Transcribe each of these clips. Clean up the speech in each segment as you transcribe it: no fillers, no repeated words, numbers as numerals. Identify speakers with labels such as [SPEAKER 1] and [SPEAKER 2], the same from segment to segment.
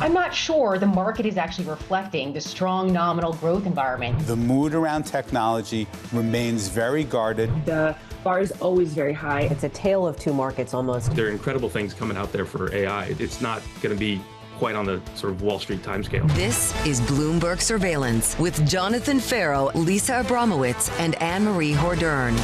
[SPEAKER 1] I'm not sure the market is actually reflecting the strong nominal growth environment.
[SPEAKER 2] The mood around technology remains very guarded.
[SPEAKER 3] The bar is always very high.
[SPEAKER 4] It's a tale of two markets almost.
[SPEAKER 5] There are incredible things coming out there for AI. It's not going to be quite on the sort of Wall Street timescale.
[SPEAKER 6] This is Bloomberg Surveillance with Jonathan Ferro, Lisa Abramowicz, and Annmarie Hordern.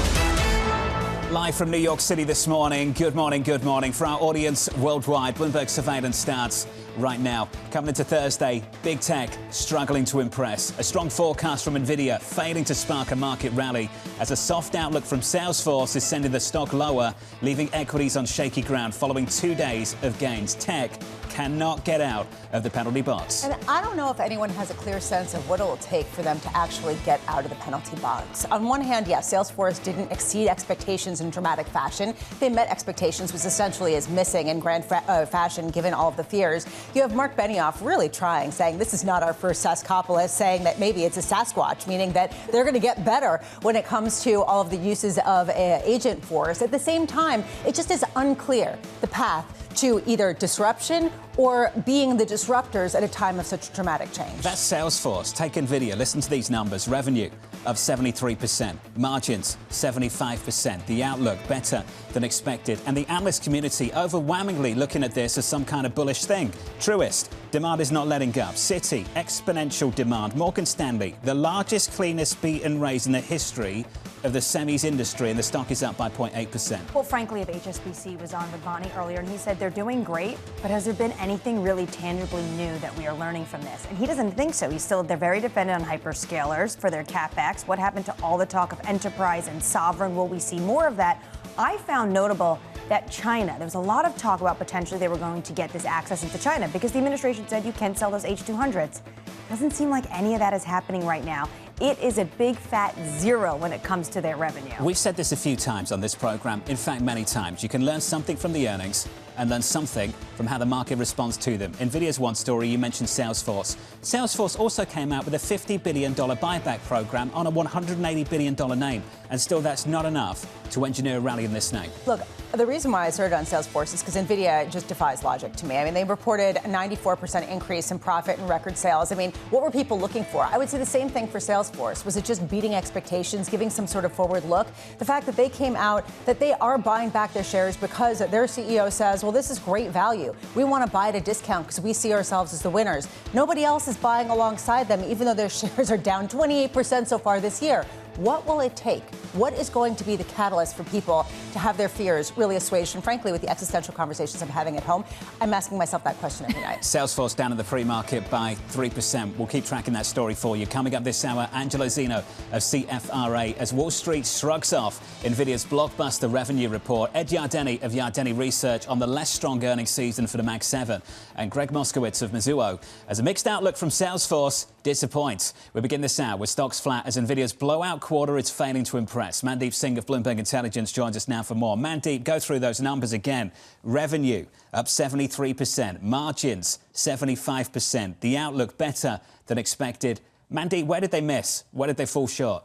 [SPEAKER 7] Live from New York City this morning. Good morning, good morning. For our audience worldwide, Bloomberg Surveillance starts right now. Coming into Thursday, big tech struggling to impress. A strong forecast from Nvidia failing to spark a market rally as a soft outlook from Salesforce is sending the stock lower, leaving equities on shaky ground following 2 days of gains. Tech cannot get out of the penalty box.
[SPEAKER 8] And I don't know if anyone has a clear sense of what it will take for them to actually get out of the penalty box. On one hand, yes, Salesforce didn't exceed expectations in dramatic fashion. They met expectations, was essentially as missing in grand fashion given all of the fears. You have Mark Benioff really trying, saying this is not our first Sascopolis, saying that maybe it's a Sasquatch, meaning that they're going to get better when it comes to all of the uses of agent force. At the same time, it just is unclear the path to either disruption or being the disruptors at a time of such dramatic change.
[SPEAKER 7] That's Salesforce. Take Nvidia. Listen to these numbers. Revenue of 73%. Margins 75%. The outlook better than expected. And the analyst community overwhelmingly looking at this as some kind of bullish thing. Truist. Demand is not letting up. Citi. Exponential demand. Morgan Stanley. The largest, cleanest beat and raise in the history of the semis industry, and the stock is up by 0.8%.
[SPEAKER 9] Well, frankly, if HSBC was on with Bonnie earlier, and he said they're doing great, but has there been anything really tangibly new that we are learning from this? And he doesn't think so. They're very dependent on hyperscalers for their CapEx. What happened to all the talk of enterprise and sovereign? Will we see more of that? I found notable that China, there was a lot of talk about potentially they were going to get this access into China because the administration said you can sell those H200s. Doesn't seem like any of that is happening right now. It is a big fat zero when it comes to their revenue.
[SPEAKER 7] We've said this a few times on this program. In fact, many times. You can learn something from the earnings and learn something from how the market responds to them. Nvidia's one story, you mentioned Salesforce. Salesforce also came out with a $50 billion buyback program on a $180 billion name. And still, that's not enough to engineer a rally in this name.
[SPEAKER 8] Look, the reason why I started on Salesforce is because NVIDIA just defies logic to me. I mean, they reported a 94% increase in profit and record sales. I mean, what were people looking for? I would say the same thing for Salesforce. Was it just beating expectations, giving some sort of forward look? The fact that they came out, that they are buying back their shares because their CEO says, well, this is great value. We want to buy at a discount because we see ourselves as the winners. Nobody else is buying alongside them, even though their shares are down 28% so far this year. What will it take? What is going to be the catalyst for people to have their fears really assuaged? And frankly, with the existential conversations I'm having at home, I'm asking myself that question every night.
[SPEAKER 7] Salesforce down in the free market by 3%. We'll keep tracking that story for you. Coming up this hour, Angelo Zino of CFRA as Wall Street shrugs off Nvidia's blockbuster revenue report. Ed Yardeni of Yardeni Research on the less strong earnings season for the Mag 7. And Gregg Moskowitz of Mizuho as a mixed outlook from Salesforce disappoints. We begin this hour with stocks flat as Nvidia's blowout quarter is failing to impress. Mandeep Singh of Bloomberg Intelligence joins us now for more. Mandeep, go through those numbers again. Revenue up 73%, margins 75%, the outlook better than expected. Mandeep, where did they miss? Where did they fall short?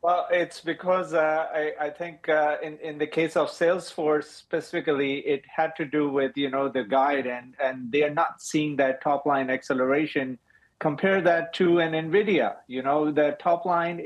[SPEAKER 10] Well, it's because I think in the case of Salesforce specifically, it had to do with, the guide, and they are not seeing that top line acceleration. Compare that to an NVIDIA. The top line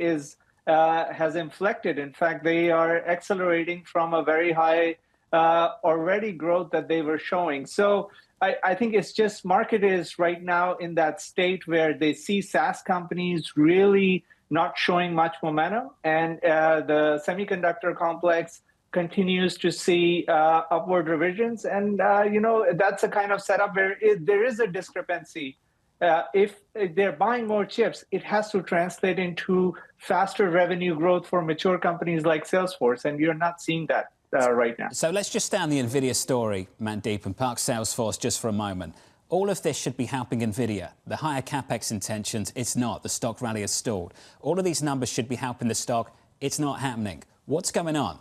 [SPEAKER 10] has inflected. In fact, they are accelerating from a very high already growth that they were showing. So I think it's just market is right now in that state where they see SaaS companies really not showing much momentum, and the semiconductor complex continues to see upward revisions. And, that's a kind of setup where there is a discrepancy. If they're buying more chips, it has to translate into faster revenue growth for mature companies like Salesforce, and you're not seeing that right now.
[SPEAKER 7] So let's just stay on the NVIDIA story, Mandeep, and park Salesforce just for a moment. All of this should be helping NVIDIA. The higher CapEx intentions, it's not. The stock rally has stalled. All of these numbers should be helping the stock. It's not happening. What's going on?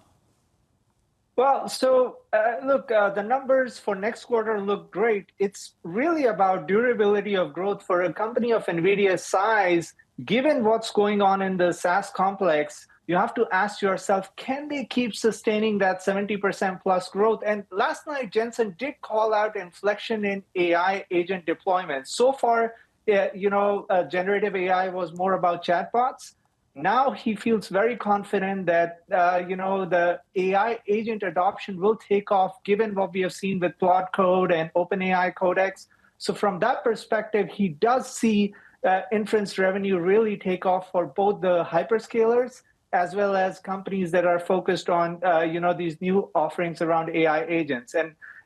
[SPEAKER 10] Well, so look, the numbers for next quarter look great. It's really about durability of growth for a company of NVIDIA's size. Given what's going on in the SaaS complex, you have to ask yourself, can they keep sustaining that 70% plus growth? And last night, Jensen did call out inflection in AI agent deployment. So far, generative AI was more about chatbots. Now he feels very confident that, the AI agent adoption will take off, given what we have seen with Claude Code and OpenAI Codex. So from that perspective, he does see inference revenue really take off for both the hyperscalers as well as companies that are focused on, these new offerings around AI agents.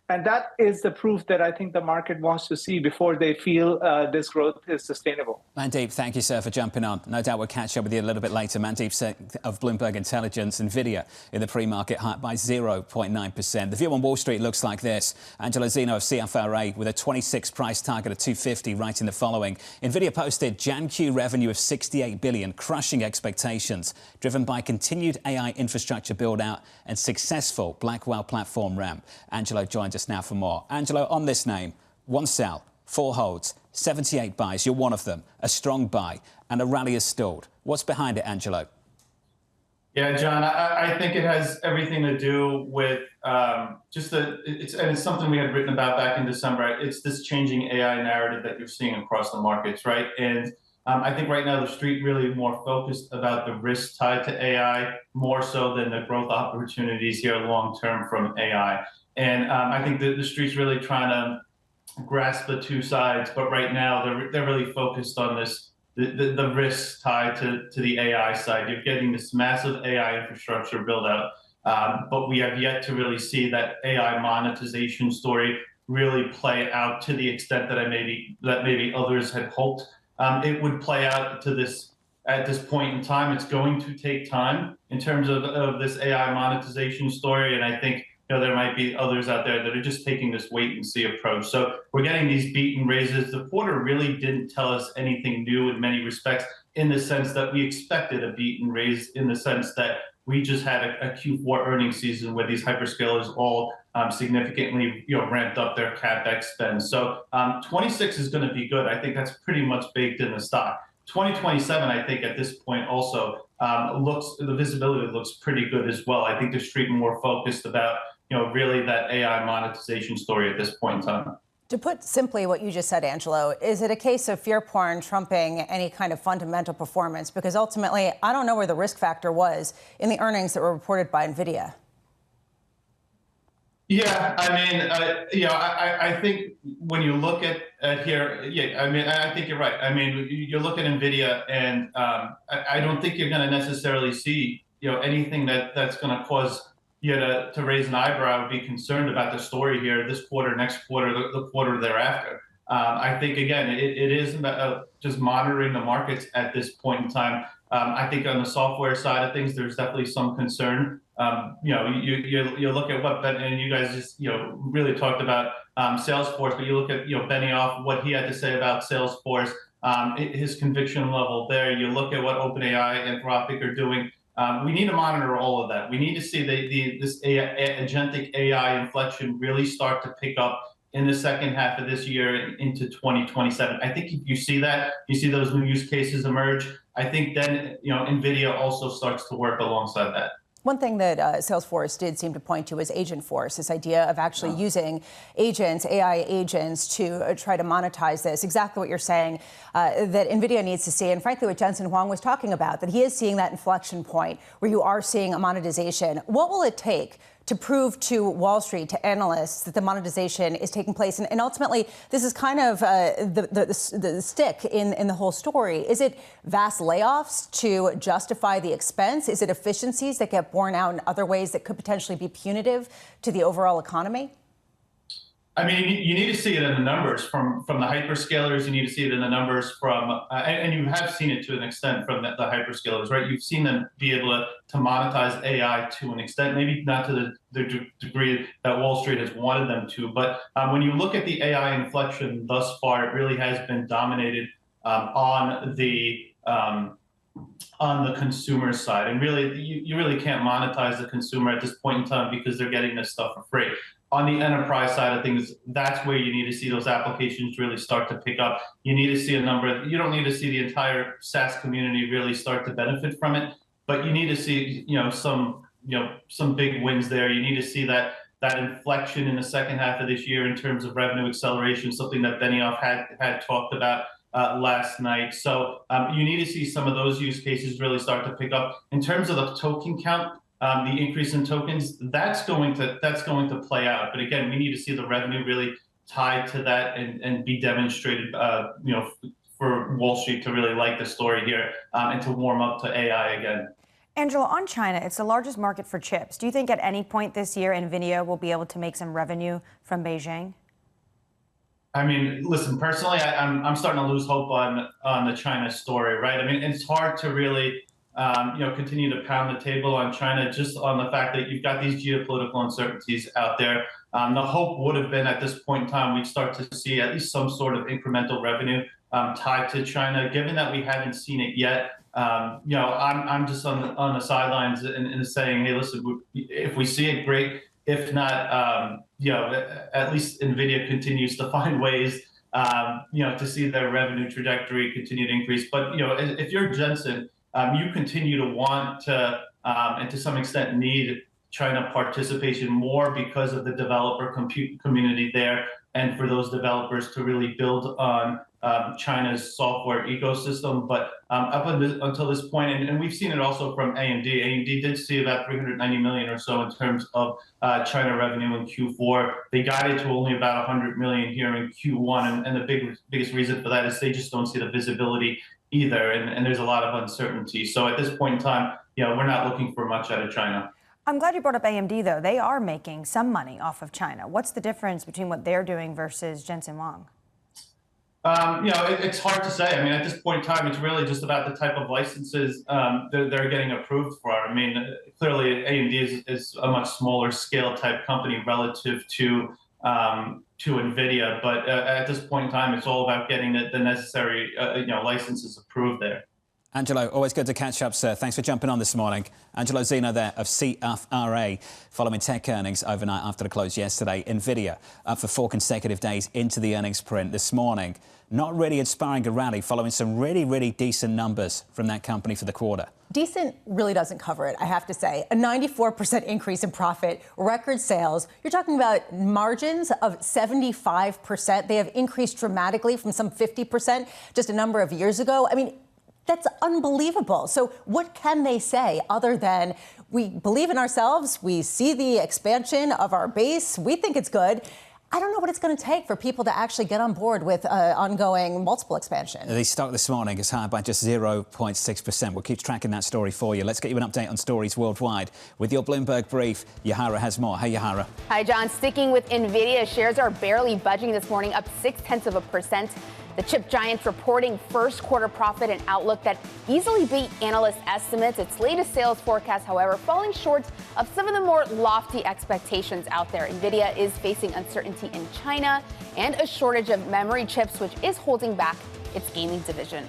[SPEAKER 10] And that is the proof that I think the market wants to see before they feel this growth is sustainable.
[SPEAKER 7] Mandeep, thank you, sir, for jumping on. No doubt we'll catch up with you a little bit later. Mandeep of Bloomberg Intelligence. NVIDIA in the pre-market high by 0.9%. The view on Wall Street looks like this. Angelo Zino of CFRA with a 26 price target of 250, writing the following. NVIDIA posted Jan-Q revenue of $68 billion, crushing expectations, driven by continued AI infrastructure build-out and successful Blackwell platform ramp. Angelo joins us now for more. Angelo, on this name, 1 sell, 4 holds, 78 buys. You're one of them. A strong buy, and a rally has stalled. What's behind it, Angelo?
[SPEAKER 11] Yeah, John, I think it has everything to do with it's something we had written about back in December. It's this changing AI narrative that you're seeing across the markets, right? And I think right now the street really more focused about the risks tied to AI more so than the growth opportunities here long term from AI. And I think that the street's really trying to grasp the two sides, but right now they're really focused on this the risks tied to the AI side. You're getting this massive AI infrastructure build out, but we have yet to really see that AI monetization story really play out to the extent that maybe others had hoped it would play out to this. At this point in time, it's going to take time in terms of this AI monetization story, and I think there might be others out there that are just taking this wait and see approach. So we're getting these beat and raises. The quarter really didn't tell us anything new in many respects, in the sense that we expected a beat and raise, in the sense that we just had a Q4 earnings season where these hyperscalers all significantly ramped up their CapEx spend. So 26 is going to be good. I think that's pretty much baked in the stock. 2027, I think at this point also the visibility looks pretty good as well. I think the street more focused about really that AI monetization story at this point in time.
[SPEAKER 8] To put simply what you just said, Angelo, is it a case of fear porn trumping any kind of fundamental performance? Because ultimately, I don't know where the risk factor was in the earnings that were reported by NVIDIA.
[SPEAKER 11] Yeah, I mean, I think when you look at here, I think you're right. I mean, you look at NVIDIA, and I don't think you're going to necessarily see, anything that's going to cause you to raise an eyebrow, be concerned about the story here this quarter, next quarter, the quarter thereafter. I think, again, it is about just monitoring the markets at this point in time. I think on the software side of things, there's definitely some concern. You look at what and you guys just really talked about Salesforce, but you look at Benioff, what he had to say about Salesforce, his conviction level there. You look at what OpenAI and Anthropic are doing. We need to monitor all of that. We need to see this agentic AI inflection really start to pick up in the second half of this year and into 2027. I think if you see that, you see those new use cases emerge, I think then NVIDIA also starts to work alongside that.
[SPEAKER 8] One thing that Salesforce did seem to point to is Agentforce, this idea of actually using agents, AI agents, to try to monetize this. Exactly what you're saying, that NVIDIA needs to see, and frankly what Jensen Huang was talking about, that he is seeing that inflection point where you are seeing a monetization. What will it take to prove to Wall Street, to analysts, that the monetization is taking place? And ultimately, this is kind of the stick in the whole story. Is it vast layoffs to justify the expense? Is it efficiencies that get borne out in other ways that could potentially be punitive to the overall economy?
[SPEAKER 11] I mean, you need to see it in the numbers from the hyperscalers. You need to see it in the numbers from, and you have seen it to an extent from the hyperscalers, right? You've seen them be able to monetize AI to an extent, maybe not to the degree that Wall Street has wanted them to. But when you look at the AI inflection thus far, it really has been dominated on the consumer side. And really, you really can't monetize the consumer at this point in time because they're getting this stuff for free. On the enterprise side of things, that's where you need to see those applications really start to pick up. You need to see you don't need to see the entire SaaS community really start to benefit from it. but you need to see, some big wins there. You need to see that inflection in the second half of this year in terms of revenue acceleration, something that Benioff had talked about last night. So you need to see some of those use cases really start to pick up. In terms of the token count, the increase in tokens, that's going to play out. But again, we need to see the revenue really tied to that and be demonstrated, for Wall Street to really like the story here and to warm up to AI again.
[SPEAKER 9] Angelo, on China, it's the largest market for chips. Do you think at any point this year, NVIDIA will be able to make some revenue from Beijing?
[SPEAKER 11] I mean, listen, personally, I'm starting to lose hope on the China story, right? I mean, it's hard to really, continue to pound the table on China just on the fact that you've got these geopolitical uncertainties out there. The hope would have been at this point in time, we'd start to see at least some sort of incremental revenue tied to China. Given that we haven't seen it yet, I'm just on the sidelines and saying, hey, listen, if we see it, great. If not, at least NVIDIA continues to find ways, to see their revenue trajectory continue to increase. But, if you're Jensen, you continue to want to, and to some extent need China participation more because of the developer community there, and for those developers to really build on China's software ecosystem. But up until this point, and we've seen it also from AMD. AMD did see about $390 million or so in terms of China revenue in Q4. They guided to only about $100 million here in Q1, and the biggest reason for that is they just don't see the visibility either, and there's a lot of uncertainty. So at this point in time, we're not looking for much out of China.
[SPEAKER 9] I'm glad you brought up AMD, though. They are making some money off of China. What's the difference between what they're doing versus Jensen Huang?
[SPEAKER 11] It's hard to say. I mean, at this point in time, it's really just about the type of licenses they're getting approved for. I mean, clearly AMD is a much smaller scale type company relative to NVIDIA. But at this point in time, it's all about getting the necessary licenses approved there.
[SPEAKER 7] Angelo, always good to catch up, sir. Thanks for jumping on this morning. Angelo Zino there of CFRA, following tech earnings overnight after the close yesterday. NVIDIA up for 4 consecutive days into the earnings print this morning. Not really inspiring a rally following some really decent numbers from that company for the quarter.
[SPEAKER 8] Decent really doesn't cover it, I have to say. A 94% increase in profit, record sales. You're talking about margins of 75%. They have increased dramatically from some 50% just a number of years ago. I mean, that's unbelievable. So what can they say other than we believe in ourselves, we see the expansion of our base, we think it's good. I don't know what it's going to take for people to actually get on board with ongoing multiple expansion.
[SPEAKER 7] The stock this morning is higher by just 0.6%. We'll keep tracking that story for you. Let's get you an update on stories worldwide. With your Bloomberg brief, Yahara has more. Hey, Yahara.
[SPEAKER 12] Hi, John. Sticking with NVIDIA, shares are barely budging this morning, up 0.6%. The chip giant's reporting first quarter profit and outlook that easily beat analyst estimates. Its latest sales forecast, however, falling short of some of the more lofty expectations out there. NVIDIA is facing uncertainty in China and a shortage of memory chips, which is holding back its gaming division.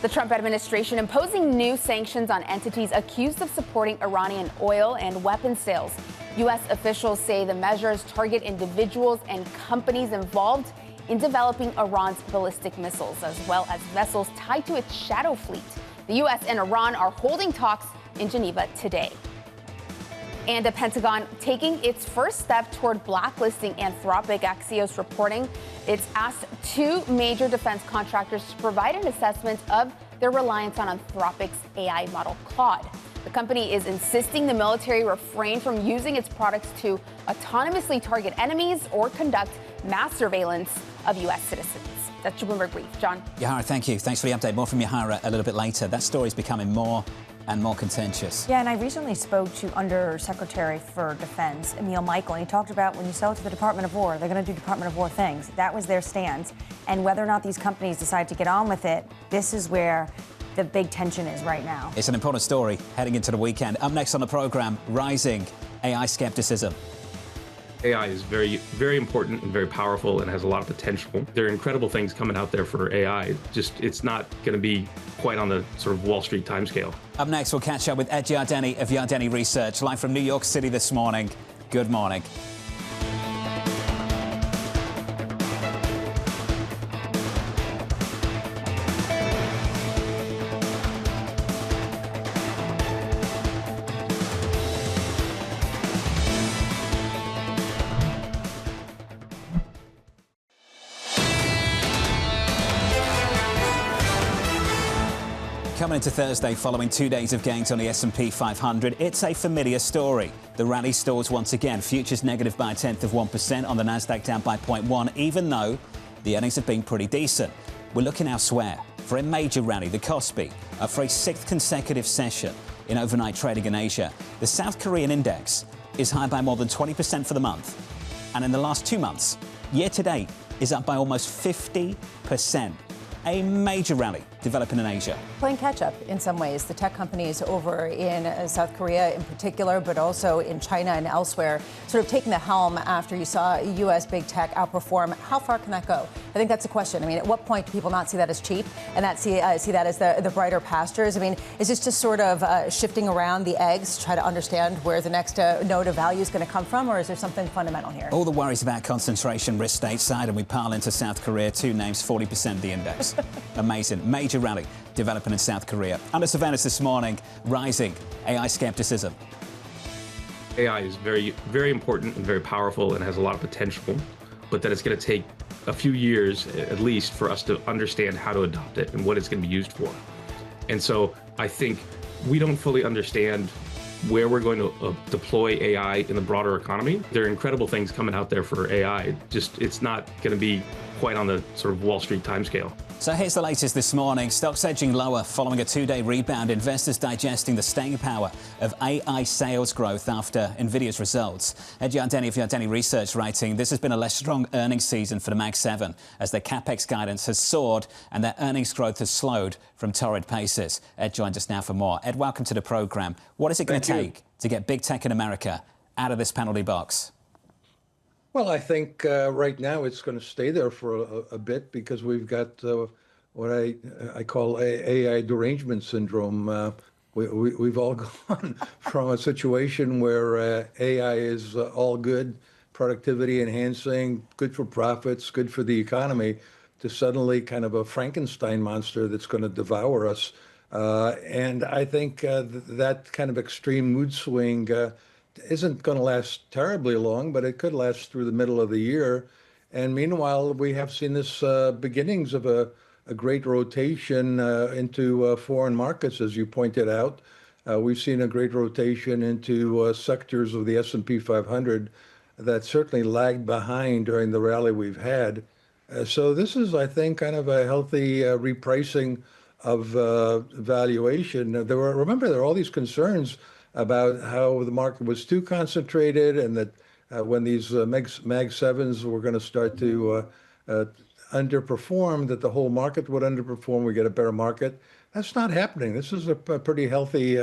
[SPEAKER 12] The Trump administration imposing new sanctions on entities accused of supporting Iranian oil and weapons sales. U.S. officials say the measures target individuals and companies involved in developing Iran's ballistic missiles, as well as vessels tied to its shadow fleet. The U.S. and Iran are holding talks in Geneva today. And the Pentagon taking its first step toward blacklisting Anthropic. Axios reporting it's asked 2 major defense contractors to provide an assessment of their reliance on Anthropic's AI model Claude. The company is insisting the military refrain from using its products to autonomously target enemies or conduct mass surveillance of U.S. citizens. That's your Bloomberg brief. John?
[SPEAKER 7] Yahara, thank you. Thanks for the update. More from Yahara a little bit later. That story is becoming more and more contentious.
[SPEAKER 9] Yeah, and I recently spoke to Under Secretary for Defense, Emil Michael, and he talked about when you sell it to the Department of War, they're going to do Department of War things. That was their stance. And whether or not these companies decide to get on with it, this is where the big tension is right now.
[SPEAKER 7] It's an important story heading into the weekend. Up next on the program, rising AI skepticism.
[SPEAKER 5] AI is very important and very powerful and has a lot of potential. There are incredible things coming out there for AI. Just it's not going to be quite on the sort of Wall Street timescale.
[SPEAKER 7] Up next, we'll catch up with Ed Yardeni of Yardeni Research, live from New York City this morning. Good morning. coming into Thursday following 2 days of gains on the S&P 500, it's a familiar story. The rally stalls once again. Futures negative by 0.1% on the Nasdaq, down by 0.1%, even though the earnings have been pretty decent. We're looking elsewhere for a major rally. The Kospi up for a 6th consecutive session in overnight trading in Asia. The South Korean index is high by more than 20% for the month. And in the last 2 months, year to date, is up by almost 50%. A major rally developing in Asia.
[SPEAKER 8] Playing catch-up in some ways. The tech companies over in South Korea in particular, but also in China and elsewhere, sort of taking the helm after you saw U.S. big tech outperform. How far can that go? I think that's the question. I mean, at what point do people not see that as cheap and that see that as the brighter pastures? I mean, is this just sort of shifting around the eggs to try to understand where the next node of value is going to come from, or is there something fundamental here?
[SPEAKER 7] All the worries about concentration risk stateside, and we pile into South Korea. 2 names, 40% of the index. Amazing. Major rally developing in South Korea. Under surveillance this morning, rising AI skepticism.
[SPEAKER 5] AI is very, very important and very powerful and has a lot of potential, but that it's going to take a few years at least for us to understand how to adopt it and what it's going to be used for. And so I think we don't fully understand where we're going to deploy AI in the broader economy. There are incredible things coming out there for AI. Just it's not going to be quite on the sort of Wall Street timescale.
[SPEAKER 7] So here's the latest this morning. Stocks edging lower following a 2-day rebound. Investors digesting the staying power of AI sales growth after Nvidia's results. Yardeni of Yardeni Research writing, this has been a less strong earnings season for the Mag 7 as their CapEx guidance has soared and their earnings growth has slowed from torrid paces. Ed joins us now for more. Ed, welcome to the program. What is it going to take to get big tech in America out of this penalty box?
[SPEAKER 13] Well, I think right now it's going to stay there for a bit because we've got what I call AI derangement syndrome. We've all gone from a situation where AI is all good, productivity enhancing, good for profits, good for the economy, to suddenly kind of a Frankenstein monster that's going to devour us. And I think that kind of extreme mood swing isn't going to last terribly long, but it could last through the middle of the year. And meanwhile, we have seen this beginnings of a great rotation into foreign markets, as you pointed out. We've seen a great rotation into sectors of the S&P 500 that certainly lagged behind during the rally we've had. So this is, I think, kind of a healthy repricing of valuation. Remember, there are all these concerns about how the market was too concentrated and that when these Mag 7s were going to start to underperform, that the whole market would underperform, we get a bear market. That's not happening. This is a pretty healthy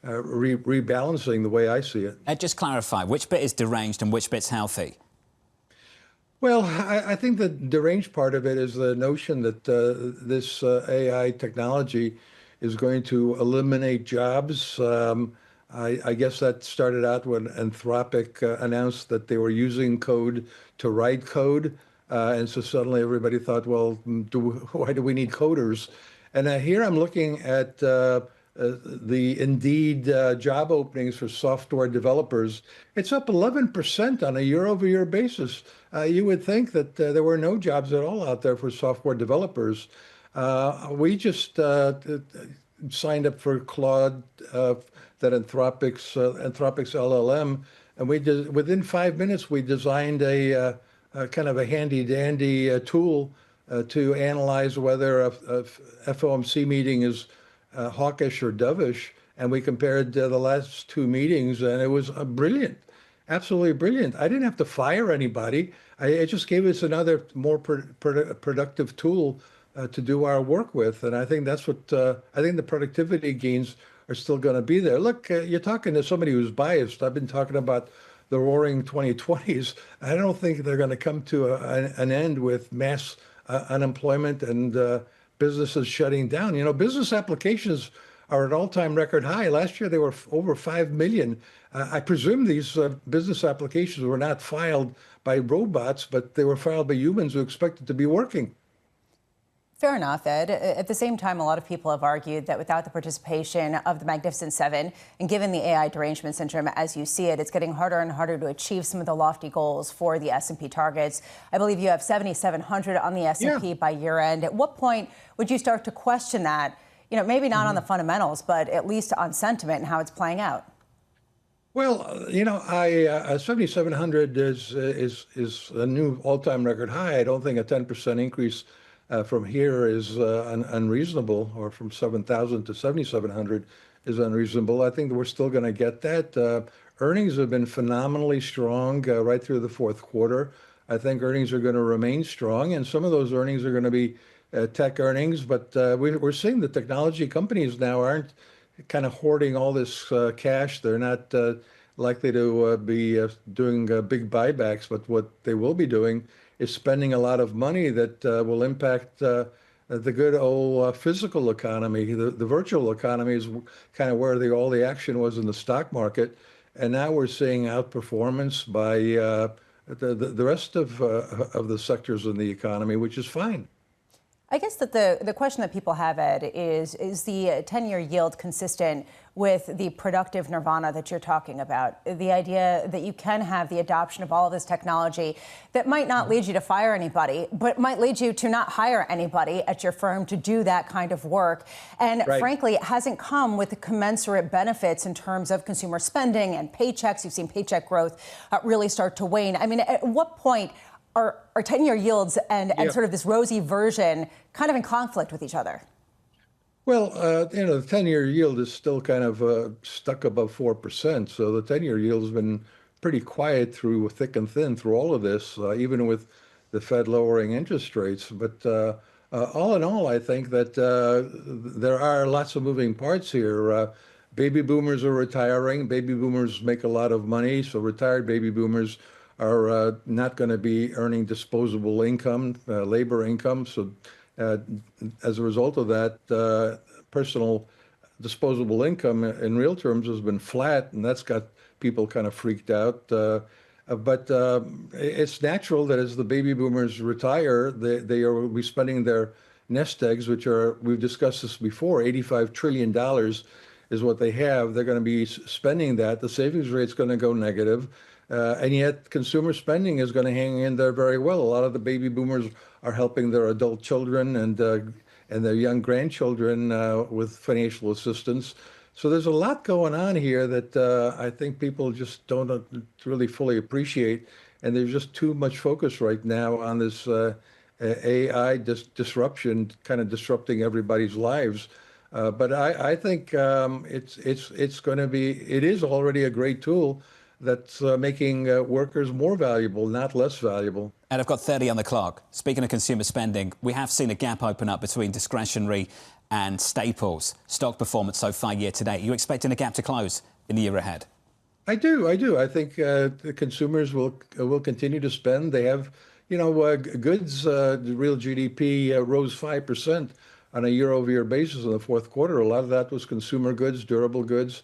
[SPEAKER 13] rebalancing the way I see it.
[SPEAKER 7] Ed, just clarify, which bit is deranged and which bit's healthy?
[SPEAKER 13] Well, I think the deranged part of it is the notion that this AI technology is going to eliminate jobs. I guess that started out when Anthropic announced that they were using code to write code. And so suddenly everybody thought, well, why do we need coders? And here I'm looking at the Indeed job openings for software developers. It's up 11% on a year-over-year basis. You would think that there were no jobs at all out there for software developers. We just signed up for Claude, that Anthropic's LLM, and within 5 minutes we designed a kind of a handy-dandy tool to analyze whether a FOMC meeting is hawkish or dovish, and we compared the last 2 meetings, and it was brilliant, absolutely brilliant. I didn't have to fire anybody. It just gave us another more productive tool to do our work with, and I think that's what I think the productivity gains are still going to be there. Look, you're talking to somebody who's biased. I've been talking about the roaring 2020s. I don't think they're going to come to an end with mass unemployment and businesses shutting down. You know, business applications are at all-time record high. Last year, they were over 5 million. I presume these business applications were not filed by robots, but they were filed by humans who expected to be working.
[SPEAKER 8] Fair enough, Ed. At the same time, a lot of people have argued that without the participation of the Magnificent Seven, and given the AI derangement syndrome as you see it, it's getting harder and harder to achieve some of the lofty goals for the S&P targets. I believe you have 7,700 on the S&P by year end. At what point would you start to question that? maybe not on the fundamentals, but at least on sentiment and how it's playing out?
[SPEAKER 13] Well, 7,700 is a new all-time record high. I don't think a 10% increase from here is unreasonable, or from 7,000 to 7,700 is unreasonable. I think that we're still going to get that. Earnings have been phenomenally strong right through the fourth quarter. I think earnings are going to remain strong, and some of those earnings are going to be tech earnings. But we're seeing the technology companies now aren't kind of hoarding all this cash. They're not likely to be doing big buybacks, but what they will be doing is spending a lot of money that will impact the good old physical economy. The virtual economy is kind of where all the action was in the stock market, and now we're seeing outperformance by the rest of the sectors in the economy, which is fine.
[SPEAKER 8] I guess that the question that people have, Ed, is the 10-year yield consistent with the productive nirvana that you're talking about? The idea that you can have the adoption of all of this technology that might not lead you to fire anybody, but might lead you to not hire anybody at your firm to do that kind of work. And frankly, it hasn't come with the commensurate benefits in terms of consumer spending and paychecks. You've seen paycheck growth really start to wane. I mean, at what point are 10-year yields and sort of this rosy version kind of in conflict with each other?
[SPEAKER 13] Well, the 10-year yield is still kind of stuck above 4%. So the 10-year yield has been pretty quiet through thick and thin through all of this, even with the Fed lowering interest rates. But all in all, I think that there are lots of moving parts here. Baby boomers are retiring. Baby boomers make a lot of money. So retired baby boomers are not going to be earning disposable income, labor income. So as a result of that, personal disposable income in real terms has been flat, and that's got people kind of freaked out. But it's natural that as the baby boomers retire, they will be spending their nest eggs, which are, we've discussed this before, $85 trillion is what they have. They're going to be spending that. The savings rate's going to go negative. And yet consumer spending is going to hang in there very well. A lot of the baby boomers are helping their adult children and their young grandchildren with financial assistance. So there's a lot going on here that I think people just don't really fully appreciate. And there's just too much focus right now on this AI disruption, kind of disrupting everybody's lives. But I think it's going to be, it is already a great tool that's making workers more valuable, not less valuable.
[SPEAKER 7] And I've got 30 on the clock. Speaking of consumer spending, we have seen a gap open up between discretionary and staples. Stock performance so far year to date. Are you expecting the gap to close in the year ahead?
[SPEAKER 13] I do. I think the consumers will continue to spend. They have, goods, the real GDP rose 5% on a year-over-year basis in the fourth quarter. A lot of that was consumer goods, durable goods.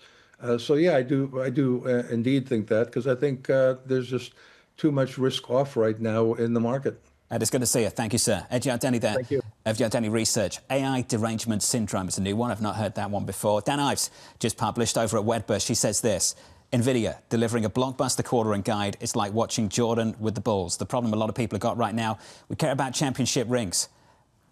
[SPEAKER 13] So yeah, I do indeed think that, because I think there's just too much risk off right now in the market.
[SPEAKER 7] Ed, it's good to see you. Thank you, sir. Ed Yardeni there.
[SPEAKER 13] Thank you.
[SPEAKER 7] Of Yardeni Research. AI derangement syndrome is a new one. I've not heard that one before. Dan Ives just published over at Wedbush. He says this: NVIDIA delivering a blockbuster quarter and guide is like watching Jordan with the Bulls. The problem a lot of people have got right now, we care about championship rings.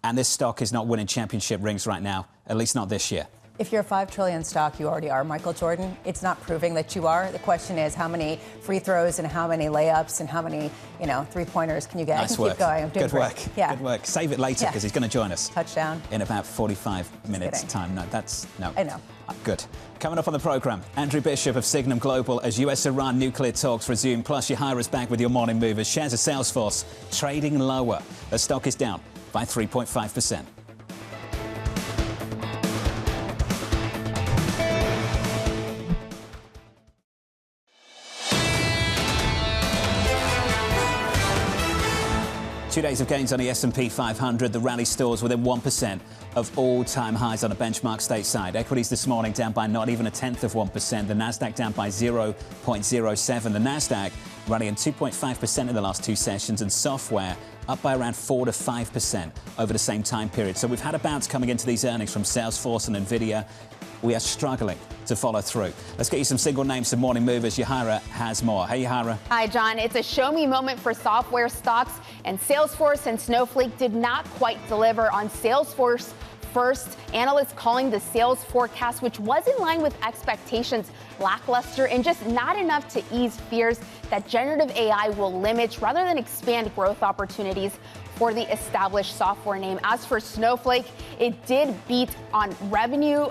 [SPEAKER 7] And this stock is not winning championship rings right now, at least not this year.
[SPEAKER 8] If you're a $5 trillion stock, you already are Michael Jordan. It's not proving that you are. The question is how many free throws and how many layups and how many, three-pointers can you get?
[SPEAKER 7] Nice
[SPEAKER 8] I can
[SPEAKER 7] work.
[SPEAKER 8] Keep going. I'm doing
[SPEAKER 7] Good
[SPEAKER 8] great.
[SPEAKER 7] work.
[SPEAKER 8] Yeah.
[SPEAKER 7] Good work. Save it later because he's going to join us.
[SPEAKER 8] Touchdown.
[SPEAKER 7] In about 45 minutes
[SPEAKER 8] kidding.
[SPEAKER 7] time. No.
[SPEAKER 8] I know.
[SPEAKER 7] Good. Coming up on the programme, Andrew Bishop of Signum Global as US-Iran nuclear talks resume. Plus, Yahira's back with your morning movers. Shares of Salesforce trading lower. The stock is down by 3.5%. Two days of gains on the S&P 500. The rally stores within 1% of all-time highs on a benchmark stateside. Equities this morning down by not even 0.1%. The Nasdaq down by 0.07. The Nasdaq rallying 2.5% in the last two sessions, and software up by around 4 to 5% over the same time period. So we've had a bounce coming into these earnings from Salesforce and NVIDIA. We are struggling to follow through. Let's get you some single names, some morning movers. Yahira has more. Hey, Yahira.
[SPEAKER 12] Hi, John. It's a show-me moment for software stocks, and Salesforce and Snowflake did not quite deliver on Salesforce First, analysts calling the sales forecast, which was in line with expectations, lackluster and just not enough to ease fears that generative AI will limit rather than expand growth opportunities for the established software name. As for Snowflake, it did beat on revenue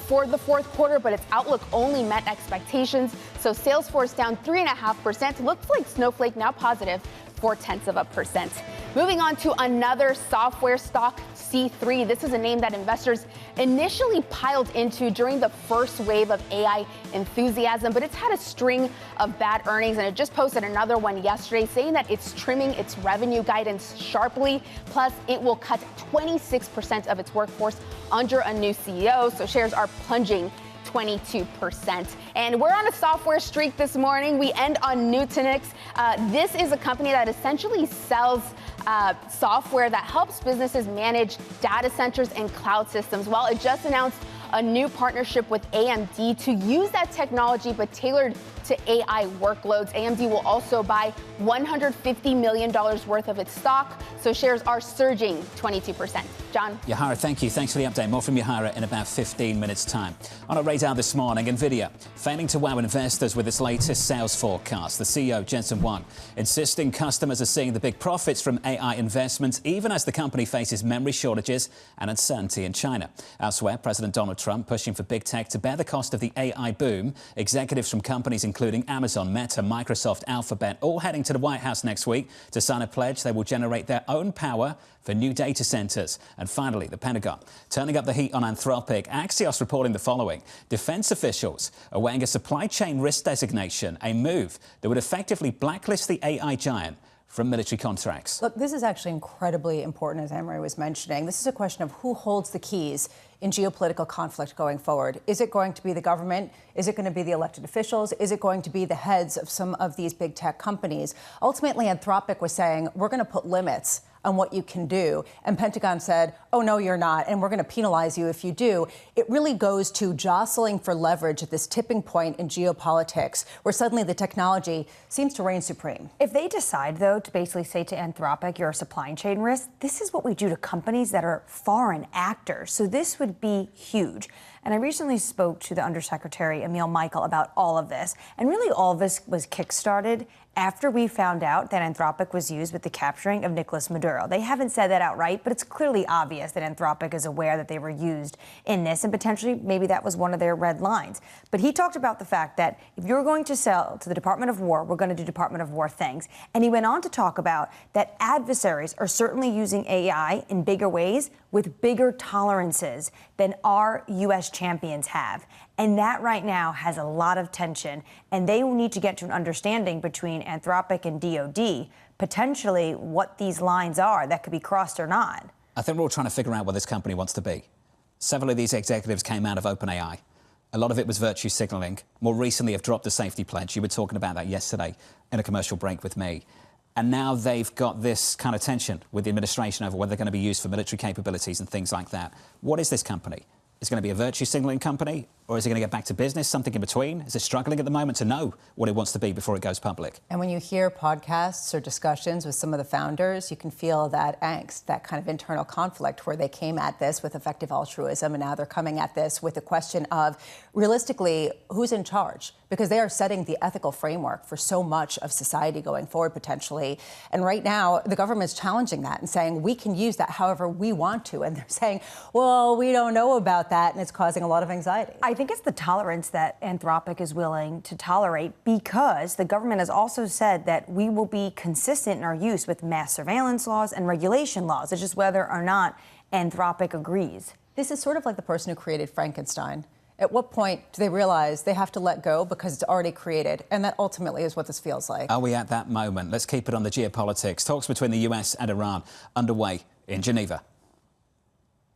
[SPEAKER 12] for the fourth quarter, but its outlook only met expectations. So Salesforce down 3.5%. Looks like Snowflake now positive 0.4%. Moving on to another software stock, C3. This is a name that investors initially piled into during the first wave of AI enthusiasm, but it's had a string of bad earnings, and it just posted another one yesterday saying that it's trimming its revenue guidance sharply. Plus, it will cut 26% of its workforce under a new CEO, so shares are plunging 22%. And we're on a software streak this morning. We end on Nutanix. This is a company that essentially sells software that helps businesses manage data centers and cloud systems. Well, it just announced a new partnership with AMD to use that technology, but tailored to AI workloads. AMD will also buy $150 million worth of its stock, so shares are surging 22%. John?
[SPEAKER 7] Yahara, thank you. Thanks for the update. More from Yahara in about 15 minutes' time. On our radar this morning, NVIDIA failing to wow investors with its latest sales forecast. The CEO, Jensen Huang, insisting customers are seeing the big profits from AI investments, even as the company faces memory shortages and uncertainty in China. Elsewhere, President Donald Trump pushing for big tech to bear the cost of the AI boom. Executives from companies including Amazon, Meta, Microsoft, Alphabet, all heading to the White House next week to sign a pledge they will generate their own power for new data centers. And finally, the Pentagon turning up the heat on Anthropic. Axios reporting the following. Defense officials are weighing a supply chain risk designation, a move that would effectively blacklist the AI giant from military contracts.
[SPEAKER 8] Look, this is actually incredibly important, as Annmarie was mentioning. This is a question of who holds the keys in geopolitical conflict going forward. Is it going to be the government? Is it going to be the elected officials? Is it going to be the heads of some of these big tech companies? Ultimately, Anthropic was saying, we're going to put limits on what you can do. And Pentagon said, oh, no, you're not, and we're going to penalize you if you do. It really goes to jostling for leverage at this tipping point in geopolitics, where suddenly the technology seems to reign supreme.
[SPEAKER 9] If they decide, though, to basically say to Anthropic, you're a supply chain risk, this is what we do to companies that are foreign actors. So this would be huge. And I recently spoke to the Undersecretary, Emil Michael, about all of this. And really all of this was kickstarted after we found out that Anthropic was used with the capturing of Nicolas Maduro. They haven't said that outright, but it's clearly obvious that Anthropic is aware that they were used in this, and potentially maybe that was one of their red lines. But he talked about the fact that if you're going to sell to the Department of War, we're going to do Department of War things. And he went on to talk about that adversaries are certainly using AI in bigger ways with bigger tolerances than our U.S. champions have. And that right now has a lot of tension, and they will need to get to an understanding between Anthropic and DoD, potentially what these lines are that could be crossed or not.
[SPEAKER 7] I think we're all trying to figure out what this company wants to be. Several of these executives came out of OpenAI. A lot of it was virtue signaling. More recently, have dropped the safety pledge. You were talking about that yesterday in a commercial break with me. And now they've got this kind of tension with the administration over whether they're going to be used for military capabilities and things like that. What is this company? Is it going to be a virtue signaling company, or is it going to get back to business, something in between? Is it struggling at the moment to know what it wants to be before it goes public?
[SPEAKER 8] And when you hear podcasts or discussions with some of the founders, you can feel that angst, that kind of internal conflict where they came at this with effective altruism, and now they're coming at this with the question of, realistically, who's in charge? Because they are setting the ethical framework for so much of society going forward, potentially. And right now, the government's challenging that and saying, we can use that however we want to. And they're saying, well, we don't know about that, and it's causing a lot of anxiety.
[SPEAKER 9] I think it's the tolerance that Anthropic is willing to tolerate, because the government has also said that we will be consistent in our use with mass surveillance laws and regulation laws. It's just whether or not Anthropic agrees.
[SPEAKER 8] This is sort of like the person who created Frankenstein. At what point do they realize they have to let go because it's already created? And that ultimately is what this feels like.
[SPEAKER 7] Are we at that moment? Let's keep it on the geopolitics. Talks between the US and Iran underway in Geneva.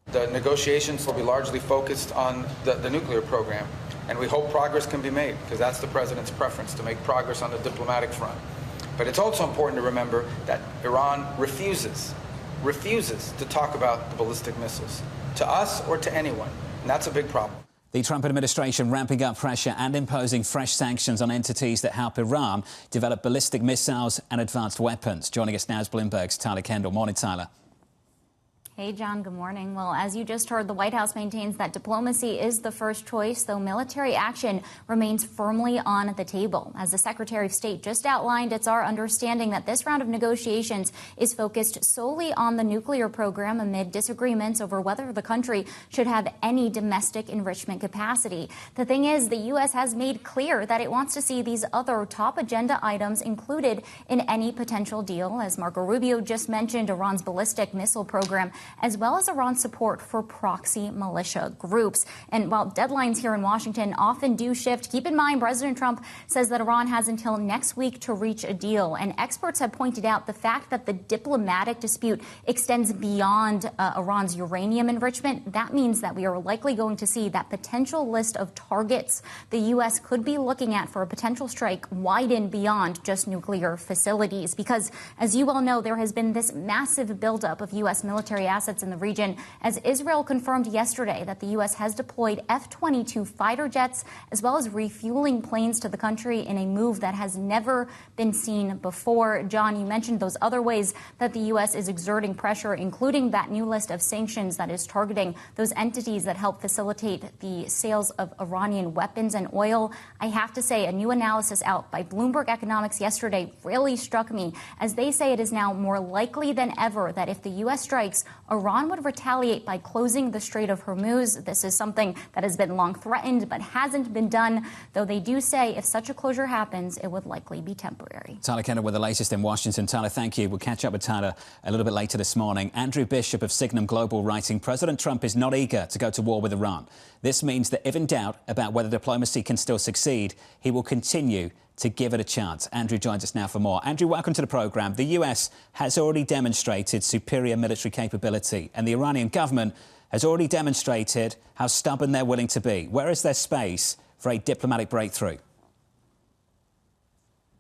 [SPEAKER 14] The negotiations will be largely focused on the nuclear program, and we hope progress can be made, because that's the president's preference, to make progress on the diplomatic front. But it's also important to remember that Iran refuses to talk about the ballistic missiles, to us or to anyone, and that's a big problem.
[SPEAKER 7] The Trump administration ramping up pressure and imposing fresh sanctions on entities that help Iran develop ballistic missiles and advanced weapons. Joining us now is Bloomberg's Tyler Kendall. Morning, Tyler.
[SPEAKER 15] Hey, John, good morning. Well, as you just heard, the White House maintains that diplomacy is the first choice, though military action remains firmly on the table. As the Secretary of State just outlined, it's our understanding that this round of negotiations is focused solely on the nuclear program amid disagreements over whether the country should have any domestic enrichment capacity. The thing is, the U.S. has made clear that it wants to see these other top agenda items included in any potential deal. As Marco Rubio just mentioned, Iran's ballistic missile program, as well as Iran's support for proxy militia groups. And while deadlines here in Washington often do shift, keep in mind President Trump says that Iran has until next week to reach a deal. And experts have pointed out the fact that the diplomatic dispute extends beyond Iran's uranium enrichment. That means that we are likely going to see that potential list of targets the U.S. could be looking at for a potential strike widen beyond just nuclear facilities. Because, as you well know, there has been this massive buildup of U.S. military assets in the region, as Israel confirmed yesterday that the U.S. has deployed F-22 fighter jets as well as refueling planes to the country in a move that has never been seen before. John, you mentioned those other ways that the U.S. is exerting pressure, including that new list of sanctions that is targeting those entities that help facilitate the sales of Iranian weapons and oil. I have to say, a new analysis out by Bloomberg Economics yesterday really struck me, as they say it is now more likely than ever that if the U.S. strikes, Iran would retaliate by closing the Strait of Hormuz. This is something that has been long threatened but hasn't been done, though they do say if such a closure happens, it would likely be temporary.
[SPEAKER 7] Tyler Kenner with the latest in Washington. Tyler, thank you. We'll catch up with Tyler a little bit later this morning. Andrew Bishop of Signum Global writing, President Trump is not eager to go to war with Iran. This means that if in doubt about whether diplomacy can still succeed, he will continue to give it a chance. Andrew joins us now for more. Andrew, welcome to the programme. The US has already demonstrated superior military capability, and the Iranian government has already demonstrated how stubborn they're willing to be. Where is there space for a diplomatic breakthrough?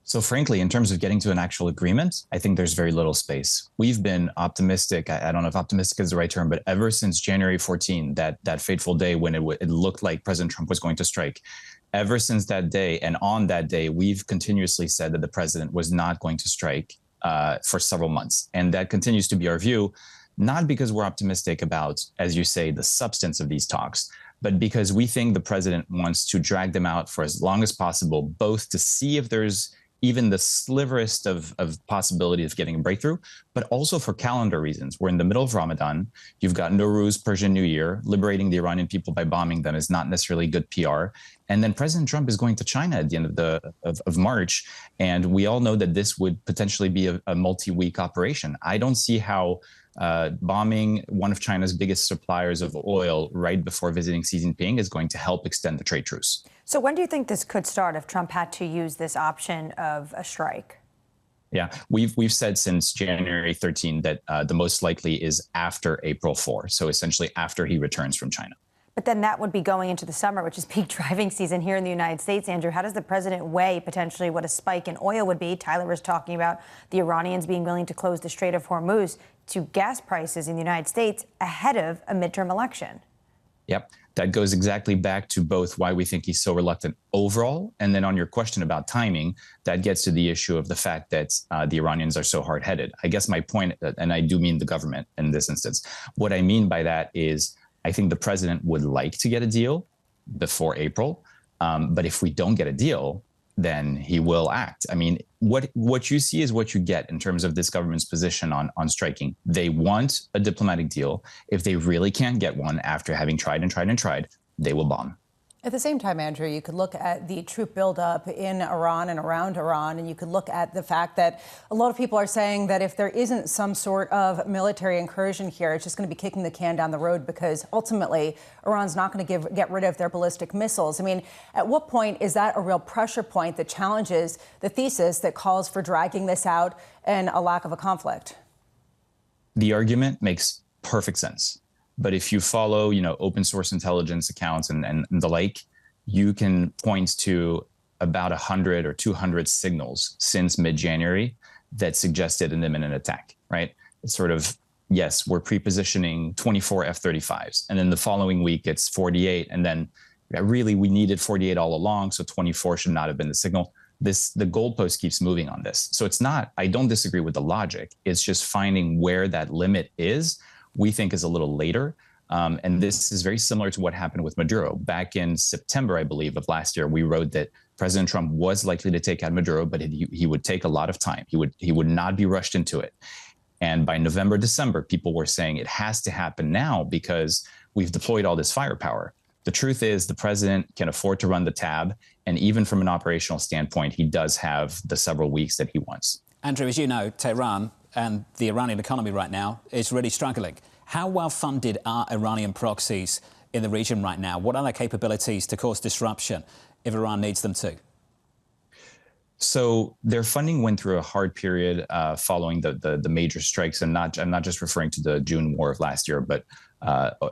[SPEAKER 16] So frankly, in terms of getting to an actual agreement, I think there's very little space. We've been optimistic. I don't know if optimistic is the right term, but ever since January 14, that fateful day when it looked like President Trump was going to strike, ever since that day and on that day, we've continuously said that the president was not going to strike for several months. And that continues to be our view, not because we're optimistic about, as you say, the substance of these talks, but because we think the president wants to drag them out for as long as possible, both to see if there's even the sliverest of possibility of getting a breakthrough, but also for calendar reasons. We're in the middle of Ramadan. You've got Nowruz, Persian New Year. Liberating the Iranian people by bombing them is not necessarily good PR. And then President Trump is going to China at the end of March. And we all know that this would potentially be a multi-week operation. I don't see how bombing one of China's biggest suppliers of oil right before visiting Xi Jinping is going to help extend the trade truce.
[SPEAKER 9] So when do you think this could start if Trump had to use this option of a strike?
[SPEAKER 16] Yeah, we've said since January 13 that the most likely is after April 4, so essentially after he returns from China.
[SPEAKER 9] But then that would be going into the summer, which is peak driving season here in the United States. Andrew, how does the president weigh potentially what a spike in oil would be? Tyler was talking about the Iranians being willing to close the Strait of Hormuz to gas prices in the United States ahead of a midterm election.
[SPEAKER 16] Yep. That goes exactly back to both why we think he's so reluctant overall. And then on your question about timing, that gets to the issue of the fact that the Iranians are so hard-headed. I guess my point, and I do mean the government in this instance, what I mean by that is I think the president would like to get a deal before April. But if we don't get a deal, then he will act. I mean, what you see is what you get in terms of this government's position on striking. They want a diplomatic deal. If they really can't get one after having tried and tried and tried, they will bomb.
[SPEAKER 8] At the same time, Andrew, you could look at the troop buildup in Iran and around Iran, and you could look at the fact that a lot of people are saying that if there isn't some sort of military incursion here, it's just going to be kicking the can down the road because ultimately Iran's not going to get rid of their ballistic missiles. I mean, at what point is that a real pressure point that challenges the thesis that calls for dragging this out and a lack of a conflict?
[SPEAKER 16] The argument makes perfect sense. But if you follow, open source intelligence accounts and the like, you can point to about 100 or 200 signals since mid-January that suggested an imminent attack, right? It's sort of, yes, we're pre-positioning 24 F-35s. And then the following week, it's 48. And then really, we needed 48 all along. So 24 should not have been the signal. The goalpost keeps moving on this. So it's not, I don't disagree with the logic. It's just finding where that limit is, we think is a little later. And this is very similar to what happened with Maduro. Back in September, I believe, of last year, we wrote that President Trump was likely to take out Maduro, but he would take a lot of time. He would not be rushed into it. And by November, December, people were saying it has to happen now because we've deployed all this firepower. The truth is the president can afford to run the tab. And even from an operational standpoint, he does have the several weeks that he wants.
[SPEAKER 7] Andrew, as you know, Tehran and the Iranian economy right now is really struggling. How well funded are Iranian proxies in the region right now? What are their capabilities to cause disruption if Iran needs them to?
[SPEAKER 16] So their funding went through a hard period following the major strikes, and I'm not just referring to the June war of last year, but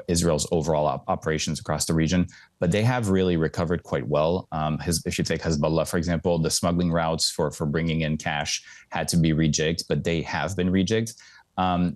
[SPEAKER 16] Israel's overall operations across the region. But they have really recovered quite well. If you take Hezbollah, for example, the smuggling routes for bringing in cash had to be rejigged, but they have been rejigged.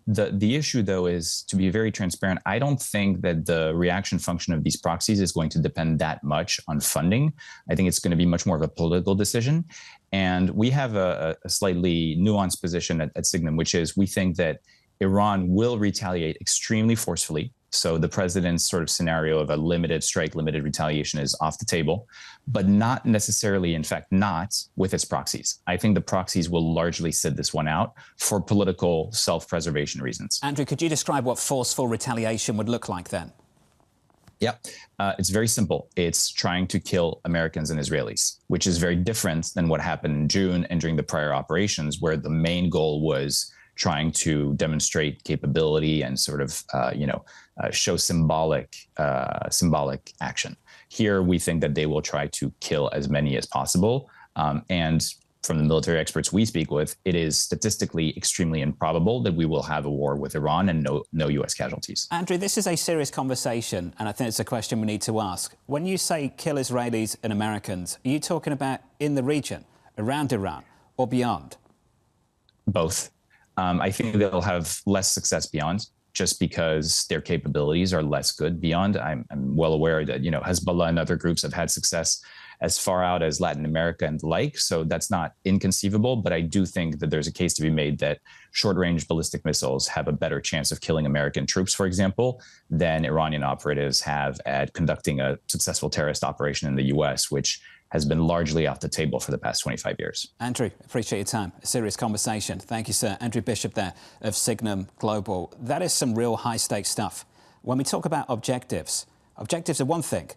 [SPEAKER 16] The issue, though, is to be very transparent. I don't think that the reaction function of these proxies is going to depend that much on funding. I think it's going to be much more of a political decision. And we have a slightly nuanced position at Signum, which is we think that Iran will retaliate extremely forcefully. So the president's sort of scenario of a limited strike, limited retaliation is off the table, but not necessarily, in fact, not with its proxies. I think the proxies will largely sit this one out for political self-preservation reasons.
[SPEAKER 7] Andrew, could you describe what forceful retaliation would look like then?
[SPEAKER 16] Yeah, it's very simple. It's trying to kill Americans and Israelis, which is very different than what happened in June and during the prior operations, where the main goal was trying to demonstrate capability and sort of, show symbolic action. Here, we think that they will try to kill as many as possible. And from the military experts we speak with, it is statistically extremely improbable that we will have a war with Iran and no U.S. casualties.
[SPEAKER 7] Andrew, this is a serious conversation, and I think it's a question we need to ask. When you say kill Israelis and Americans, are you talking about in the region, around Iran, or beyond?
[SPEAKER 16] Both. I think they'll have less success beyond, just because their capabilities are less good beyond. I'm well aware that, Hezbollah and other groups have had success as far out as Latin America and the like. So that's not inconceivable. But I do think that there's a case to be made that short-range ballistic missiles have a better chance of killing American troops, for example, than Iranian operatives have at conducting a successful terrorist operation in the U.S., which has been largely off the table for the past 25 years.
[SPEAKER 7] Andrew, appreciate your time. A serious conversation. Thank you, sir. Andrew Bishop there of Signum Global. That is some real high-stakes stuff. When we talk about objectives are one thing.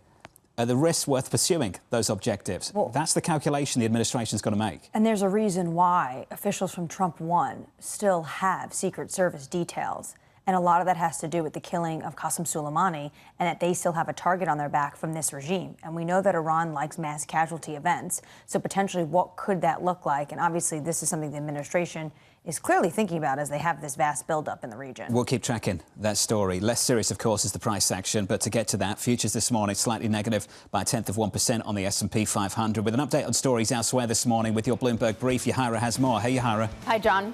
[SPEAKER 7] Are the risks worth pursuing those objectives? Well, that's the calculation the administration's got to make.
[SPEAKER 9] And there's a reason why officials from Trump 1 still have Secret Service details. And a lot of that has to do with the killing of Qasem Soleimani and that they still have a target on their back from this regime. And we know that Iran likes mass casualty events. So potentially, what could that look like? And obviously, this is something the administration is clearly thinking about as they have this vast buildup in the region.
[SPEAKER 7] We'll keep tracking that story. Less serious, of course, is the price action. But to get to that, futures this morning slightly negative by 1/10% on the S&P 500. With an update on stories elsewhere this morning with your Bloomberg Brief, Yahara has more. Hey, Yahara.
[SPEAKER 12] Hi, John.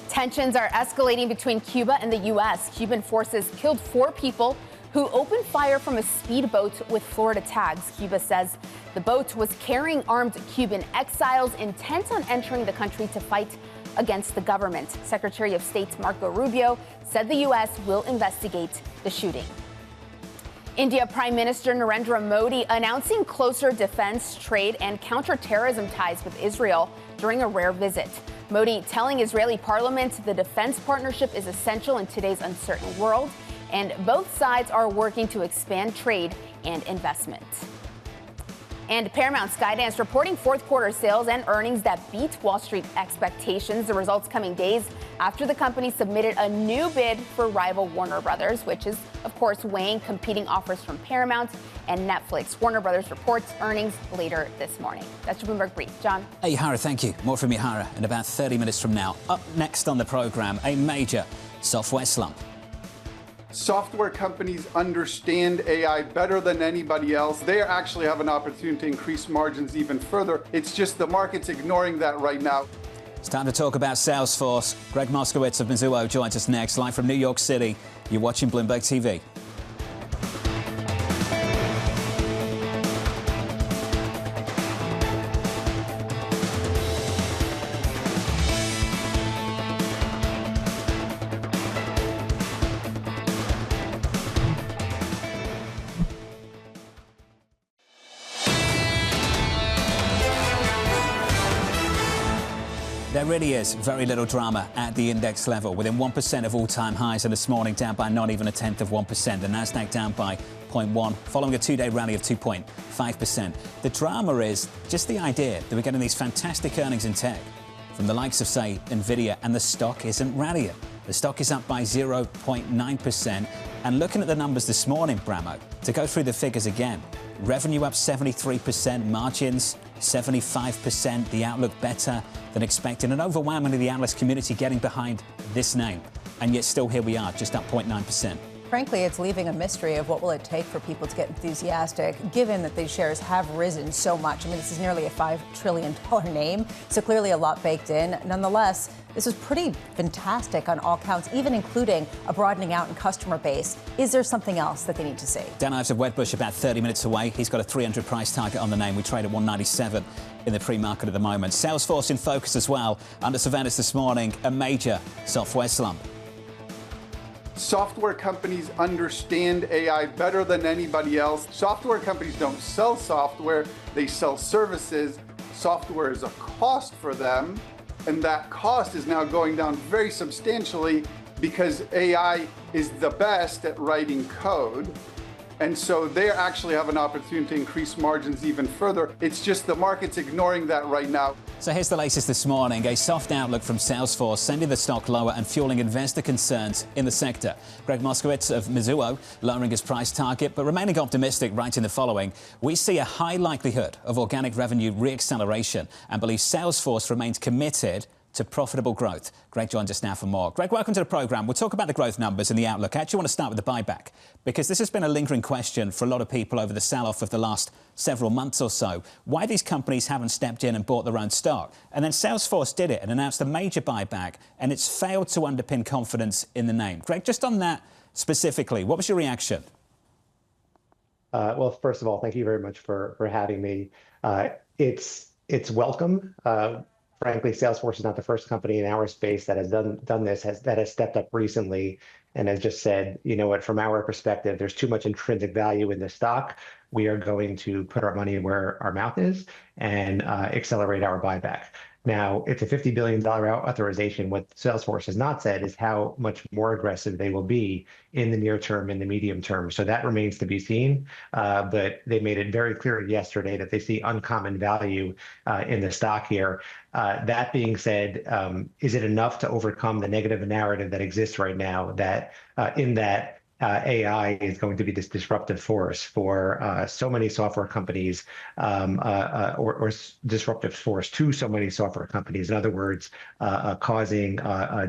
[SPEAKER 12] Tensions are escalating between Cuba and the U.S. Cuban forces killed 4 people who opened fire from a speedboat with Florida tags. Cuba says the boat was carrying armed Cuban exiles intent on entering the country to fight against the government. Secretary of State Marco Rubio said the U.S. will investigate the shooting. India Prime Minister Narendra Modi announcing closer defense, trade, and counterterrorism ties with Israel during a rare visit. Modi telling Israeli parliament the defense partnership is essential in today's uncertain world, and both sides are working to expand trade and investment. And Paramount Skydance reporting fourth quarter sales and earnings that beat Wall Street expectations. The results coming days after the company submitted a new bid for rival Warner Brothers, which is, of course, weighing competing offers from Paramount and Netflix. Warner Brothers reports earnings later this morning. That's your Bloomberg Brief. John?
[SPEAKER 7] Hey, Yahara, thank you. More from Yahara in about 30 minutes from now. Up next on the program, a major software slump.
[SPEAKER 17] Software companies understand AI better than anybody else. They actually have an opportunity to increase margins even further. It's just the market's ignoring that right now.
[SPEAKER 7] It's time to talk about Salesforce. Gregg Moskowitz of Mizuho joins us next, live from New York City. You're watching Bloomberg TV. There really is very little drama at the index level, within 1% of all-time highs, and this morning down by not even 1/10 of 1%. The Nasdaq down by 0.1, following a two-day rally of 2.5%. The drama is just the idea that we're getting these fantastic earnings in tech from the likes of, say, Nvidia, and the stock isn't rallying. The stock is up by 0.9%. And looking at the numbers this morning, Bramo, to go through the figures again, revenue up 73%, margins 75%, the outlook better than expected, and overwhelmingly the analyst community getting behind this name. And yet still here we are, just up 0.9%.
[SPEAKER 8] Frankly, it's leaving a mystery of what will it take for people to get enthusiastic, given that these shares have risen so much. I mean, this is nearly a $5 trillion name, so clearly a lot baked in. Nonetheless, this is pretty fantastic on all counts, even including a broadening out in customer base. Is there something else that they need to see? Dan
[SPEAKER 7] Ives of Wedbush about 30 minutes away. He's got a 300 price target on the name. We trade at 197 in the pre-market at the moment. Salesforce in focus as well. Under surveillance this morning, a major software slump.
[SPEAKER 17] Software companies understand AI better than anybody else. Software companies don't sell software, they sell services. Software is a cost for them, and that cost is now going down very substantially because AI is the best at writing code. And so they actually have an opportunity to increase margins even further. It's just the market's ignoring that right now.
[SPEAKER 7] So here's the latest this morning. A soft outlook from Salesforce sending the stock lower and fueling investor concerns in the sector. Gregg Moskowitz of Mizuho lowering his price target, but remaining optimistic, writing the following. We see a high likelihood of organic revenue re-acceleration and believe Salesforce remains committed to profitable growth. Gregg joins us now for more. Gregg, welcome to the programme. We'll talk about the growth numbers and the outlook. I actually want to start with the buyback, because this has been a lingering question for a lot of people over the sell-off of the last several months or so. Why these companies haven't stepped in and bought their own stock. And then Salesforce did it and announced a major buyback, and it's failed to underpin confidence in the name. Gregg, just on that specifically, what was your reaction?
[SPEAKER 18] Well, first of all, thank you very much for having me. It's welcome. Frankly, Salesforce is not the first company in our space that has done this, that has stepped up recently and has just said, you know what, from our perspective, there's too much intrinsic value in the stock. We are going to put our money where our mouth is and accelerate our buyback. Now, it's a $50 billion authorization. What Salesforce has not said is how much more aggressive they will be in the near term, in the medium term. So that remains to be seen. But they made it very clear yesterday that they see uncommon value in the stock here. That being said, is it enough to overcome the negative narrative that exists right now that AI is going to be this disruptive force for so many software companies, or disruptive force to so many software companies? In other words, causing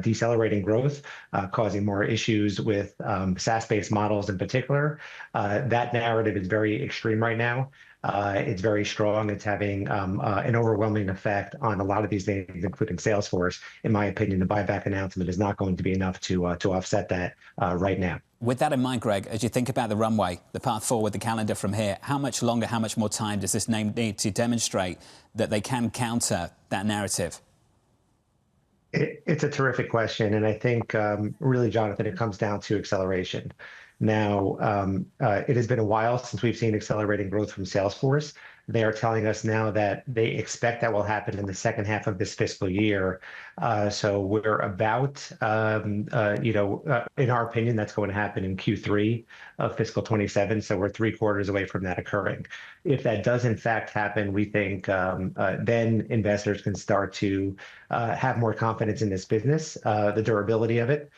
[SPEAKER 18] decelerating growth, causing more issues with SaaS-based models in particular. That narrative is very extreme right now. It's very strong. It's having an overwhelming effect on a lot of these names, including Salesforce. In my opinion, the buyback announcement is not going to be enough to offset that right now.
[SPEAKER 7] With that in mind, Gregg, as you think about the runway, the path forward, the calendar from here, how much longer, how much more time does this name need to demonstrate that they can counter that narrative?
[SPEAKER 18] It's a terrific question. And I think really, Jonathan, it comes down to acceleration. Now, it has been a while since we've seen accelerating growth from Salesforce. They are telling us now that they expect that will happen in the second half of this fiscal year. So we're about, in our opinion, that's going to happen in Q3 of fiscal 27. So we're 3 quarters away from that occurring. If that does in fact happen, we think then investors can start to have more confidence in this business, the durability of it.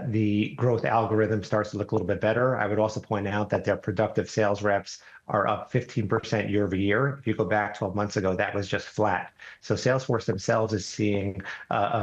[SPEAKER 18] The growth algorithm starts to look a little bit better. I would also point out that their productive sales reps are up 15% year over year. If you go back 12 months ago, that was just flat. So Salesforce themselves is seeing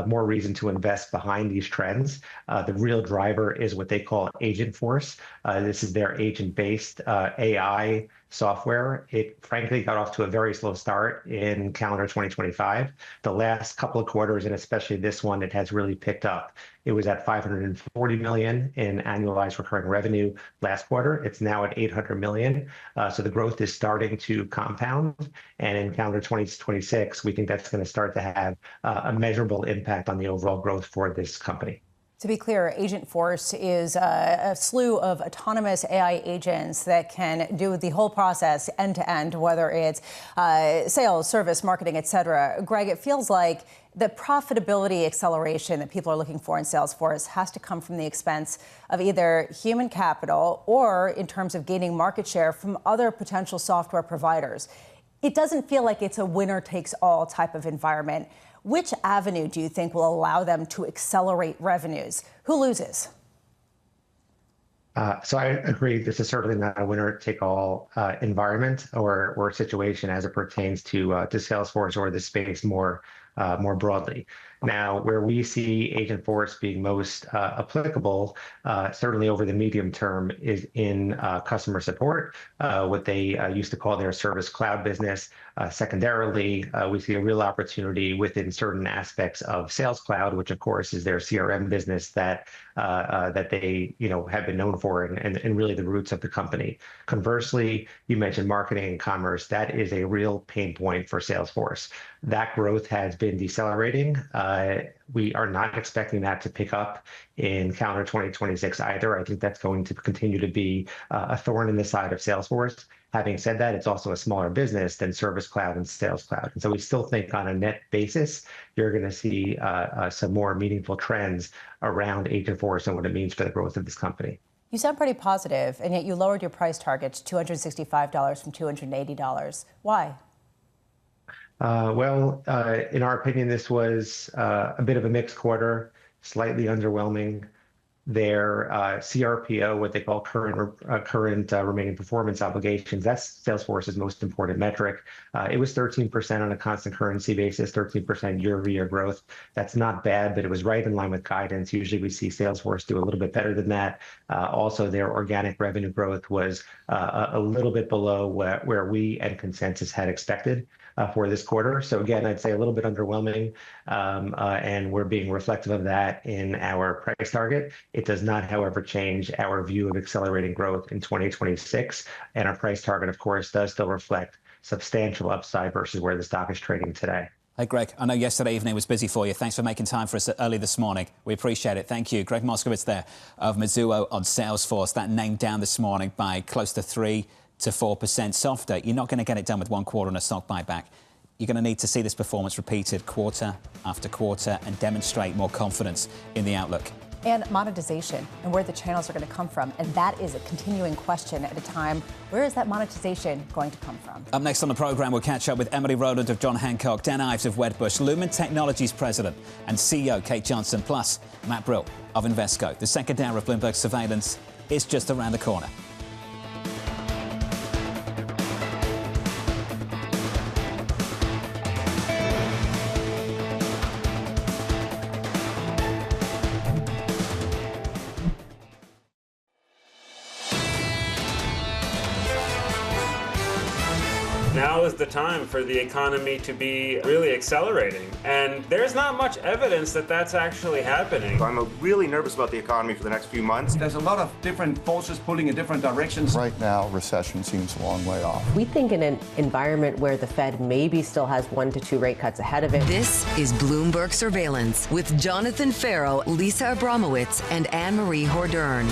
[SPEAKER 18] more reason to invest behind these trends. The real driver is what they call Agentforce. This is their agent-based AI software. It frankly got off to a very slow start in calendar 2025. The last couple of quarters, and especially this one, it has really picked up. It was at $540 million in annualized recurring revenue last quarter. It's now at $800 million. So the growth is starting to compound. And in calendar 2026, we think that's going to start to have a measurable impact on the overall growth for this company.
[SPEAKER 8] To be clear, Agent Force is a slew of autonomous AI agents that can do the whole process end to end, whether it's sales, service, marketing, et cetera. Gregg, it feels like the profitability acceleration that people are looking for in Salesforce has to come from the expense of either human capital or in terms of gaining market share from other potential software providers. It doesn't feel like it's a winner takes all type of environment. Which avenue do you think will allow them to accelerate revenues? Who loses?
[SPEAKER 18] So I agree. This is certainly not a winner-take-all environment or situation as it pertains to Salesforce or the space more broadly. Now, where we see Agent Force being most applicable, certainly over the medium term, is in customer support, what they used to call their Service Cloud business. Secondarily, we see a real opportunity within certain aspects of Sales Cloud, which of course is their CRM business that they have been known for and really the roots of the company. Conversely, you mentioned marketing and commerce. That is a real pain point for Salesforce. That growth has been decelerating. We are not expecting that to pick up in calendar 2026 either. I think that's going to continue to be a thorn in the side of Salesforce. Having said that, it's also a smaller business than Service Cloud and Sales Cloud. And so we still think on a net basis, you're going to see some more meaningful trends around Agent Force and what it means for the growth of this company.
[SPEAKER 8] You sound pretty positive, and yet you lowered your price target to $265 from $280. Why?
[SPEAKER 18] In our opinion, this was a bit of a mixed quarter, slightly underwhelming. Their CRPO, what they call current remaining performance obligations, that's Salesforce's most important metric. It was 13% on a constant currency basis, 13% year-over-year growth. That's not bad, but it was right in line with guidance. Usually we see Salesforce do a little bit better than that. Also, their organic revenue growth was a little bit below where we and consensus had expected for this quarter. So again, I'd say a little bit underwhelming, and we're being reflective of that in our price target. It does not, however, change our view of accelerating growth in 2026. And our price target, of course, does still reflect substantial upside versus where the stock is trading today.
[SPEAKER 7] Hey, Gregg, I know yesterday evening was busy for you. Thanks for making time for us early this morning. We appreciate it. Thank you. Gregg Moskowitz there of Mizuho on Salesforce. That name down this morning by close to 3 to 4% softer. You're not going to get it done with one quarter on a stock buyback. You're going to need to see this performance repeated quarter after quarter and demonstrate more confidence in the outlook.
[SPEAKER 8] And monetization and where the channels are going to come from. And that is a continuing question at a time. Where is that monetization going to come from?
[SPEAKER 7] Up next on the program, we'll catch up with Emily Roland of John Hancock, Dan Ives of Wedbush, Lumen Technologies President and CEO Kate Johnson, plus Matt Brill of Invesco. The second hour of Bloomberg Surveillance is just around the corner.
[SPEAKER 19] Now is the time for the economy to be really accelerating. And there's not much evidence that that's actually happening.
[SPEAKER 20] I'm really nervous about the economy for the next few months.
[SPEAKER 21] There's a lot of different forces pulling in different directions.
[SPEAKER 22] Right now, recession seems a long way off.
[SPEAKER 4] We think in an environment where the Fed maybe still has 1 to 2 rate cuts ahead of it.
[SPEAKER 6] This is Bloomberg Surveillance with Jonathan Ferro, Lisa Abramowicz, and Annmarie Hordern.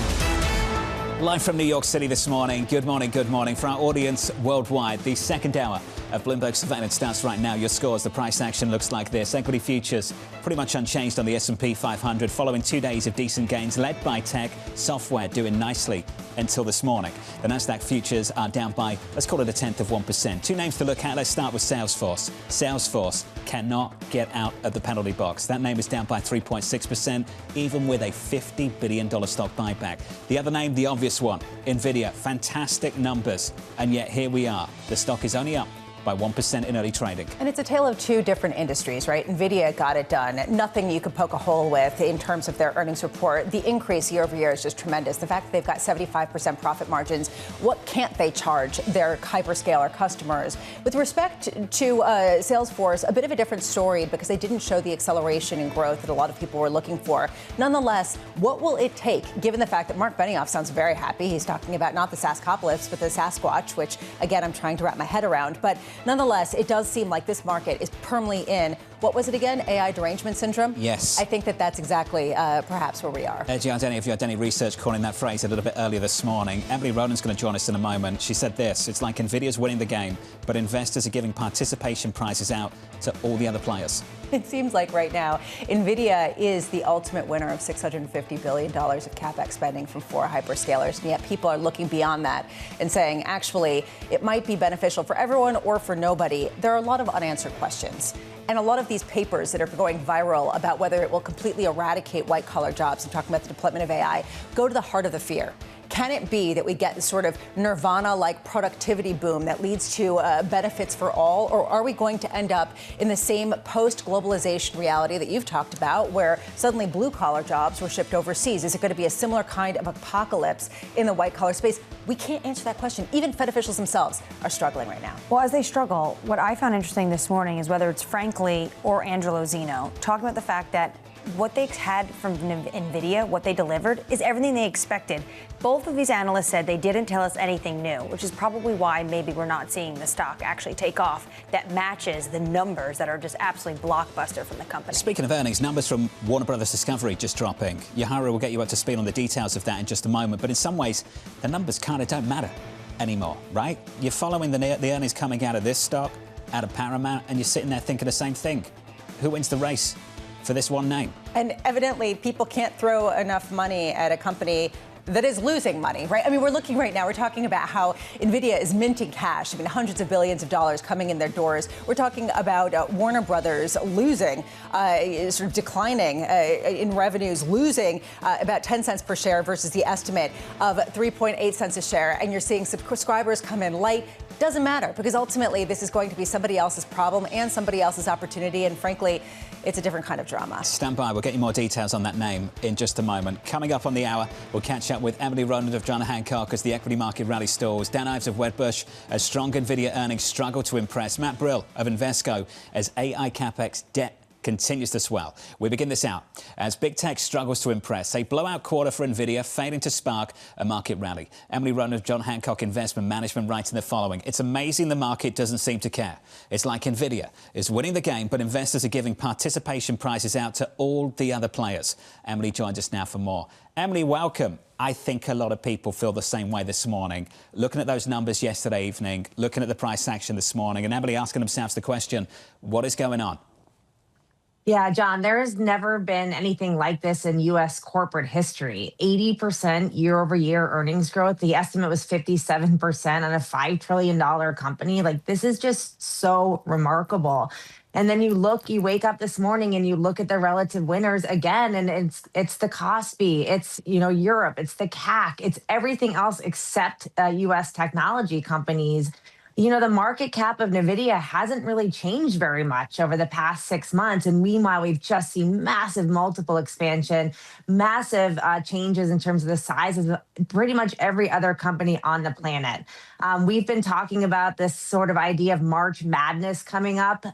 [SPEAKER 7] Live from New York City this morning. Good morning, good morning. For our audience worldwide, the second hour of Bloomberg Surveillance starts right now. Your scores, the price action looks like this. Equity futures pretty much unchanged on the S&P 500 following 2 days of decent gains led by tech, software doing nicely until this morning. The Nasdaq futures are down by, let's call it 1/10%. 2 names to look at. Let's start with Salesforce. Salesforce cannot get out of the penalty box. That name is down by 3.6%, even with a $50 billion stock buyback. The other name, the obvious one, NVIDIA. Fantastic numbers. And yet here we are. The stock is only up by 1% in early trading.
[SPEAKER 8] And it's a tale of 2 different industries, right? NVIDIA got it done. Nothing you could poke a hole with in terms of their earnings report. The increase year over year is just tremendous. The fact that they've got 75% profit margins, what can't they charge their hyperscaler customers? With respect to Salesforce, a bit of a different story because they didn't show the acceleration in growth that a lot of people were looking for. Nonetheless, what will it take, given the fact that Mark Benioff sounds very happy? He's talking about not the SaaScopolis, but the Sasquatch, which, again, I'm trying to wrap my head around. But nonetheless, it does seem like this market is permanently in what was it again? AI derangement syndrome?
[SPEAKER 7] Yes.
[SPEAKER 8] I think that's exactly perhaps where we are.
[SPEAKER 7] Yardeni of Yardeni Research coined that phrase a little bit earlier this morning. Emily Roland's going to join us in a moment. She said this: it's like Nvidia's winning the game, but investors are giving participation prizes out to all the other players.
[SPEAKER 8] It seems like right now, NVIDIA is the ultimate winner of $650 billion of CapEx spending from 4 hyperscalers. And yet people are looking beyond that and saying, actually, it might be beneficial for everyone or for nobody. There are a lot of unanswered questions. And a lot of these papers that are going viral about whether it will completely eradicate white-collar jobs and talking about the deployment of AI go to the heart of the fear. Can it be that we get this sort of nirvana-like productivity boom that leads to benefits for all? Or are we going to end up in the same post-globalization reality that you've talked about, where suddenly blue-collar jobs were shipped overseas? Is it going to be a similar kind of apocalypse in the white-collar space? We can't answer that question. Even Fed officials themselves are struggling right now.
[SPEAKER 9] Well, as they struggle, what I found interesting this morning is whether it's Frankly or Angelo Zino talking about the fact that what they had from NVIDIA, what they delivered, is everything they expected. Both of these analysts said they didn't tell us anything new, which is probably why maybe we're not seeing the stock actually take off that matches the numbers that are just absolutely blockbuster from the company.
[SPEAKER 7] Speaking of earnings, numbers from Warner Brothers Discovery just dropping. Yahara will get you up to speed on the details of that in just a moment, but in some ways, the numbers kind of don't matter anymore, right? You're following the earnings coming out of this stock, out of Paramount, and you're sitting there thinking the same thing. Who wins the race for this one name?
[SPEAKER 8] And evidently, people can't throw enough money at a company that is losing money, right? I mean, we're looking right now, we're talking about how NVIDIA is minting cash. I mean, hundreds of billions of dollars coming in their doors. We're talking about Warner Brothers losing, sort of declining in revenues, losing about 10 cents per share versus the estimate of 3.8 cents a share. And you're seeing subscribers come in light. Doesn't matter, because ultimately this is going to be somebody else's problem and somebody else's opportunity. And frankly, it's a different kind of drama.
[SPEAKER 7] Stand by. We'll get you more details on that name in just a moment. Coming up on the hour, we'll catch up with Emily Roland of John Hancock as the equity market rally stalls. Dan Ives of Wedbush as strong NVIDIA earnings struggle to impress. Matt Brill of Invesco as AI CapEx debt continues to swell. We begin this out as big tech struggles to impress. A blowout quarter for NVIDIA, failing to spark a market rally. Emily Roland of John Hancock Investment Management writing the following: it's amazing the market doesn't seem to care. It's like NVIDIA is winning the game, but investors are giving participation prizes out to all the other players. Emily joins us now for more. Emily, welcome. I think a lot of people feel the same way this morning, looking at those numbers yesterday evening, looking at the price action this morning, and Emily asking themselves the question, what is going on?
[SPEAKER 1] Yeah, John, there has never been anything like this in U.S. corporate history. 80% year-over-year earnings growth. The estimate was 57% on a $5 trillion company. Like, this is just so remarkable. And then you wake up this morning and you look at the relative winners again, and it's the Kospi, it's Europe, it's the CAC, it's everything else except U.S. technology companies. The market cap of NVIDIA hasn't really changed very much over the past 6 months. And meanwhile, we've just seen massive multiple expansion, massive changes in terms of the size of pretty much every other company on the planet. We've been talking about this sort of idea of March madness coming up.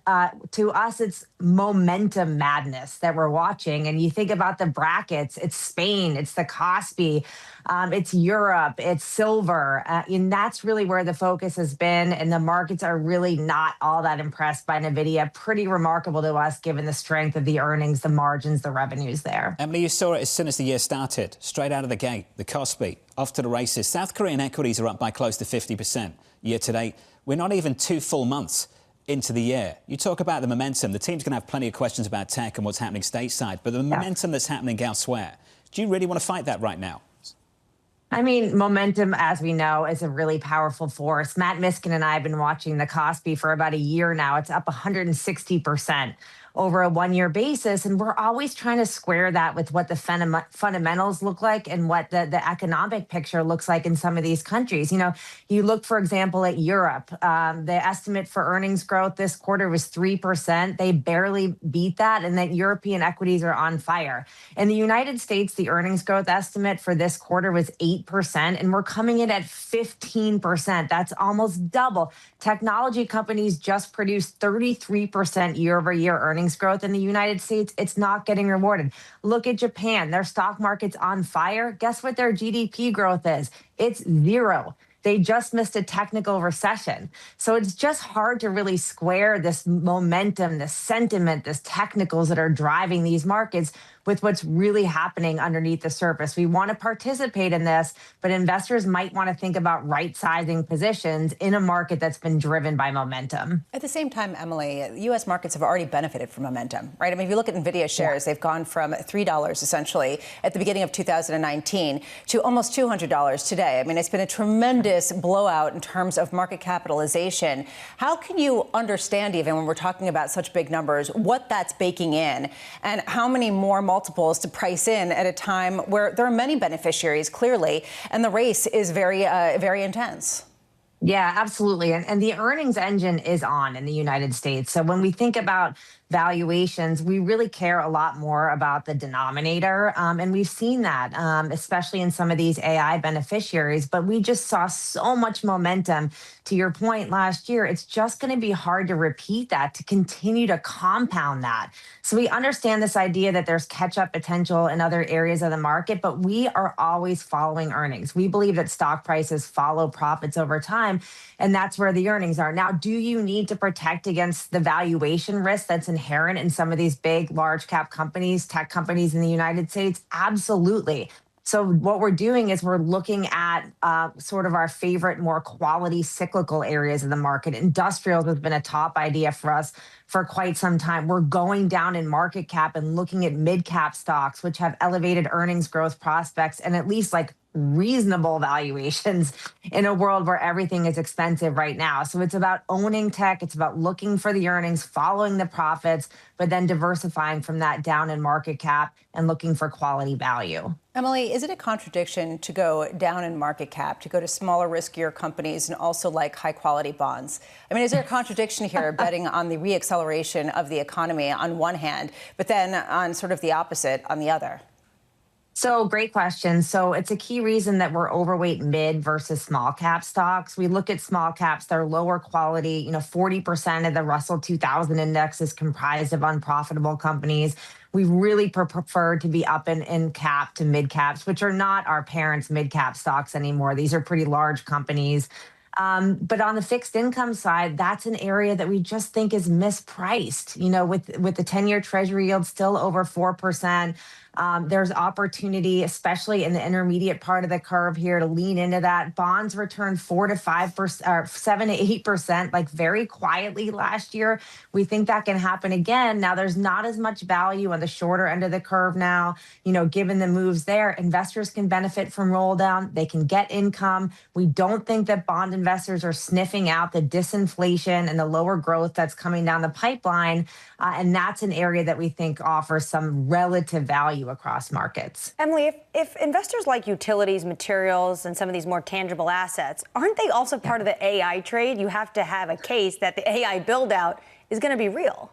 [SPEAKER 1] To us, it's momentum madness that we're watching. And you think about the brackets, it's Spain, it's the Kospi, it's Europe, it's silver. And that's really where the focus has been. And the markets are really not all that impressed by NVIDIA. Pretty remarkable to us, given the strength of the earnings, the margins, the revenues there.
[SPEAKER 7] Emily, you saw it as soon as the year started, straight out of the gate, the Kospi, off to the races. South Korean equities are up by close to 50% year to date. We're not even 2 full months into the year. You talk about the momentum. The team's going to have plenty of questions about tech and what's happening stateside, but the momentum that's happening elsewhere, do you really want to fight that right now?
[SPEAKER 1] I mean, momentum, as we know, is a really powerful force. Matt Miskin and I have been watching the Kospi for about a year now. It's up 160% over a 1-year basis. And we're always trying to square that with what the fundamentals look like and what the economic picture looks like in some of these countries. You look, for example, at Europe. The estimate for earnings growth this quarter was 3%. They barely beat that, and that European equities are on fire. In the United States, the earnings growth estimate for this quarter was 8%, and we're coming in at 15%. That's almost double. Technology companies just produced 33% year-over-year earnings growth. In the United States, it's not getting rewarded. Look at Japan. Their stock market's on fire. Guess what their GDP growth is? It's 0. They just missed a technical recession. So it's just hard to really square this momentum, this sentiment, this technicals that are driving these markets with what's really happening underneath the surface. We want to participate in this, but investors might want to think about right-sizing positions in a market that's been driven by momentum.
[SPEAKER 8] At the same time, Emily, U.S. markets have already benefited from momentum, right? I mean, if you look at NVIDIA shares, they've gone from $3 essentially at the beginning of 2019 to almost $200 today. I mean, it's been a tremendous blowout in terms of market capitalization. How can you understand, even when we're talking about such big numbers, what that's baking in and how many more multiples to price in at a time where there are many beneficiaries, clearly, and the race is very intense?
[SPEAKER 1] Yeah, absolutely. And the earnings engine is on in the United States. So when we think about valuations, we really care a lot more about the denominator. And we've seen that, especially in some of these AI beneficiaries. But we just saw so much momentum. To your point last year, it's just going to be hard to repeat that, to continue to compound that. So we understand this idea that there's catch-up potential in other areas of the market, but we are always following earnings. We believe that stock prices follow profits over time, and that's where the earnings are. Now, do you need to protect against the valuation risk that's inherent in some of these big, large cap companies, tech companies in the United States? Absolutely. So what we're doing is we're looking at sort of our favorite, more quality cyclical areas of the market. Industrials has been a top idea for us for quite some time. We're going down in market cap and looking at mid-cap stocks, which have elevated earnings growth prospects and at least like reasonable valuations in a world where everything is expensive right now. So it's about owning tech. It's about looking for the earnings, following the profits, but then diversifying from that down in market cap and looking for quality value.
[SPEAKER 8] Emily, is it a contradiction to go down in market cap, to go to smaller, riskier companies and also like high quality bonds? I mean, is there a contradiction here betting on the reacceleration of the economy on one hand, but then on sort of the opposite on the other?
[SPEAKER 1] So great question. So it's a key reason that we're overweight mid versus small cap stocks. We look at small caps, they're lower quality. 40% of the Russell 2000 index is comprised of unprofitable companies. We really prefer to be up in cap to mid caps, which are not our parents' mid cap stocks anymore. These are pretty large companies. But on the fixed income side, that's an area that we just think is mispriced. With the 10-year Treasury yield still over 4%, there's opportunity, especially in the intermediate part of the curve here, to lean into that. Bonds returned 4 to 5%, or 7 to 8%, like very quietly last year. We think that can happen again. Now, there's not as much value on the shorter end of the curve now. Given the moves there, investors can benefit from roll down. They can get income. We don't think that bond investors are sniffing out the disinflation and the lower growth that's coming down the pipeline. And that's an area that we think offers some relative value across markets.
[SPEAKER 9] Emily, if investors like utilities, materials, and some of these more tangible assets, aren't they also part of the AI trade? You have to have a case that the AI build out is going to be real.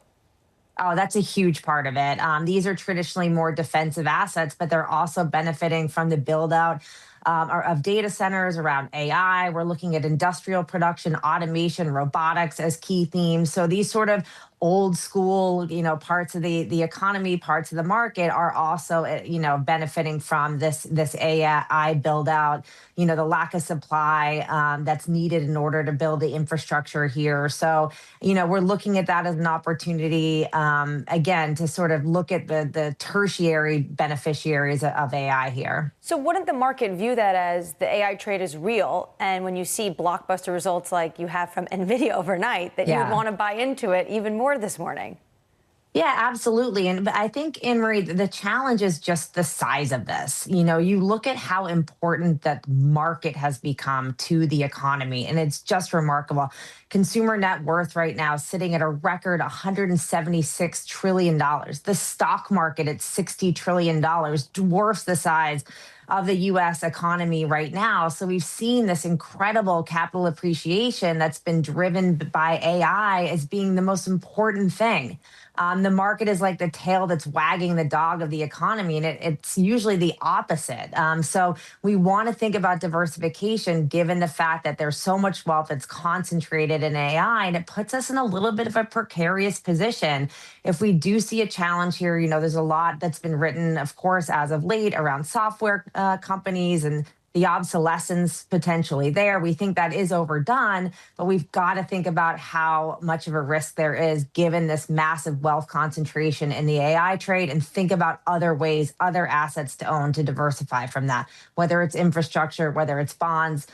[SPEAKER 1] Oh, that's a huge part of it. These are traditionally more defensive assets, but they're also benefiting from the build out of data centers around AI. We're looking at industrial production, automation, robotics as key themes. So these sort of old school, parts of the economy, parts of the market are also, benefiting from this AI build out, the lack of supply that's needed in order to build the infrastructure here. So, we're looking at that as an opportunity, again, to sort of look at the tertiary beneficiaries of AI here.
[SPEAKER 9] So wouldn't the market view that as the AI trade is real? And when you see blockbuster results like you have from NVIDIA overnight, that you would want to buy into it even more this morning?
[SPEAKER 1] Yeah, absolutely. And I think, Annmarie, the challenge is just the size of this. You look at how important that market has become to the economy, and it's just remarkable. Consumer net worth right now is sitting at a record $176 trillion. The stock market at $60 trillion dwarfs the size of the U.S. economy right now. So we've seen this incredible capital appreciation that's been driven by AI as being the most important thing. The market is like the tail that's wagging the dog of the economy, and it's usually the opposite. So we want to think about diversification given the fact that there's so much wealth that's concentrated in AI, and it puts us in a little bit of a precarious position. If we do see a challenge here, there's a lot that's been written, of course, as of late around software companies and the obsolescence potentially there. We think that is overdone, but we've got to think about how much of a risk there is given this massive wealth concentration in the AI trade, and think about other ways, other assets to own to diversify from that, whether it's infrastructure, whether it's bonds,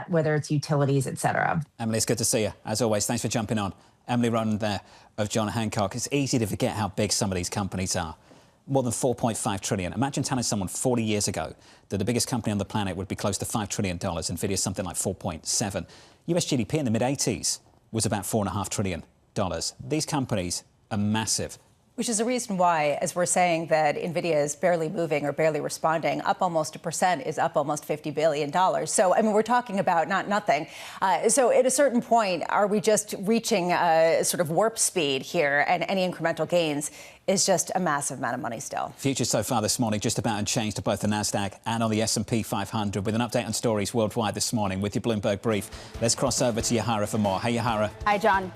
[SPEAKER 1] whether it's utilities, et cetera.
[SPEAKER 7] Emily, it's good to see you. As always, thanks for jumping on. Emily Roland there of John Hancock. It's easy to forget how big some of these companies are. More than 4.5 trillion. Imagine telling someone 40 years ago that the biggest company on the planet would be close to $5 trillion. Nvidia something like 4.7. US GDP in the mid-80s was about $4.5 trillion. These companies are massive.
[SPEAKER 8] Which is a reason why, as we're saying, that NVIDIA is barely moving or barely responding, up almost 1% is up almost $50 billion. So, I mean, we're talking about not nothing. So at a certain point, are we just reaching sort of warp speed here, and any incremental gains is just a massive amount of money still?
[SPEAKER 7] Futures so far this morning just about unchanged to both the Nasdaq and on the S&P 500, with an update on stories worldwide this morning with your Bloomberg Brief. Let's cross over to Yahara for more. Hey, Yahara.
[SPEAKER 12] Hi, John.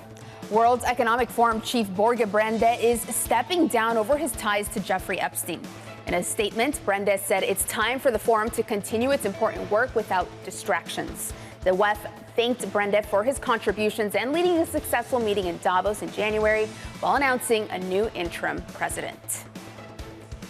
[SPEAKER 12] World Economic Forum chief Borge Brende is stepping down over his ties to Jeffrey Epstein. In a statement, Brende said it's time for the forum to continue its important work without distractions. The WEF thanked Brende for his contributions and leading a successful meeting in Davos in January, while announcing a new interim president.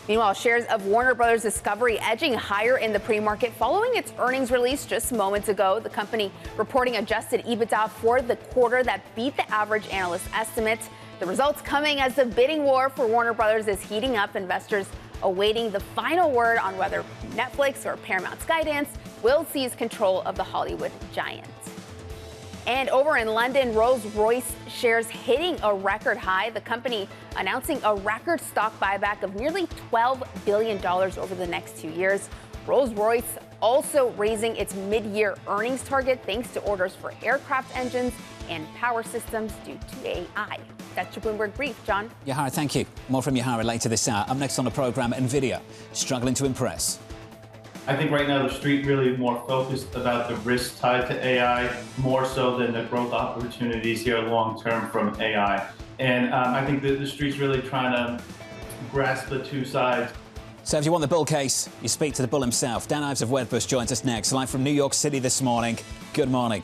[SPEAKER 12] Meanwhile, shares of Warner Brothers Discovery edging higher in the pre-market following its earnings release just moments ago. The company reporting adjusted EBITDA for the quarter that beat the average analyst estimate. The results coming as the bidding war for Warner Brothers is heating up. Investors awaiting the final word on whether Netflix or Paramount Skydance will seize control of the Hollywood giant. And over in London, Rolls-Royce shares hitting a record high. The company announcing a record stock buyback of nearly $12 billion over the next 2 years. Rolls-Royce also raising its mid-year earnings target thanks to orders for aircraft engines and power systems due to AI. That's your Bloomberg Brief, John.
[SPEAKER 7] Yahara, thank you. More from Yahara later this hour. Up next on the program, NVIDIA struggling to impress.
[SPEAKER 11] I think right now the street really more focused about the risks tied to AI, more so than the growth opportunities here long term from AI. And I think that the street's really trying to grasp the two sides.
[SPEAKER 7] So if you want the bull case, you speak to the bull himself. Dan Ives of Wedbush joins us next, live from New York City this morning. Good morning.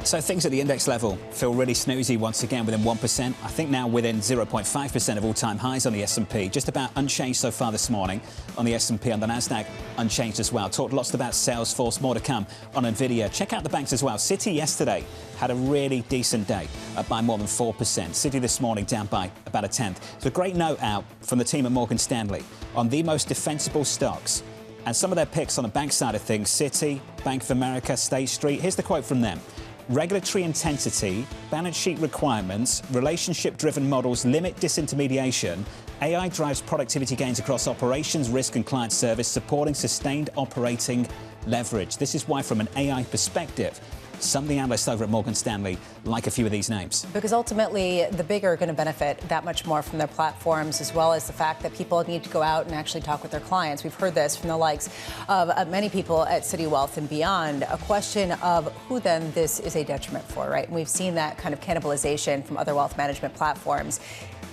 [SPEAKER 7] So things at the index level feel really snoozy once again, within 1%. I think now within 0.5% of all-time highs on the S&P. Just about unchanged so far this morning on the S&P. On the Nasdaq, unchanged as well. Talked lots about Salesforce, more to come on NVIDIA. Check out the banks as well. Citi yesterday had a really decent day, up by more than 4%. Citi this morning down by about 1/10. It's a great note out from the team at Morgan Stanley on the most defensible stocks. And some of their picks on the bank side of things, Citi, Bank of America, State Street. Here's the quote from them. Regulatory intensity, balance sheet requirements, relationship-driven models limit disintermediation. AI drives productivity gains across operations, risk and client service, supporting sustained operating leverage. This is why, from an AI perspective, some of the analysts over at Morgan Stanley like a few of these names.
[SPEAKER 8] Because ultimately, the big are going to benefit that much more from their platforms, as well as the fact that people need to go out and actually talk with their clients. We've heard this from the likes of many people at Citi Wealth and beyond. A question of who then this is a detriment for, right? And we've seen that kind of cannibalization from other wealth management platforms.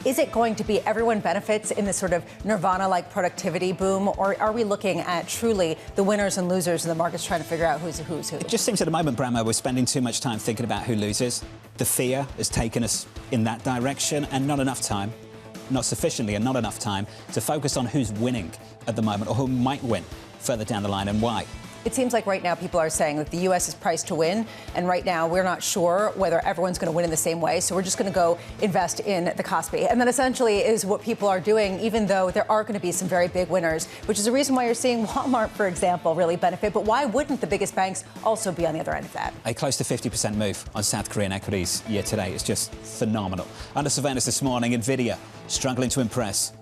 [SPEAKER 8] Is it going to be everyone benefits in this sort of nirvana-like productivity boom, or are we looking at truly the winners and losers and the market's trying to figure out who's who?
[SPEAKER 7] It just seems at the moment, Bramo, we're spending too much time thinking about who loses. The fear has taken us in that direction, and not enough time, not sufficiently and not enough time to focus on who's winning at the moment or who might win further down the line and why.
[SPEAKER 8] It seems like right now people are saying that the U.S. is priced to win, and right now we're not sure whether everyone's going to win in the same way, so we're just going to go invest in the Kospi. And that essentially is what people are doing, even though there are going to be some very big winners, which is the reason why you're seeing Walmart, for example, really benefit. But why wouldn't the biggest banks also be on the other end of that?
[SPEAKER 7] A close to 50% move on South Korean equities year to date is just phenomenal. Under surveillance this morning, NVIDIA struggling to impress.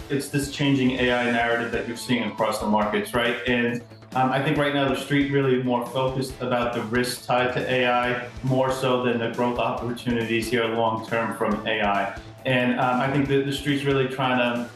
[SPEAKER 11] It's this changing AI narrative that you're seeing across the markets, right? And I think right now the street really more focused about the risks tied to AI, more so than the growth opportunities here long term from AI. And I think that the street's really trying to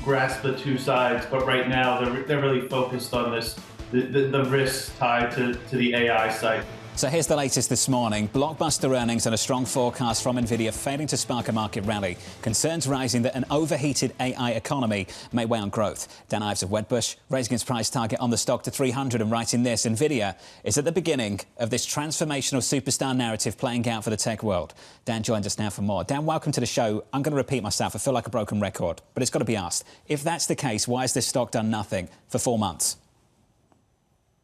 [SPEAKER 11] grasp the two sides, but right now they're really focused on this, the risks tied to the AI side.
[SPEAKER 7] So here's the latest this morning. Blockbuster earnings and a strong forecast from Nvidia failing to spark a market rally. Concerns rising that an overheated AI economy may weigh on growth. Dan Ives of Wedbush raising its price target on the stock to 300 and writing this: Nvidia is at the beginning of this transformational superstar narrative playing out for the tech world. Dan joins us now for more. Dan, welcome to the show. I'm going to repeat myself. I feel like a broken record, but it's got to be asked. If that's the case, why has this stock done nothing for 4 months?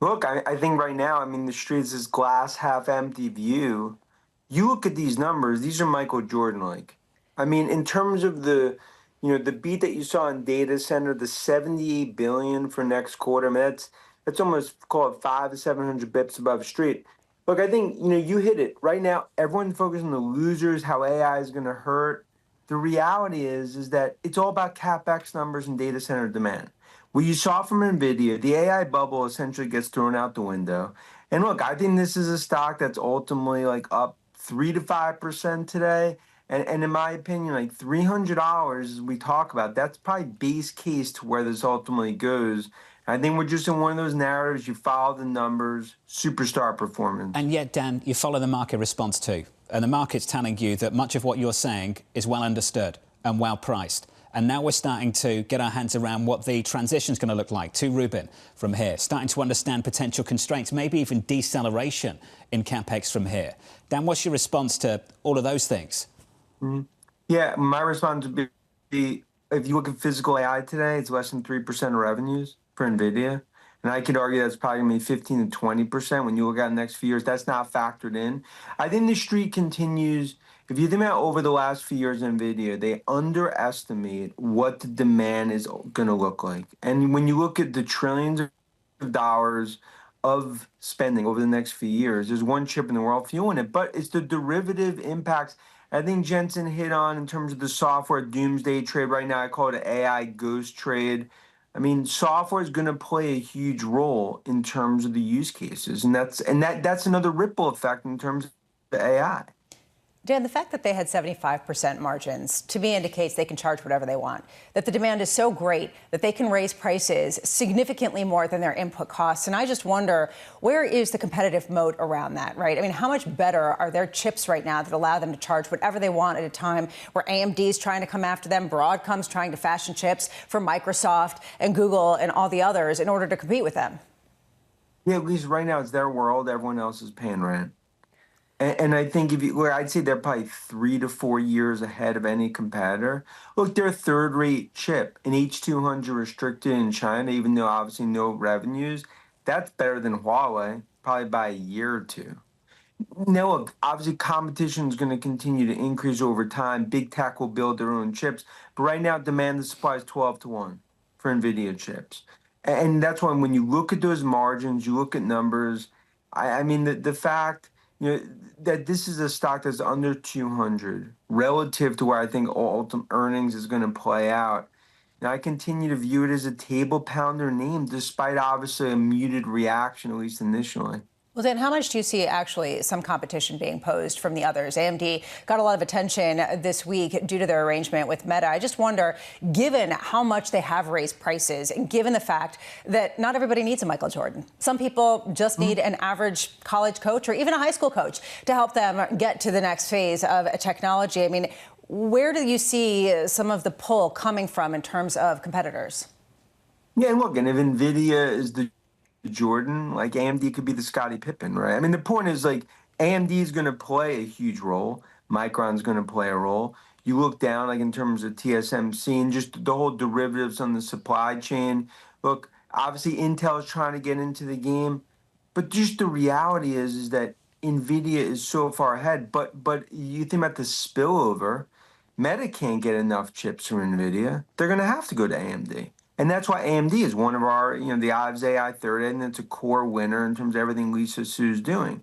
[SPEAKER 2] Look, I think right now, I mean, the street's this glass half empty view. You look at these numbers, these are Michael Jordan-like. I mean, in terms of the beat that you saw in data center, the 78 billion for next quarter, I mean, that's almost, call it 500 to 700 bips above street. Look, I think, you hit it. Right now, everyone's focused on the losers, how AI is going to hurt. The reality is that it's all about CapEx numbers and data center demand. What you saw from NVIDIA, the AI bubble essentially gets thrown out the window. And look, I think this is a stock that's ultimately like up 3 to 5% today. And in my opinion, like $300, as we talk about, that's probably base case to where this ultimately goes. I think we're just in one of those narratives, you follow the numbers, superstar performance.
[SPEAKER 7] And yet, Dan, you follow the market response too. And the market's telling you that much of what you're saying is well understood and well priced. And now we're starting to get our hands around what the transition's going to look like to Rubin from here, starting to understand potential constraints, maybe even deceleration in CapEx from here. Dan, what's your response to all of those things?
[SPEAKER 2] Mm-hmm. Yeah, my response would be, if you look at physical AI today, it's less than 3% of revenues for NVIDIA. And I could argue that's probably going to be 15 to 20% when you look at the next few years. That's not factored in. I think the street continues. If you think about over the last few years in NVIDIA, they underestimate what the demand is going to look like. And when you look at the trillions of dollars of spending over the next few years, there's one chip in the world fueling it, but it's the derivative impacts. I think Jensen hit on in terms of the software doomsday trade right now. I call it an AI ghost trade. I mean, software is going to play a huge role in terms of the use cases, and that's another ripple effect in terms of the AI.
[SPEAKER 8] Dan, the fact that they had 75% margins, to me, indicates they can charge whatever they want, that the demand is so great that they can raise prices significantly more than their input costs. And I just wonder, where is the competitive moat around that, right? I mean, how much better are their chips right now that allow them to charge whatever they want at a time where AMD is trying to come after them, Broadcom's trying to fashion chips for Microsoft and Google and all the others in order to compete with them?
[SPEAKER 2] Yeah, at least right now it's their world. Everyone else is paying rent. And I think I'd say they're probably 3 to 4 years ahead of any competitor. Look, they're a third-rate chip, an H200 restricted in China, even though obviously no revenues. That's better than Huawei, probably by a year or two. Now, look, obviously competition is going to continue to increase over time. Big tech will build their own chips. But right now, demand and supply is 12 to 1 for NVIDIA chips. And that's why when you look at those margins, you look at numbers, I mean, the fact that this is a stock that's under 200 relative to where I think ultimate earnings is going to play out. Now, I continue to view it as a table pounder name, despite obviously a muted reaction, at least initially.
[SPEAKER 8] Well, Dan, how much do you see actually some competition being posed from the others? AMD got a lot of attention this week due to their arrangement with Meta. I just wonder, given how much they have raised prices and given the fact that not everybody needs a Michael Jordan, some people just need an average college coach or even a high school coach to help them get to the next phase of technology. I mean, where do you see some of the pull coming from in terms of competitors?
[SPEAKER 2] Yeah, look, and if NVIDIA is the Jordan, like AMD could be the Scottie Pippen, right? I mean, the point is like AMD is going to play a huge role. Micron's going to play a role. You look down like in terms of TSMC and just the whole derivatives on the supply chain. Look, obviously Intel is trying to get into the game, but just the reality is that NVIDIA is so far ahead. But you think about the spillover, Meta can't get enough chips from NVIDIA. They're going to have to go to AMD. And that's why AMD is one of our, the Ives AI third, and it's a core winner in terms of everything Lisa Su's doing.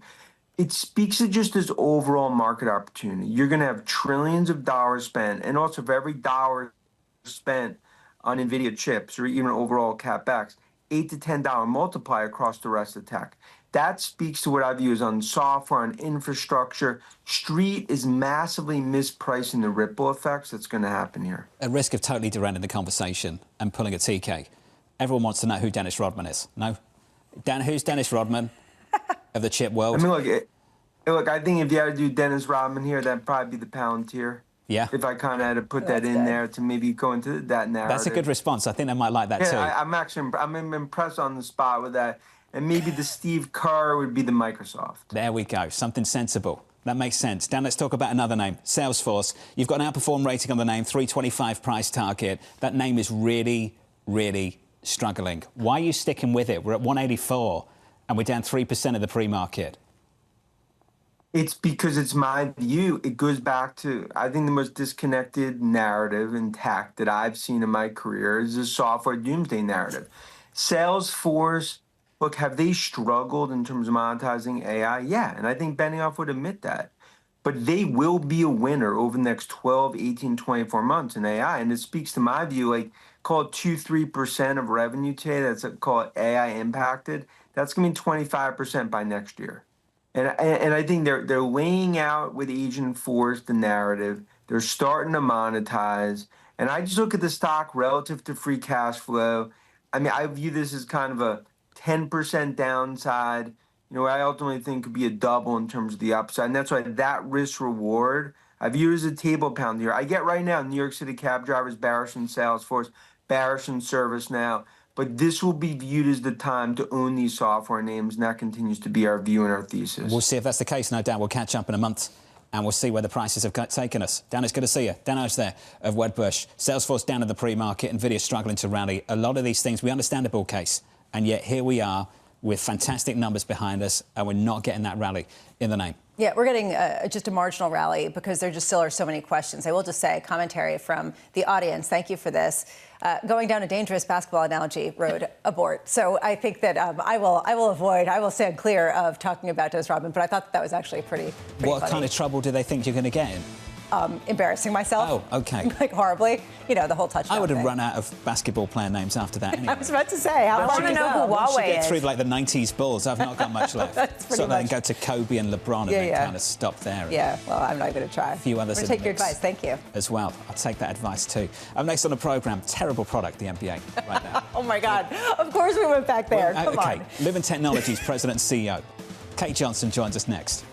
[SPEAKER 2] It speaks to just this overall market opportunity. You're going to have trillions of dollars spent, and also for every dollar spent on NVIDIA chips or even overall CapEx, $8 to $10 multiplier across the rest of tech. That speaks to what I view as on software and infrastructure. Street is massively mispricing the ripple effects that's going to happen here.
[SPEAKER 7] At risk of totally derailing the conversation and pulling a TK, everyone wants to know who Dennis Rodman is. No? Who's Dennis Rodman of the chip world?
[SPEAKER 2] I mean, look, I think if you had to do Dennis Rodman here, that'd probably be the Palantir.
[SPEAKER 7] Yeah.
[SPEAKER 2] If I kind of had to put that in there to maybe go into that narrative.
[SPEAKER 7] That's a good response. I think they might like that too.
[SPEAKER 2] I'm impressed on the spot with that. And maybe the Steve Kerr would be the Microsoft.
[SPEAKER 7] There we go. Something sensible. That makes sense. Dan, let's talk about another name, Salesforce. You've got an outperform rating on the name, 325 price target. That name is really, really struggling. Why are you sticking with it? We're at 184 and we're down 3% of the pre-market.
[SPEAKER 2] It's because it's my view. It goes back to, I think, the most disconnected narrative in tech that I've seen in my career is the software doomsday narrative. Salesforce, look, have they struggled in terms of monetizing AI? Yeah, and I think Benioff would admit that. But they will be a winner over the next 12, 18, 24 months in AI. And it speaks to my view, like, call it 2-3% of revenue today. That's call it AI impacted. That's going to be 25% by next year. And I think they're laying out with Agent Force the narrative. They're starting to monetize. And I just look at the stock relative to free cash flow. I mean, I view this as kind of a 10% downside. You know, I ultimately think could be a double in terms of the upside. And that's why that risk reward, I view it as a table pound here. I get right now New York City cab drivers bearish in Salesforce, bearish in ServiceNow. But this will be viewed as the time to own these software names, and that continues to be our view and our thesis.
[SPEAKER 7] We'll see if that's the case, no doubt. We'll catch up in a month, and we'll see where the prices have taken us. Dan, it's good to see you. Dan Ives there of Wedbush. Salesforce down in the pre-market, NVIDIA struggling to rally. A lot of these things, we understand the bull case, and yet here we are with fantastic numbers behind us, and we're not getting that rally in the name.
[SPEAKER 8] Yeah, we're getting just a marginal rally because there just still are so many questions. I will just say, commentary from the audience, thank you for this. Going down a dangerous basketball analogy road, abort. So I think that I will stand clear of talking about Dennis Rodman, but I thought that was actually pretty
[SPEAKER 7] What
[SPEAKER 8] funny.
[SPEAKER 7] kind of trouble do they think you're going to get in?
[SPEAKER 8] Embarrassing myself.
[SPEAKER 7] Oh, okay.
[SPEAKER 8] Like horribly. You know, the whole touchdown
[SPEAKER 7] I would have
[SPEAKER 8] thing.
[SPEAKER 7] run out of basketball player names after that anyway.
[SPEAKER 8] I was about to say, how far
[SPEAKER 9] to know who
[SPEAKER 7] Once you
[SPEAKER 9] Huawei
[SPEAKER 7] get
[SPEAKER 9] is.
[SPEAKER 7] through like the 90s Bulls, I've not got much left.
[SPEAKER 8] That's pretty
[SPEAKER 7] so then
[SPEAKER 8] much.
[SPEAKER 7] go to Kobe and LeBron and then kind of stop there.
[SPEAKER 8] Yeah, well, I'm not going to try.
[SPEAKER 7] A few others
[SPEAKER 8] I'm
[SPEAKER 7] in
[SPEAKER 8] going to take
[SPEAKER 7] the
[SPEAKER 8] your
[SPEAKER 7] mix
[SPEAKER 8] advice. Thank you.
[SPEAKER 7] as well. I'll take that advice too. Up next on the programme, terrible product, the NBA, right now.
[SPEAKER 8] Oh, my God. Of course we went back there. Come
[SPEAKER 7] okay,
[SPEAKER 8] on.
[SPEAKER 7] Lumen Technologies President and CEO. Kate Johnson joins us next.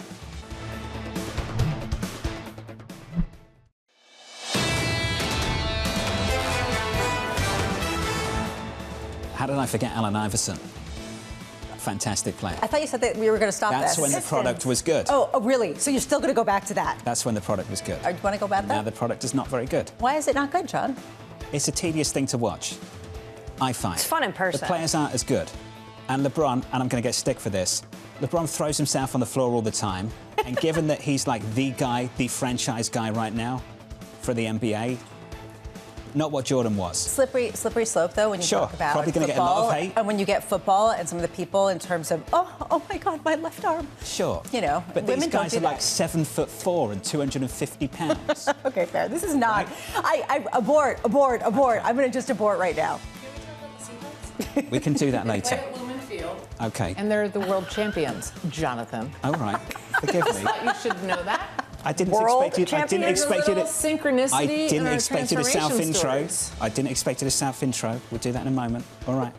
[SPEAKER 7] How did I forget Allen Iverson? Fantastic player.
[SPEAKER 8] I thought you said that we were going to stop
[SPEAKER 7] That's
[SPEAKER 8] this.
[SPEAKER 7] when the product was good.
[SPEAKER 8] Oh, really? So you're still going to go back to that?
[SPEAKER 7] That's when the product was good.
[SPEAKER 8] Do you want to go back
[SPEAKER 7] Now
[SPEAKER 8] there?
[SPEAKER 7] the product is not very good.
[SPEAKER 8] Why is it not good, John?
[SPEAKER 7] It's a tedious thing to watch, I find.
[SPEAKER 9] It's fun in person.
[SPEAKER 7] The players aren't as good. And LeBron, and I'm going to get stick for this, LeBron throws himself on the floor all the time. And given that he's like the guy, the franchise guy right now for the NBA, not what Jordan was.
[SPEAKER 8] Slippery slope, though, when you talk about
[SPEAKER 7] Probably gonna
[SPEAKER 8] football.
[SPEAKER 7] get a lot of hate.
[SPEAKER 8] And when you get football and some of the people in terms of, oh my God, my left arm.
[SPEAKER 7] Sure.
[SPEAKER 8] You know,
[SPEAKER 7] But
[SPEAKER 8] women
[SPEAKER 7] these guys
[SPEAKER 8] don't
[SPEAKER 7] are
[SPEAKER 8] do
[SPEAKER 7] like
[SPEAKER 8] that.
[SPEAKER 7] 7'4" and 250 pounds.
[SPEAKER 8] Okay, fair. This is not. I abort. I'm going to just abort right now.
[SPEAKER 7] We can do that later.
[SPEAKER 3] Play at Lumen Field.
[SPEAKER 7] Okay.
[SPEAKER 3] And they're the world champions, Jonathan.
[SPEAKER 7] All right. Forgive me.
[SPEAKER 3] Thought you should know that.
[SPEAKER 7] I didn't
[SPEAKER 3] World
[SPEAKER 7] expect you. I didn't
[SPEAKER 3] champions.
[SPEAKER 7] expect you to.
[SPEAKER 3] Synchronicity
[SPEAKER 7] I
[SPEAKER 3] in
[SPEAKER 7] didn't
[SPEAKER 3] our
[SPEAKER 7] expect you to self
[SPEAKER 3] transformation
[SPEAKER 7] intro.
[SPEAKER 3] stories.
[SPEAKER 7] I didn't expect you to self intro. We'll do that in a moment. All right.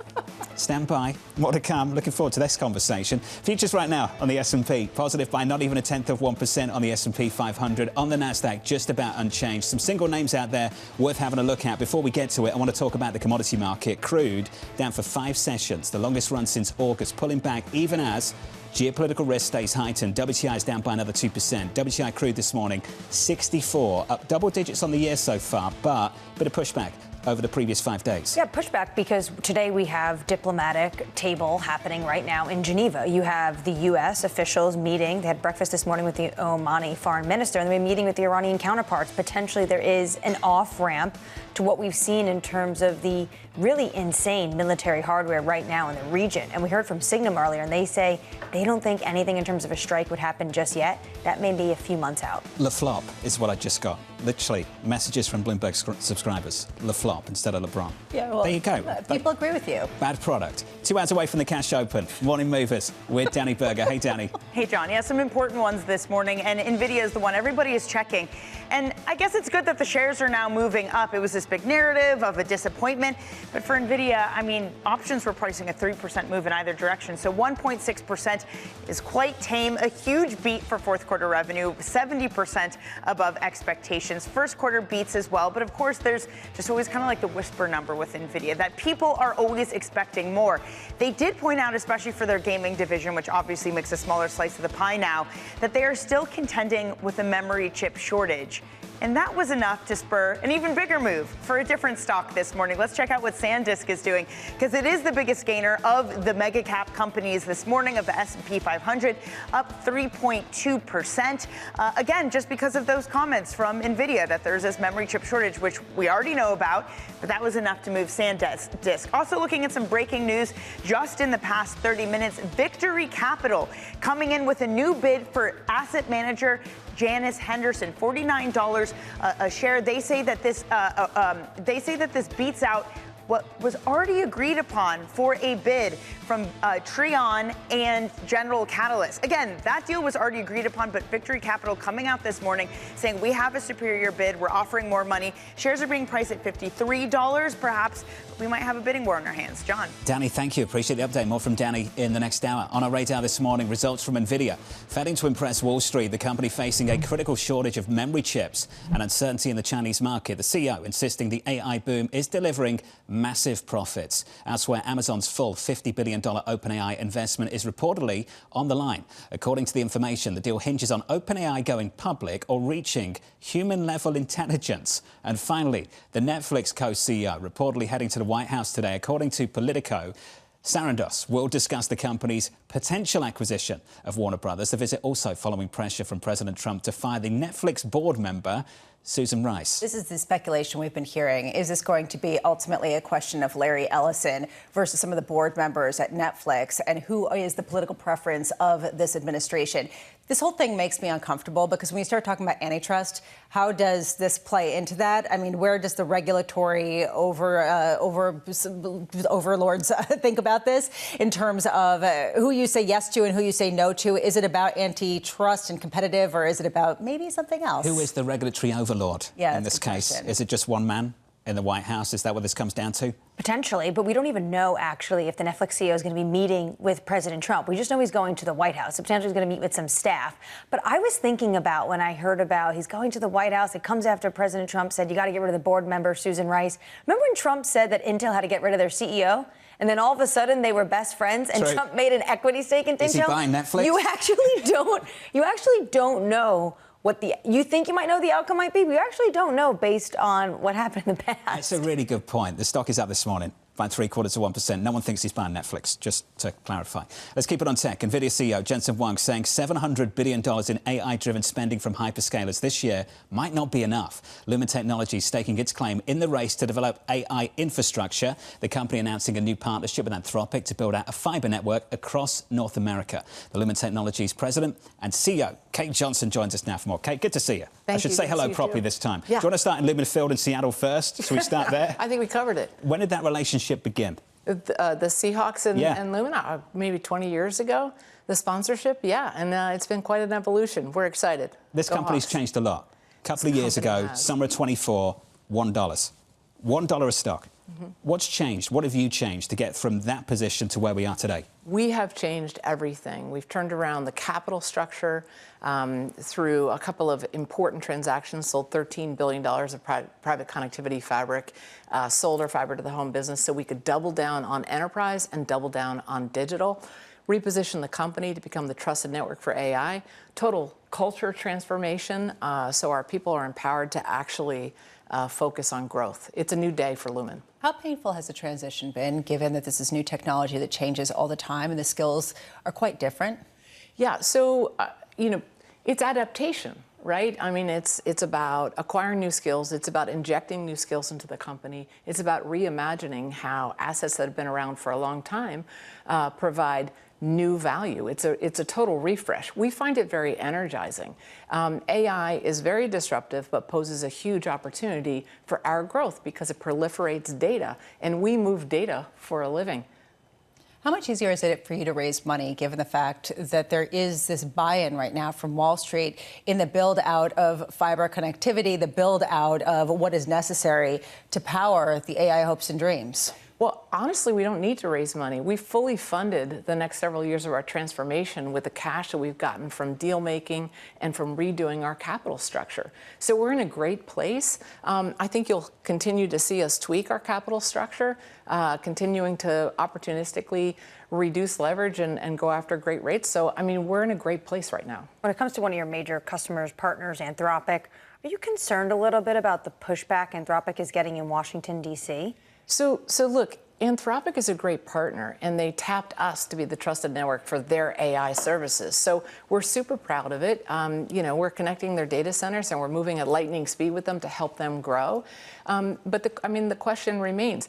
[SPEAKER 7] Stand by. More to come. Looking forward to this conversation. Futures right now on the S&P positive by not even 0.1% on the S&P 500. On the Nasdaq, just about unchanged. Some single names out there worth having a look at. Before we get to it, I want to talk about the commodity market. Crude down for 5 sessions, the longest run since August, pulling back even as geopolitical risk stays heightened. WTI is down by another 2%. WTI crude this morning, 64, up double digits on the year so far, but a bit of pushback over the previous 5 days.
[SPEAKER 9] Yeah, pushback because today we have diplomatic table happening right now in Geneva. You have the U.S. officials meeting. They had breakfast this morning with the Omani foreign minister, and they're meeting with the Iranian counterparts. Potentially there is an off-ramp to what we've seen in terms of the really insane military hardware right now in the region. And we heard from Signum earlier, and they say they don't think anything in terms of a strike would happen just yet. That may be a few months out.
[SPEAKER 7] Le flop is what I just got. Literally, messages from Bloomberg subscribers. Le flop instead of LeBron.
[SPEAKER 8] Yeah, well,
[SPEAKER 7] there you go.
[SPEAKER 8] People agree with you.
[SPEAKER 7] Bad product. 2 hours away from the cash open. Morning movers with Danny Berger. Hey, Danny.
[SPEAKER 5] Hey, John. Yeah, some important ones this morning, and NVIDIA is the one everybody is checking. And I guess it's good that the shares are now moving up. It was this big narrative of a disappointment. But for NVIDIA, I mean, options were pricing a 3% move in either direction. So 1.6% is quite tame. A huge beat for fourth quarter revenue, 70% above expectations. First quarter beats as well. But of course, there's just always kind of like the whisper number with NVIDIA that people are always expecting more. They did point out, especially for their gaming division, which obviously makes a smaller slice of the pie now, that they are still contending with a memory chip shortage. And that was enough to spur an even bigger move for a different stock this morning. Let's check out what SanDisk is doing, because it is the biggest gainer of the mega cap companies this morning of the S&P 500, up 3.2%. Again, just because of those comments from NVIDIA that there's this memory chip shortage, which we already know about, but that was enough to move SanDisk. Also looking at some breaking news just in the past 30 minutes, Victory Capital coming in with a new bid for asset manager Janus Henderson, $49 a share. They say that this beats out what was already agreed upon for a bid from Trion and General Catalyst. Again, that deal was already agreed upon, but Victory Capital coming out this morning saying we have a superior bid, we're offering more money. Shares are being priced at $53. Perhaps we might have a bidding war in our hands. John.
[SPEAKER 7] Danny, thank you. Appreciate the update. More from Danny in the next hour. On our radar this morning, results from NVIDIA. Failing to impress Wall Street, the company facing a critical shortage of memory chips and uncertainty in the Chinese market. The CEO insisting the AI boom is delivering massive profits. Elsewhere, Amazon's full $50 billion OpenAI investment is reportedly on the line. According to the information, the deal hinges on OpenAI going public or reaching human-level intelligence. And finally, the Netflix co-CEO reportedly heading to the White House today. According to Politico, Sarandos will discuss the company's potential acquisition of Warner Brothers. The visit also following pressure from President Trump to fire the Netflix board member, Susan Rice.
[SPEAKER 8] This is the speculation we've been hearing. Is this going to be ultimately a question of Larry Ellison versus some of the board members at Netflix, and who is the political preference of this administration? This whole thing makes me uncomfortable because when you start talking about antitrust, how does this play into that? I mean, where does the regulatory overlords think about this in terms of who you say yes to and who you say no to? Is it about antitrust and competitive, or is it about maybe something else?
[SPEAKER 7] Who is the regulatory overlord in this case?
[SPEAKER 9] question.
[SPEAKER 7] Is it just one man in the White House? Is that what this comes down to?
[SPEAKER 9] Potentially, but we don't even know, actually, if the Netflix CEO is going to be meeting with President Trump. We just know he's going to the White House. So potentially he's going to meet with some staff. But I was thinking about when I heard about he's going to the White House, it comes after President Trump said, you got to get rid of the board member, Susan Rice. Remember when Trump said that Intel had to get rid of their CEO? And then all of a sudden they were best friends, and
[SPEAKER 7] Sorry.
[SPEAKER 9] Trump made an equity stake in Intel?
[SPEAKER 7] Is he buying Netflix?
[SPEAKER 9] You actually don't know what you think you might know the outcome might be, but you actually don't know based on what happened in the past.
[SPEAKER 7] That's a really good point. The stock is up this morning by 0.75% No one thinks he's buying Netflix, just to clarify. Let's keep it on tech. NVIDIA CEO Jensen Huang saying $700 billion in AI-driven spending from hyperscalers this year might not be enough. Lumen Technologies staking its claim in the race to develop AI infrastructure. The company announcing a new partnership with Anthropic to build out a fiber network across North America. The Lumen Technologies president and CEO, Kate Johnson, joins us now for more. Kate, good to see you. I should say hello properly this time.
[SPEAKER 3] Yeah.
[SPEAKER 7] Do you want to start in Lumen Field in Seattle first? So we start there?
[SPEAKER 3] I think we covered it.
[SPEAKER 7] When did that relationship begin?
[SPEAKER 3] The Seahawks and Lumen, maybe 20 years ago. The sponsorship, and it's been quite an evolution. We're excited.
[SPEAKER 7] This company's changed a lot. A couple of years ago, summer of 24, $1. $1 a stock. Mm-hmm. What's changed? What have you changed to get from that position to where we are today?
[SPEAKER 3] We have changed everything. We've turned around the capital structure through a couple of important transactions, sold $13 billion of private connectivity fabric, sold our fiber to the home business so we could double down on enterprise and double down on digital, reposition the company to become the trusted network for AI, total culture transformation so our people are empowered to actually focus on growth. It's a new day for Lumen.
[SPEAKER 8] How painful has the transition been, given that this is new technology that changes all the time and the skills are quite different?
[SPEAKER 3] Yeah, so, it's adaptation. right? I mean, it's about acquiring new skills. It's about injecting new skills into the company. It's about reimagining how assets that have been around for a long time provide new value. It's a total refresh. We find it very energizing. AI is very disruptive, but poses a huge opportunity for our growth because it proliferates data, and we move data for a living.
[SPEAKER 8] How much easier is it for you to raise money, given the fact that there is this buy-in right now from Wall Street in the build-out of fiber connectivity, the build-out of what is necessary to power the AI hopes and dreams?
[SPEAKER 3] Well, honestly, we don't need to raise money. We fully funded the next several years of our transformation with the cash that we've gotten from deal making and from redoing our capital structure. So we're in a great place. I think you'll continue to see us tweak our capital structure, continuing to opportunistically reduce leverage and go after great rates. So, I mean, we're in a great place right now.
[SPEAKER 9] When it comes to one of your major customers, partners, Anthropic, are you concerned a little bit about the pushback Anthropic is getting in Washington, D.C.?
[SPEAKER 3] So look, Anthropic is a great partner, and they tapped us to be the trusted network for their AI services. So we're super proud of it. We're connecting their data centers, and we're moving at lightning speed with them to help them grow. But the question remains.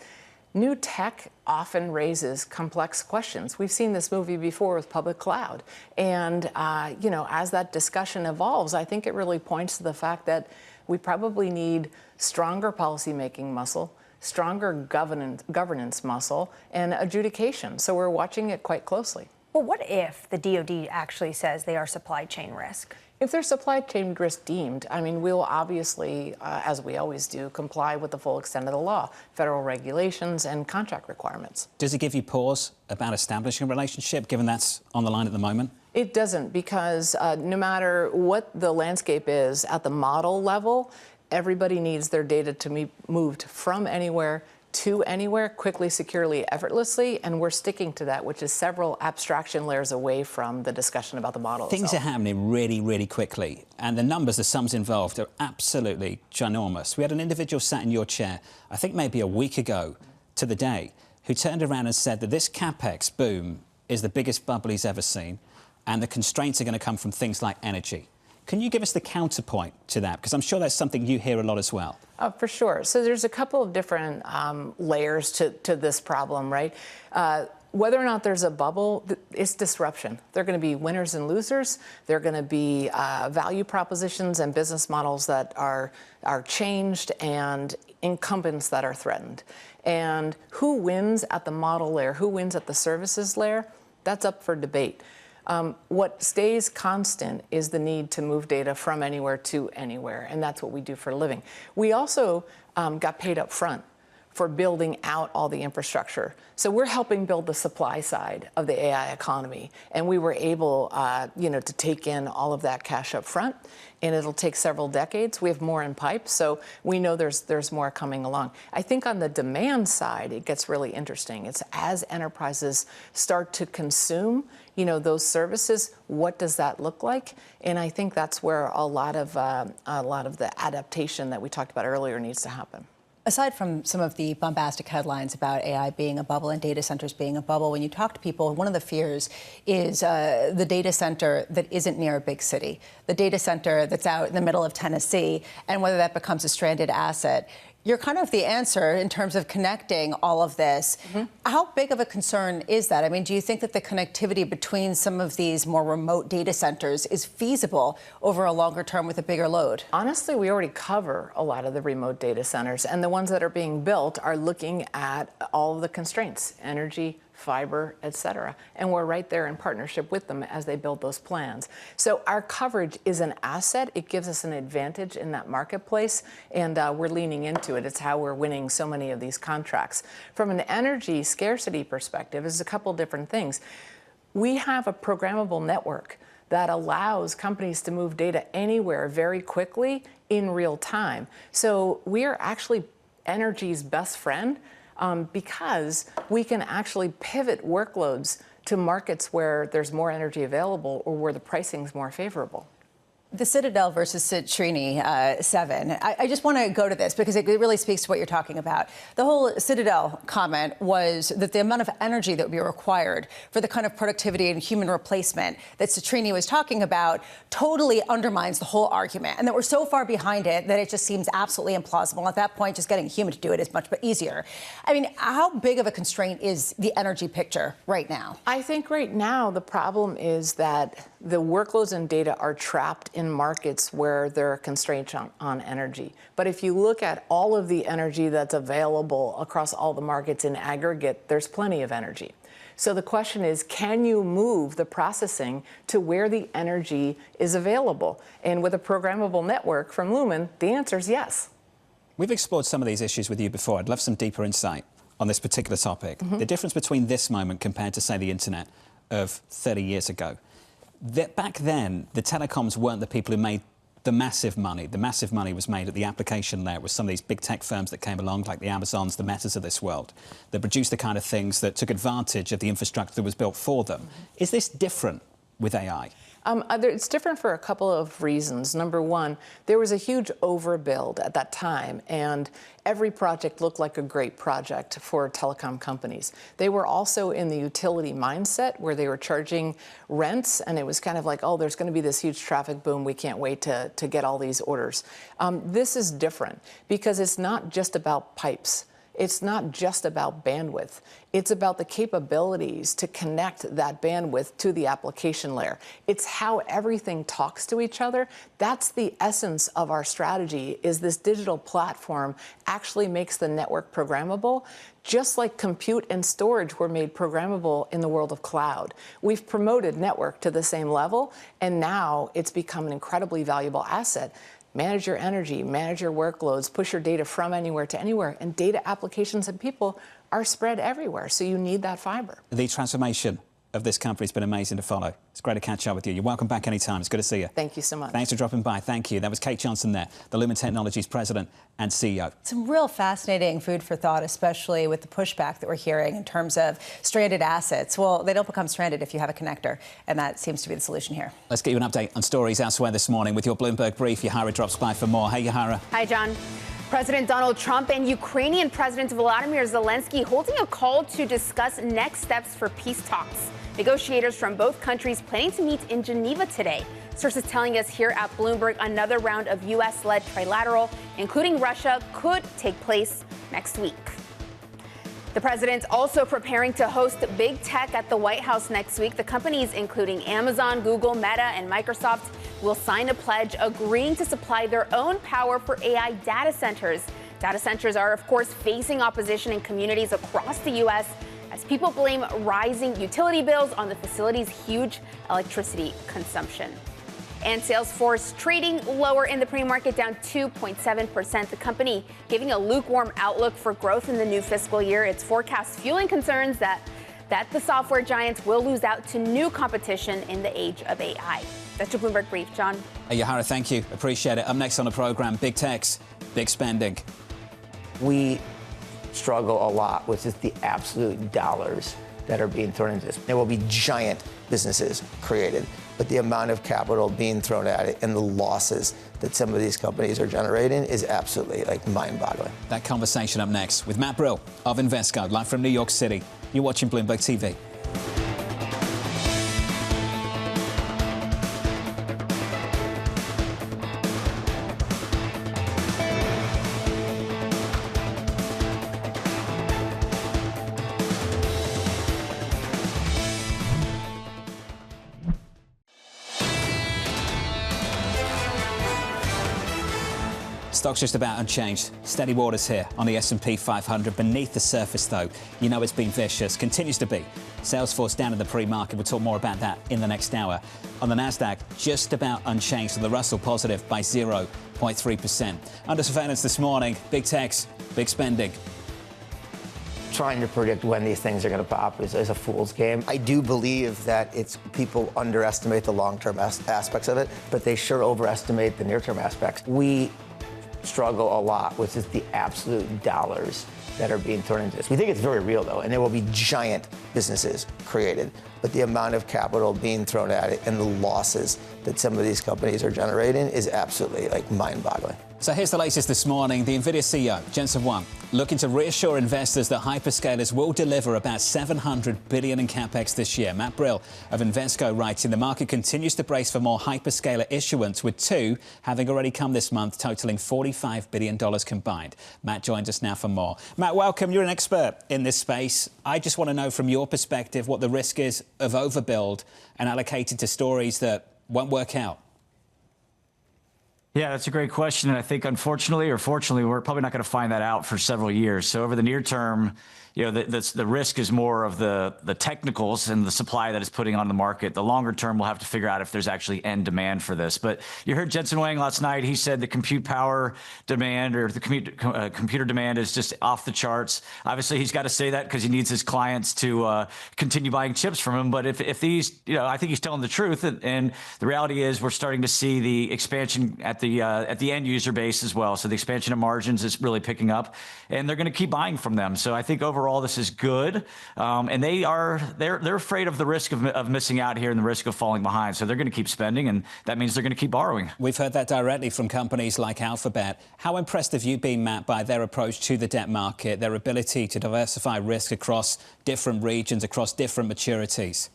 [SPEAKER 3] New tech often raises complex questions. We've seen this movie before with public cloud. And, as that discussion evolves, I think it really points to the fact that we probably need stronger policymaking muscle, stronger governance muscle, and adjudication. So we're watching it quite closely.
[SPEAKER 9] Well, what if the DoD actually says they are supply chain risk?
[SPEAKER 3] If there's supply chain risk deemed, I mean, we'll obviously, as we always do, comply with the full extent of the law, federal regulations, and contract requirements.
[SPEAKER 7] Does it give you pause about establishing a relationship, given that's on the line at the moment?
[SPEAKER 3] It doesn't, because no matter what the landscape is at the model level, everybody needs their data to be moved from anywhere to anywhere, quickly, securely, effortlessly, and we're sticking to that, which is several abstraction layers away from the discussion about the model
[SPEAKER 7] Things
[SPEAKER 3] itself.
[SPEAKER 7] are happening really, really quickly, and the numbers, the sums involved are absolutely ginormous. We had an individual sat in your chair, I think maybe a week ago to the day, who turned around and said that this CapEx boom is the biggest bubble he's ever seen, and the constraints are going to come from things like energy. Can you give us the counterpoint to that? Because I'm sure that's something you hear a lot as well.
[SPEAKER 3] For sure. So there's a couple of different layers to this problem, right? Whether or not there's a bubble, it's disruption. There are going to be winners and losers. There are going to be value propositions and business models that are changed and incumbents that are threatened. And who wins at the model layer, who wins at the services layer, that's up for debate. What stays constant is the need to move data from anywhere to anywhere, and that's what we do for a living. We also got paid up front for building out all the infrastructure. So we're helping build the supply side of the AI economy, and we were able, to take in all of that cash up front, and it'll take several decades. We have more in pipe, so we know there's more coming along. I think on the demand side, it gets really interesting. It's as enterprises start to consume, those services, what does that look like? And I think that's where a lot of the adaptation that we talked about earlier needs to happen.
[SPEAKER 8] Aside from some of the bombastic headlines about AI being a bubble and data centers being a bubble, when you talk to people, one of the fears is the data center that isn't near a big city, the data center that's out in the middle of Tennessee, and whether that becomes a stranded asset. You're kind of the answer in terms of connecting all of this. Mm-hmm. How big of a concern is that? I mean, do you think that the connectivity between some of these more remote data centers is feasible over a longer term with a bigger load?
[SPEAKER 3] Honestly, we already cover a lot of the remote data centers, and the ones that are being built are looking at all of the constraints, energy, fiber, et cetera. And we're right there in partnership with them as they build those plans. So our coverage is an asset. It gives us an advantage in that marketplace, and we're leaning into it. It's how we're winning so many of these contracts. From an energy scarcity perspective, there's a couple different things. We have a programmable network that allows companies to move data anywhere very quickly in real time. So we are actually energy's best friend, because we can actually pivot workloads to markets where there's more energy available or where the pricing is more favorable.
[SPEAKER 8] The Citadel versus Citrini 7. I just want to go to this because it really speaks to what you're talking about. The whole Citadel comment was that the amount of energy that would be required for the kind of productivity and human replacement that Citrini was talking about totally undermines the whole argument, and that we're so far behind it that it just seems absolutely implausible. At that point, just getting a human to do it is much easier. I mean, how big of a constraint is the energy picture right now?
[SPEAKER 3] I think right now the problem is that the workloads and data are trapped in markets where there are constraints on energy. But if you look at all of the energy that's available across all the markets in aggregate, there's plenty of energy. So the question is, can you move the processing to where the energy is available? And with a programmable network from Lumen, the answer is yes.
[SPEAKER 7] We've explored some of these issues with you before. I'd love some deeper insight on this particular topic. The difference between this moment compared to, say, the internet of 30 years ago. Back then, the telecoms weren't the people who made the massive money. The massive money was made at the application layer with some of these big tech firms that came along, like the Amazons, the Metas of this world, that produced the kind of things that took advantage of the infrastructure that was built for them. Is this different with AI?
[SPEAKER 3] It's different for a couple of reasons. Number one, there was a huge overbuild at that time, and every project looked like a great project for telecom companies. They were also in the utility mindset where they were charging rents, and it was kind of like, oh, there's going to be this huge traffic boom. We can't wait to get all these orders. This is different because it's not just about pipes. It's not just about bandwidth. It's about the capabilities to connect that bandwidth to the application layer. It's how everything talks to each other. That's the essence of our strategy, is this digital platform actually makes the network programmable, just like compute and storage were made programmable in the world of cloud. We've promoted network to the same level, and now it's become an incredibly valuable asset. Manage your energy, manage your workloads, push your data from anywhere to anywhere, and data applications and people are spread everywhere, so you need that fiber.
[SPEAKER 7] The transformation of this company has been amazing to follow. It's great to catch up with you. You're welcome back anytime. It's good to see you.
[SPEAKER 3] Thank you so much.
[SPEAKER 7] Thanks for dropping by. Thank you. That was Kate Johnson there, the Lumen Technologies President and CEO.
[SPEAKER 8] Some real fascinating food for thought, especially with the pushback that we're hearing in terms of stranded assets. Well, they don't become stranded if you have a connector, and that seems to be the solution here.
[SPEAKER 7] Let's get you an update on stories elsewhere this morning with your Bloomberg Brief. Yahara drops by for more. Hey, Yahara.
[SPEAKER 12] Hi, John. President Donald Trump and Ukrainian President Volodymyr Zelensky holding a call to discuss next steps for peace talks. Negotiators from both countries planning to meet in Geneva today. Sources telling us here at Bloomberg another round of U.S.-led trilateral, including Russia, could take place next week. The president's also preparing to host big tech at the White House next week. The companies, including Amazon, Google, Meta, and Microsoft, will sign a pledge agreeing to supply their own power for AI data centers. Data centers are, of course, facing opposition in communities across the U.S. as people blame rising utility bills on the facility's huge electricity consumption. And Salesforce trading lower in the pre-market, down 2.7%. The company giving a lukewarm outlook for growth in the new fiscal year. Its forecast fueling concerns that the software giants will lose out to new competition in the age of AI. That's your Bloomberg Brief. John.
[SPEAKER 7] Hey, Yahara, thank you. Appreciate it. Up next on the program, big techs, big spending.
[SPEAKER 10] We struggle a lot with just the absolute dollars that are being thrown into this. There will be giant businesses created, but the amount of capital being thrown at it and the losses that some of these companies are generating is absolutely mind-boggling.
[SPEAKER 7] That conversation up next with Matt Brill of Invesco, live from New York City. You're watching Bloomberg TV. Stock's just about unchanged. Steady waters here on the S&P 500. Beneath the surface, though, you know it's been vicious. Continues to be. Salesforce down in the pre-market. We'll talk more about that in the next hour. On the Nasdaq, just about unchanged. So the Russell positive by 0.3%. Under surveillance this morning. Big techs, big spending.
[SPEAKER 10] Trying to predict when these things are going to pop is a fool's game. I do believe that people underestimate the long-term aspects of it, but they sure overestimate the near-term aspects. We struggle a lot with just the absolute dollars that are being thrown into this. We think it's very real, though, and there will be giant businesses created. But the amount of capital being thrown at it and the losses that some of these companies are generating is absolutely mind-boggling.
[SPEAKER 7] So here's the latest this morning. The NVIDIA CEO, Jensen Huang, looking to reassure investors that hyperscalers will deliver about $700 billion in capex this year. Matt Brill of Invesco writing the market continues to brace for more hyperscaler issuance, with two having already come this month, totaling $45 billion combined. Matt joins us now for more. Matt, welcome. You're an expert in this space. I just want to know from your perspective what the risk is of overbuild and allocated to stories that won't work out.
[SPEAKER 13] Yeah, that's a great question. And I think, unfortunately or fortunately, we're probably not going to find that out for several years. So over the near term, the risk is more of the technicals and the supply that is putting on the market. The longer term, we'll have to figure out if there's actually end demand for this. But you heard Jensen Huang last night. He said the compute power demand or the computer demand is just off the charts. Obviously, he's got to say that because he needs his clients to continue buying chips from him. But if these, I think he's telling the truth. And the reality is we're starting to see the expansion at the end user base as well. So the expansion of margins is really picking up, and they're going to keep buying from them. So I think overall this is good, and they're afraid of the risk of missing out here and the risk of falling behind. So they're going to keep spending, and that means they're going to keep borrowing.
[SPEAKER 7] We've heard that directly from companies like Alphabet. How impressed have you been, Matt, by their approach to the debt market, their ability to diversify risk across different regions, across different maturities?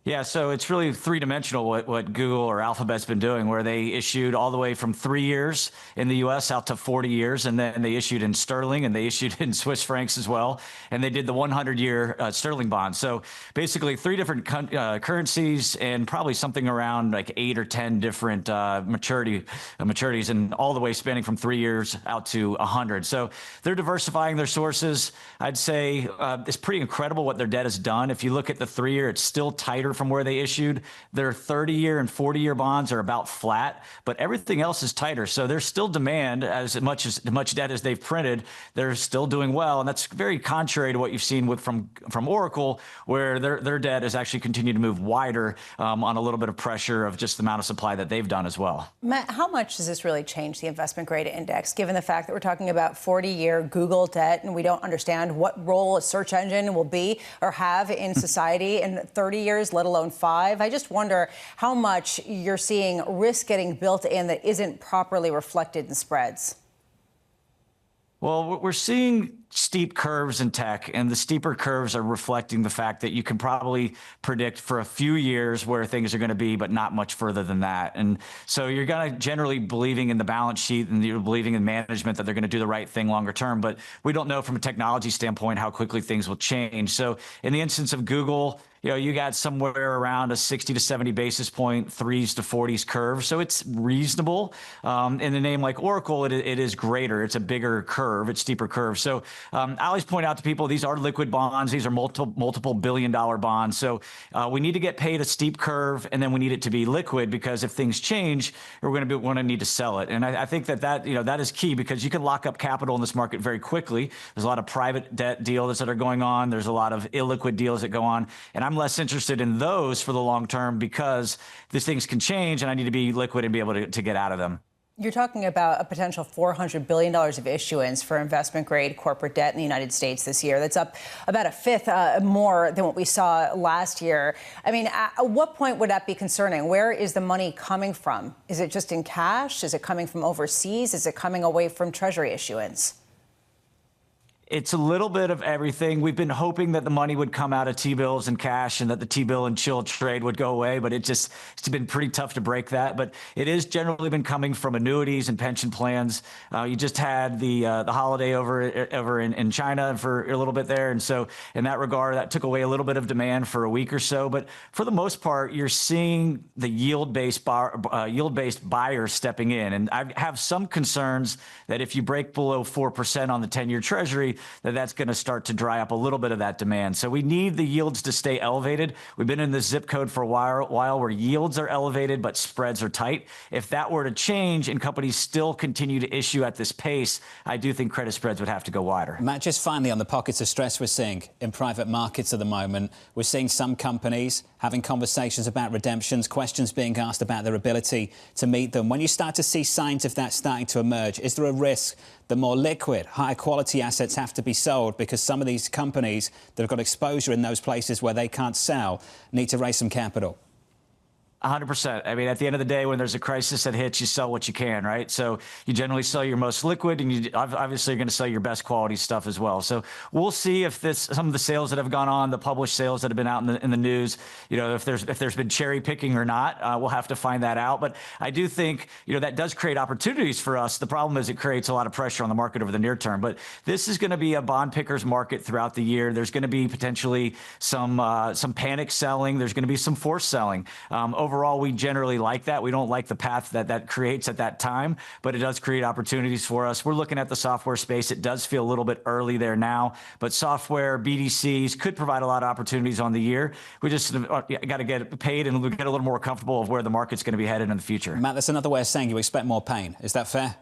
[SPEAKER 13] Yeah, so it's really three-dimensional what Google or Alphabet's been doing, where they issued all the way from 3 years in the U.S. out to 40 years, and then they issued in sterling, and they issued in Swiss francs as well, and they did the 100-year sterling bond. So basically 3 different currencies and probably something around 8 or 10 different maturities, and all the way spanning from 3 years out to 100. So they're diversifying their sources. I'd say it's pretty incredible what their debt has done. If you look at the 3-year, it's still tighter from where they issued. Their 30-year and 40-year bonds are about flat, but everything else is tighter. So there's still demand as much debt as they've printed. They're still doing well, and that's very contrary to what you've seen from Oracle, where their debt has actually continued to move wider on a little bit of pressure of just the amount of supply that they've done as well.
[SPEAKER 8] Matt, how much does this really change the investment grade index, given the fact that we're talking about 40-year Google debt, and we don't understand what role a search engine will be or have in society in 30 years, let alone 5. I just wonder how much you're seeing risk getting built in that isn't properly reflected in spreads.
[SPEAKER 13] Well, we're seeing steep curves in tech, and the steeper curves are reflecting the fact that you can probably predict for a few years where things are going to be, but not much further than that. And so you're going to generally believing in the balance sheet and you're believing in management that they're going to do the right thing longer term. But we don't know from a technology standpoint how quickly things will change. So in the instance of Google, you got somewhere around a 60 to 70 basis point 3s to 40s curve. So it's reasonable. In a name like Oracle, it is greater. It's a bigger curve. It's steeper curve. So I always point out to people, these are liquid bonds. These are multiple billion-dollar bonds. So we need to get paid a steep curve, and then we need it to be liquid, because if things change, we're going to want to need to sell it. And I think that is key, because you can lock up capital in this market very quickly. There's a lot of private debt deals that are going on. There's a lot of illiquid deals that go on. And I'm less interested in those for the long term, because these things can change and I need to be liquid and be able to get out of them.
[SPEAKER 8] You're talking about a potential $400 billion of issuance for investment-grade corporate debt in the United States this year. That's up about a fifth more than what we saw last year. I mean, at what point would that be concerning? Where is the money coming from? Is it just in cash? Is it coming from overseas? Is it coming away from Treasury issuance?
[SPEAKER 13] It's a little bit of everything. We've been hoping that the money would come out of T-bills and cash, and that the T-bill and chill trade would go away, but it's been pretty tough to break that. But it is generally been coming from annuities and pension plans. You just had the holiday over in China for a little bit there, and so in that regard, that took away a little bit of demand for a week or so. But for the most part, you're seeing the yield-based buyers stepping in, and I have some concerns that if you break below 4% on the 10-year Treasury, that's going to start to dry up a little bit of that demand. So we need the yields to stay elevated. We've been in this zip code for a while where yields are elevated, but spreads are tight. If that were to change and companies still continue to issue at this pace, I do think credit spreads would have to go wider.
[SPEAKER 7] Matt, just finally on the pockets of stress we're seeing in private markets at the moment, we're seeing some companies having conversations about redemptions, questions being asked about their ability to meet them. When you start to see signs of that starting to emerge, is there a risk that more liquid, higher quality assets have have to be sold because some of these companies that have got exposure in those places where they can't sell need to raise some capital.
[SPEAKER 13] 100%. I mean, at the end of the day, when there's a crisis that hits, you sell what you can, right? So you generally sell your most liquid, and you obviously are going to sell your best quality stuff as well. So we'll see if some of the sales that have gone on, the published sales that have been out in the news, if there's been cherry picking or not, we'll have to find that out. But I do think that does create opportunities for us. The problem is it creates a lot of pressure on the market over the near term. But this is going to be a bond pickers market throughout the year. There's going to be potentially some panic selling. There's going to be some forced selling. Overall, we generally like that. We don't like the path that creates at that time, but it does create opportunities for us. We're looking at the software space. It does feel a little bit early there now, but software, BDCs could provide a lot of opportunities on the year. We just got to get paid and get a little more comfortable of where the market's going to be headed in the future.
[SPEAKER 7] Matt, that's another way of saying you expect more pain. Is that fair?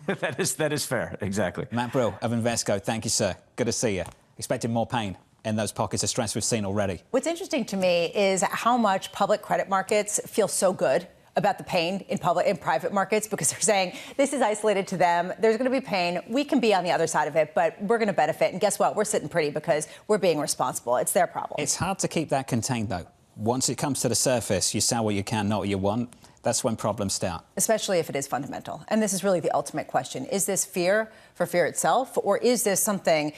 [SPEAKER 13] That is fair. Exactly.
[SPEAKER 7] Matt Brill of Invesco. Thank you, sir. Good to see you. Expecting more pain in those pockets of stress we've seen already.
[SPEAKER 8] What's interesting to me is how much public credit markets feel so good about the pain in private markets, because they're saying this is isolated to them. There's going to be pain. We can be on the other side of it, but we're going to benefit. And guess what? We're sitting pretty because we're being responsible. It's their problem.
[SPEAKER 7] It's hard to keep that contained, though. Once it comes to the surface, you sell what you can, not what you want. That's when problems start.
[SPEAKER 8] Especially if it is fundamental. And this is really the ultimate question. Is this fear for fear itself, or is this something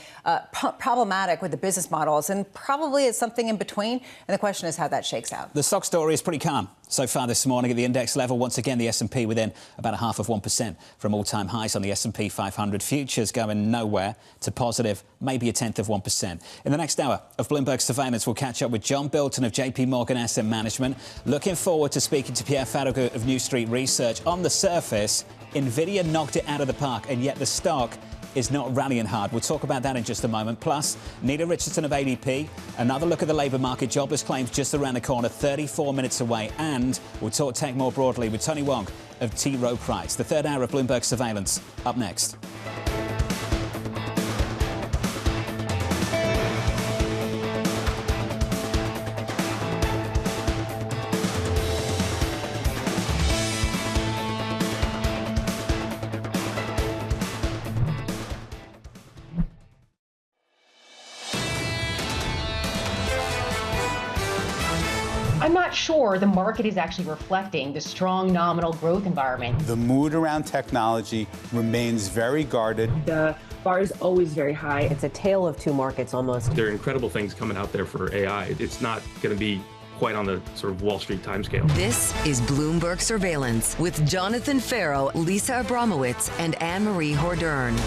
[SPEAKER 8] problematic with the business models? And probably it's something in between. And the question is how that shakes out.
[SPEAKER 7] The stock story is pretty calm so far this morning at the index level. Once again, the S&P within about 0.5% from all-time highs on the S&P 500. Futures going nowhere to positive, maybe 0.1%. In the next hour of Bloomberg Surveillance, we'll catch up with John Bilton of JPMorgan Asset Management. Looking forward to speaking to Pierre of New Street Research. On the surface, Nvidia knocked it out of the park, and yet the stock is not rallying hard. We'll talk about that in just a moment. Plus, Nela Richardson of ADP, another look at the labour market, jobless claims just around the corner, 34 minutes away. And we'll talk tech more broadly with Tony Wang of T. Rowe Price. The third hour of Bloomberg Surveillance up next.
[SPEAKER 14] I'm not sure the market is actually reflecting the strong nominal growth environment.
[SPEAKER 15] The mood around technology remains very guarded.
[SPEAKER 14] The bar is always very high.
[SPEAKER 4] It's a tale of two markets almost.
[SPEAKER 23] There are incredible things coming out there for AI. It's not going to be quite on the sort of Wall Street timescale.
[SPEAKER 6] This is Bloomberg Surveillance with Jonathan Ferro, Lisa Abramowicz, and Annmarie Hordern.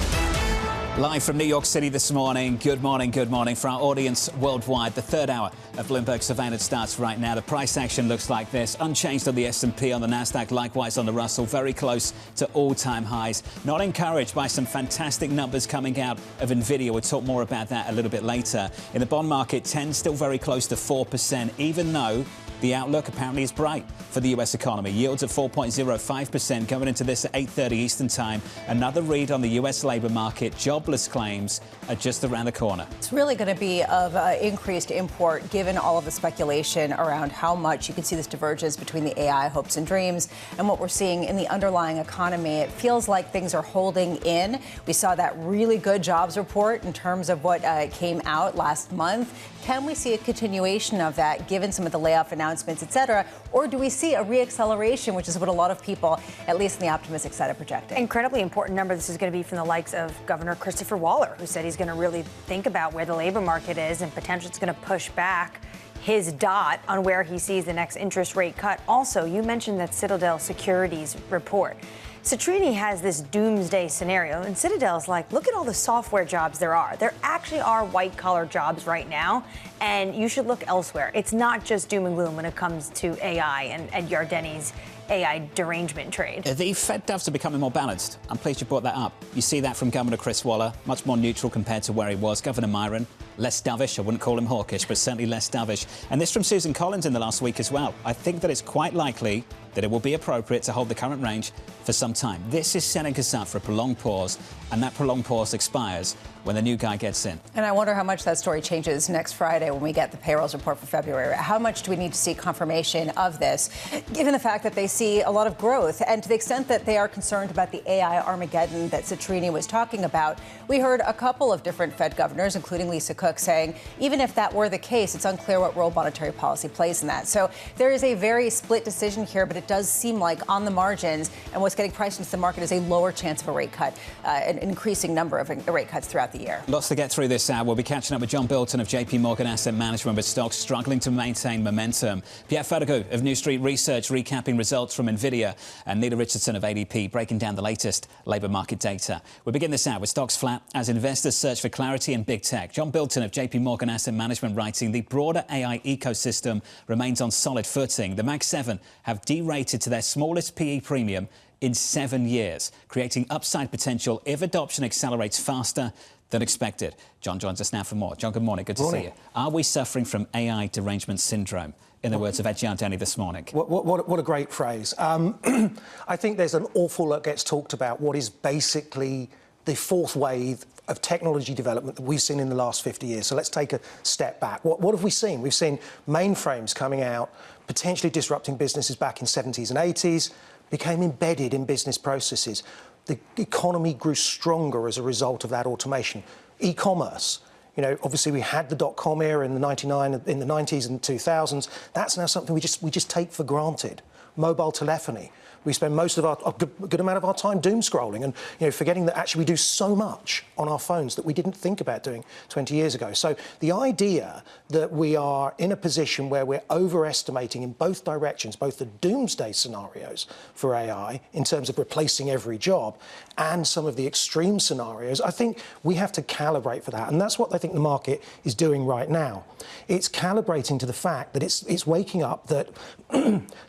[SPEAKER 7] Live from New York City this morning. Good morning, good morning. For our audience worldwide, the third hour of Bloomberg Surveillance starts right now. The price action looks like this. Unchanged on the S&P, on the Nasdaq, likewise on the Russell. Very close to all-time highs. Not encouraged by some fantastic numbers coming out of Nvidia. We'll talk more about that a little bit later. In the bond market, 10 still very close to 4%, even though the outlook apparently is bright for the U.S. economy. Yields at 4.05% going into this at 8:30 Eastern Time. Another read on the U.S. labor market. Jobless claims are just around the corner.
[SPEAKER 8] It's really going to be of increased import given all of the speculation around how much you can see this divergence between the AI hopes and dreams and what we're seeing in the underlying economy. It feels like things are holding in. We saw that really good jobs report in terms of what came out last month. Can we see a continuation of that given some of the layoff announcements, et cetera? Or do we see a reacceleration, which is what a lot of people, at least in the optimistic side, are projecting?
[SPEAKER 9] Incredibly important number. This is going to be from the likes of Governor Christopher Waller, who said he's going to really think about where the labor market is and potentially it's going to push back his dot on where he sees the next interest rate cut. Also, you mentioned that Citadel Securities report. Citrini has this doomsday scenario, and Citadel's like, look at all the software jobs there are. There actually are white-collar jobs right now, and you should look elsewhere. It's not just doom and gloom when it comes to AI and Yardeni's AI derangement trade.
[SPEAKER 7] The Fed doves are becoming more balanced. I'm pleased you brought that up. You see that from Governor Chris Waller, much more neutral compared to where he was. Governor Myron, less dovish. I wouldn't call him hawkish, but certainly less dovish. And this from Susan Collins in the last week as well. I think that it's quite likely that it will be appropriate to hold the current range for some time. This is setting us up for a prolonged pause, and that prolonged pause expires when the new guy gets in.
[SPEAKER 8] And I wonder how much that story changes next Friday when we get the payrolls report for February. How much do we need to see confirmation of this, given the fact that they see a lot of growth? And to the extent that they are concerned about the AI Armageddon that Citrini was talking about, we heard a couple of different Fed governors, including Lisa Cook, saying even if that were the case, it's unclear what role monetary policy plays in that. So there is a very split decision here, but it does seem like on the margins, and what's getting priced into the market is a lower chance of a rate cut, an increasing number of rate cuts throughout the year.
[SPEAKER 7] Lots to get through this hour. We'll be catching up with John Bilton of JPMorgan Asset Management, with stocks struggling to maintain momentum. Pierre Ferragu of New Street Research recapping results from Nvidia, and Nela Richardson of ADP breaking down the latest labour market data. We begin this hour with stocks flat as investors search for clarity in big tech. John Bilton of JPMorgan Asset Management writing the broader AI ecosystem remains on solid footing. The Mag 7 have derated to their smallest PE premium in 7 years, creating upside potential if adoption accelerates faster than expected. John joins us now for more. John, good morning. Good to see you. Are we suffering from AI derangement syndrome, in the words of Yardeni this morning?
[SPEAKER 16] What a great phrase. I think there's an awful lot gets talked about what is basically the fourth wave of technology development that we've seen in the last 50 years. So let's take a step back. What have we seen? We've seen mainframes coming out, potentially disrupting businesses back in 70s and 80s, became embedded in business processes. The economy grew stronger as a result of that automation. E-commerce, you know, obviously we had the dot-com era in the 90s and 2000s. That's now something we just take for granted. Mobile telephony. We spend most of a good amount of our time doom scrolling and, you know, forgetting that actually we do so much on our phones that we didn't think about doing 20 years ago. So the idea that we are in a position where we're overestimating in both directions, both the doomsday scenarios for AI in terms of replacing every job and some of the extreme scenarios, I think we have to calibrate for that. And that's what I think the market is doing right now. It's calibrating to the fact that it's waking up that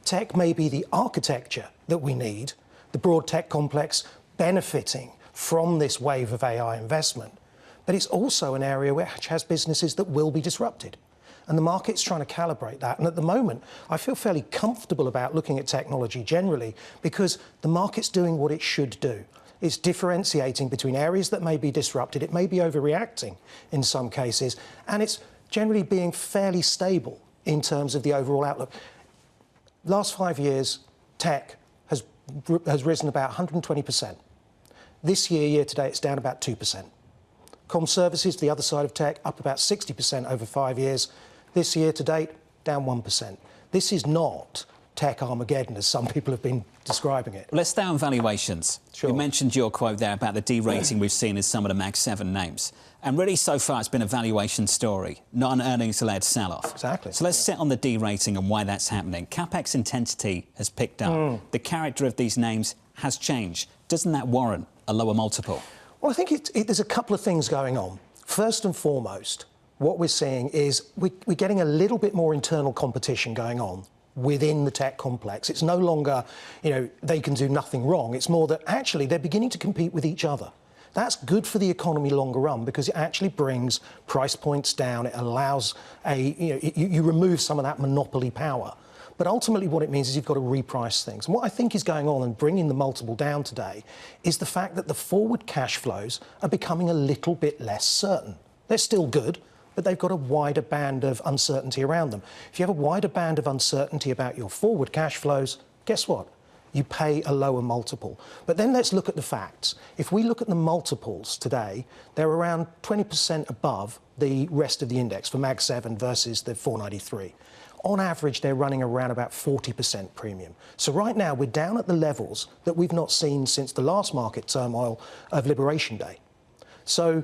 [SPEAKER 16] tech may be the architecture that we need, the broad tech complex benefiting from this wave of AI investment. But it's also an area which has businesses that will be disrupted. And the market's trying to calibrate that. And at the moment, I feel fairly comfortable about looking at technology generally because the market's doing what it should do. It's differentiating between areas that may be disrupted. It may be overreacting in some cases. And it's generally being fairly stable in terms of the overall outlook. Last 5 years, tech has risen about 120%. This year to date, it's down about 2%. Comm services, the other side of tech, up about 60% over 5 years. This year to date, down 1%. This is not tech Armageddon, as some people have been describing it.
[SPEAKER 7] Let's stay on valuations. Sure. You mentioned your quote there about the derating we've seen in some of the Mag 7 names. And really, so far, it's been a valuation story, not an earnings-led sell-off.
[SPEAKER 16] Exactly.
[SPEAKER 7] So let's sit on the derating and why that's happening. CapEx intensity has picked up. The character of these names has changed. Doesn't that warrant a lower multiple?
[SPEAKER 16] Well, I think there's a couple of things going on. First and foremost, what we're seeing is we're getting a little bit more internal competition going on within the tech complex. It's no longer, you know, they can do nothing wrong. It's more that actually they're beginning to compete with each other. That's good for the economy longer run because it actually brings price points down. It allows you remove some of that monopoly power. But ultimately what it means is you've got to reprice things. And what I think is going on and bringing the multiple down today is the fact that the forward cash flows are becoming a little bit less certain. They're still good, but they've got a wider band of uncertainty around them. If you have a wider band of uncertainty about your forward cash flows, guess what? You pay a lower multiple. But then let's look at the facts. If we look at the multiples today, they're around 20% above the rest of the index for Mag 7 versus the 493. On average, they're running around about 40% premium. So right now, we're down at the levels that we've not seen since the last market turmoil of Liberation Day. So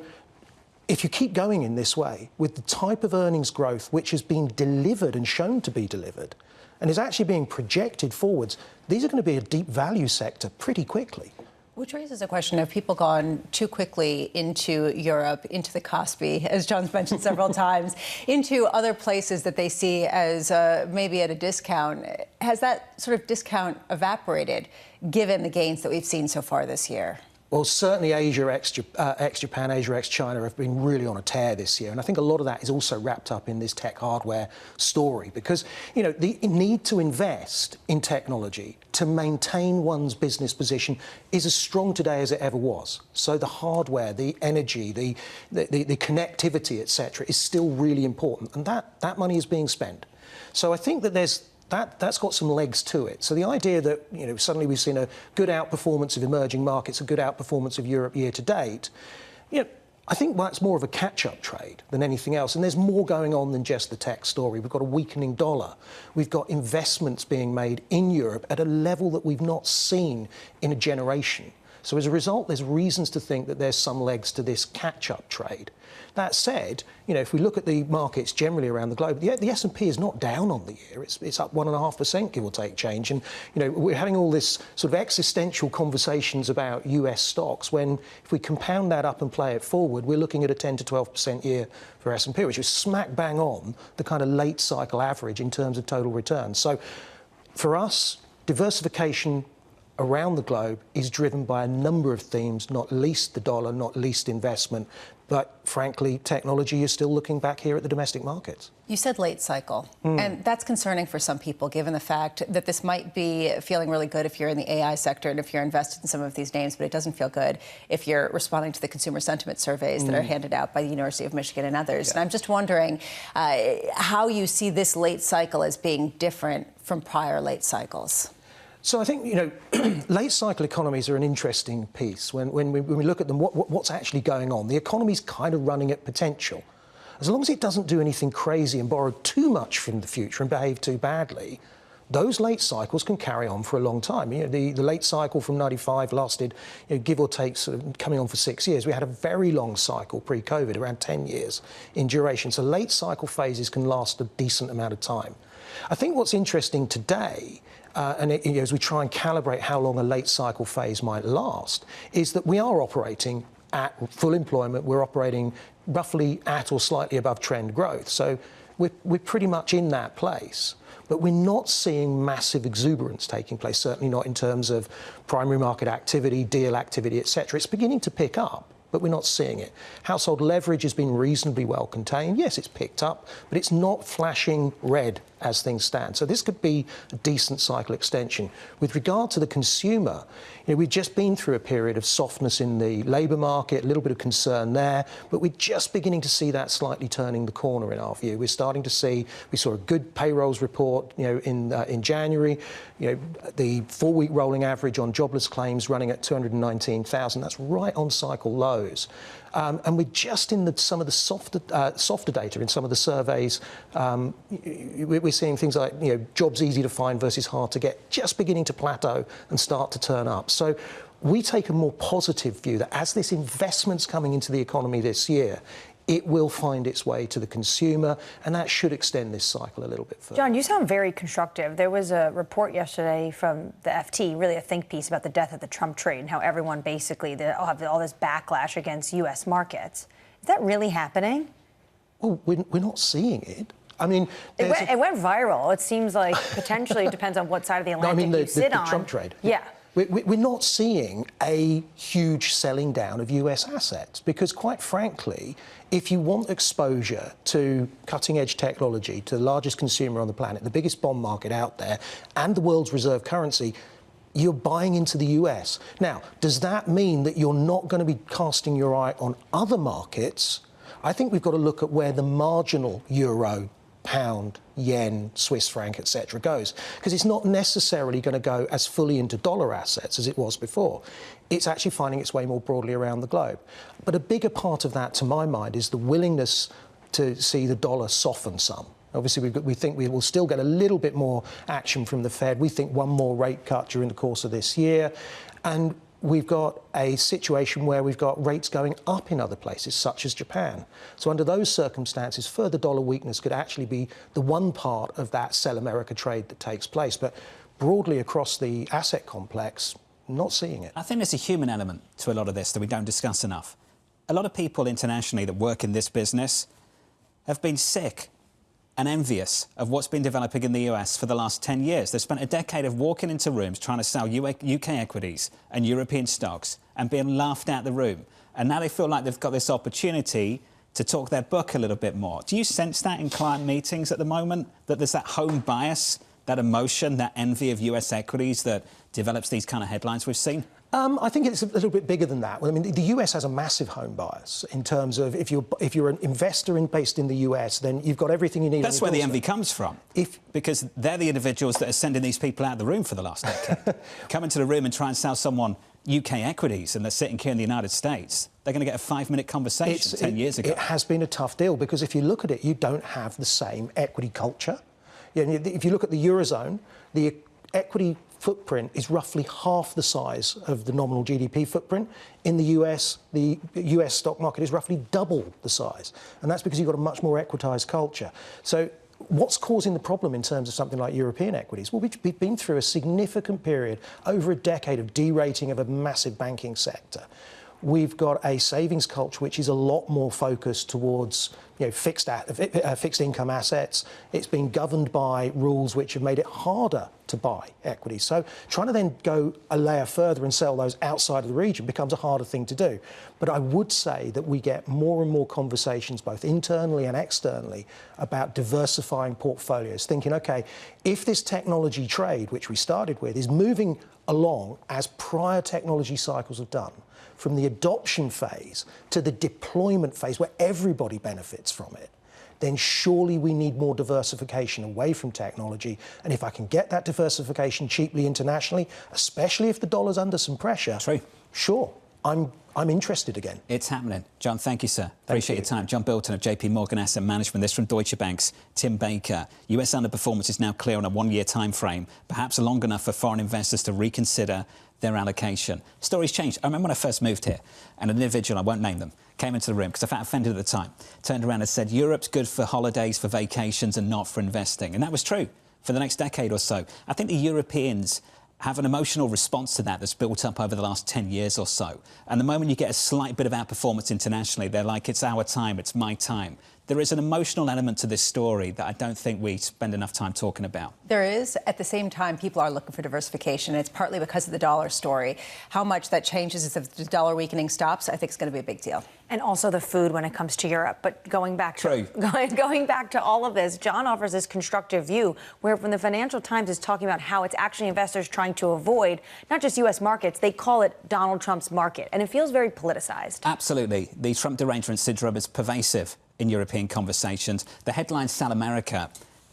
[SPEAKER 16] if you keep going in this way, with the type of earnings growth which has been delivered and shown to be delivered, and is actually being projected forwards, these are going to be a deep value sector pretty quickly.
[SPEAKER 8] Which raises a question, have people gone too quickly into Europe, into the Kospi, as John's mentioned several times, into other places that they see as maybe at a discount? Has that sort of discount evaporated, given the gains that we've seen so far this year?
[SPEAKER 16] Well, certainly Asia ex-Japan, Asia ex-China have been really on a tear this year. And I think a lot of that is also wrapped up in this tech hardware story because, you know, the need to invest in technology to maintain one's business position is as strong today as it ever was. So the hardware, the energy, the connectivity, etc., is still really important. And that money is being spent. So I think that that's got some legs to it. So the idea that, you know, suddenly we've seen a good outperformance of emerging markets, a good outperformance of Europe year to date, you know, I think that's more of a catch-up trade than anything else. And there's more going on than just the tech story. We've got a weakening dollar. We've got investments being made in Europe at a level that we've not seen in a generation. So as a result, there's reasons to think that there's some legs to this catch-up trade. That said, you know, if we look at the markets generally around the globe, the S&P is not down on the year. It's up 1.5%, give or take change. And, you know, we're having all this sort of existential conversations about US stocks when if we compound that up and play it forward, we're looking at a 10 to 12% year for S&P, which is smack bang on the kind of late cycle average in terms of total returns. So for us, diversification around the globe is driven by a number of themes, not least the dollar, not least investment. But frankly, technology is still looking back here at the domestic markets.
[SPEAKER 8] You said late cycle, and that's concerning for some people, given the fact that this might be feeling really good if you're in the AI sector and if you're invested in some of these names, but it doesn't feel good if you're responding to the consumer sentiment surveys that are handed out by the University of Michigan and others. Yeah. And I'm just wondering how you see this late cycle as being different from prior late cycles.
[SPEAKER 16] So I think, you know, late cycle economies are an interesting piece. When we look at them, what's actually going on? The economy's kind of running at potential. As long as it doesn't do anything crazy and borrow too much from the future and behave too badly, those late cycles can carry on for a long time. You know, the late cycle from 95 lasted, you know, give or take, sort of coming on for 6 years. We had a very long cycle pre-COVID, around 10 years in duration. So late cycle phases can last a decent amount of time. I think what's interesting today, you know, as we try and calibrate how long a late cycle phase might last, is that we are operating at full employment. We're operating roughly at or slightly above trend growth. So we're pretty much in that place. But we're not seeing massive exuberance taking place, certainly not in terms of primary market activity, deal activity, etc. It's beginning to pick up, but we're not seeing it. Household leverage has been reasonably well contained. Yes, it's picked up, but it's not flashing red as things stand. So this could be a decent cycle extension. With regard to the consumer, you know, we've just been through a period of softness in the labour market, a little bit of concern there, but we're just beginning to see that slightly turning the corner in our view. We're starting to see, we saw a good payrolls report, you know, in January. You know, the 4-week rolling average on jobless claims running at 219,000. That's right on cycle lows. And we're just in some of the softer data in some of the surveys. We're seeing things like, you know, jobs easy to find versus hard to get, just beginning to plateau and start to turn up. So we take a more positive view that as this investment's coming into the economy this year, it will find its way to the consumer, and that should extend this cycle a little bit further.
[SPEAKER 9] John, you sound very constructive. There was a report yesterday from the FT, really a think piece about the death of the Trump trade and how everyone basically have all this backlash against U.S. markets. Is that really happening?
[SPEAKER 16] Well, we're not seeing it. I mean,
[SPEAKER 9] it went viral. It seems like potentially it depends on what side of the Atlantic you sit on.
[SPEAKER 16] The Trump trade.
[SPEAKER 9] Yeah.
[SPEAKER 16] We're not seeing a huge selling down of US assets because, quite frankly, if you want exposure to cutting-edge technology, to the largest consumer on the planet, the biggest bond market out there, and the world's reserve currency, you're buying into the US. Now, does that mean that you're not going to be casting your eye on other markets? I think we've got to look at where the marginal euro, pound, yen, Swiss franc, etc. goes, because it's not necessarily going to go as fully into dollar assets as it was before. It's actually finding its way more broadly around the globe. But a bigger part of that, to my mind, is the willingness to see the dollar soften some. Obviously, we think we will still get a little bit more action from the Fed. We think one more rate cut during the course of this year. And we've got a situation where we've got rates going up in other places, such as Japan. So under those circumstances, further dollar weakness could actually be the one part of that sell America trade that takes place. But broadly across the asset complex, not seeing it.
[SPEAKER 7] I think there's a human element to a lot of this that we don't discuss enough. A lot of people internationally that work in this business have been sick and envious of what's been developing in the US for the last 10 years. They've spent a decade of walking into rooms trying to sell UK equities and European stocks and being laughed out the room. And now they feel like they've got this opportunity to talk their book a little bit more. Do you sense that in client meetings at the moment, that there's that home bias, that emotion, that envy of US equities that develops these kind of headlines we've seen?
[SPEAKER 16] I think it's a little bit bigger than that. Well, I mean, the US has a massive home bias in terms of if you're an investor based in the US, then you've got everything you need.
[SPEAKER 7] That's where the envy comes from. Because they're the individuals that are sending these people out of the room for the last decade. Come into the room and try and sell someone UK equities, and they're sitting here in the United States. They're going to get a 5-minute conversation 10 years ago.
[SPEAKER 16] It has been a tough deal because if you look at it, you don't have the same equity culture. If you look at the Eurozone, the equity footprint is roughly half the size of the nominal GDP footprint. In the US, the US stock market is roughly double the size. And that's because you've got a much more equitized culture. So what's causing the problem in terms of something like European equities? Well, we've been through a significant period, over a decade, of derating of a massive banking sector. We've got a savings culture which is a lot more focused towards fixed income assets. It's been governed by rules which have made it harder to buy equities. So trying to then go a layer further and sell those outside of the region becomes a harder thing to do. But I would say that we get more and more conversations, both internally and externally, about diversifying portfolios, thinking, OK, if this technology trade, which we started with, is moving along as prior technology cycles have done, from the adoption phase to the deployment phase where everybody benefits from it, then surely we need more diversification away from technology. And if I can get that diversification cheaply internationally, especially if the dollar's under some pressure, sure, I'm interested again.
[SPEAKER 7] It's happening. John, thank you, sir. Appreciate your time. John Bilton of JPMorgan Asset Management. This from Deutsche Bank's Tim Baker. US underperformance is now clear on a 1-year time frame, perhaps long enough for foreign investors to reconsider their allocation. Stories changed. I remember when I first moved here, and an individual, I won't name them, came into the room because I felt offended at the time, turned around and said, Europe's good for holidays, for vacations, and not for investing. And that was true for the next decade or so. I think the Europeans have an emotional response to that that's built up over the last 10 years or so. And the moment you get a slight bit of outperformance internationally, they're like, it's our time, it's my time. There is an emotional element to this story that I don't think we spend enough time talking about.
[SPEAKER 8] There is. At the same time, people are looking for diversification. It's partly because of the dollar story. How much that changes if the dollar weakening stops, I think is going to be a big deal.
[SPEAKER 9] And also the food when it comes to Europe. But going back to all of this, John offers this constructive view where when the Financial Times is talking about how it's actually investors trying to avoid not just U.S. markets, they call it Donald Trump's market. And it feels very politicized.
[SPEAKER 7] Absolutely. The Trump derangement syndrome is pervasive in European conversations. The headline sell America,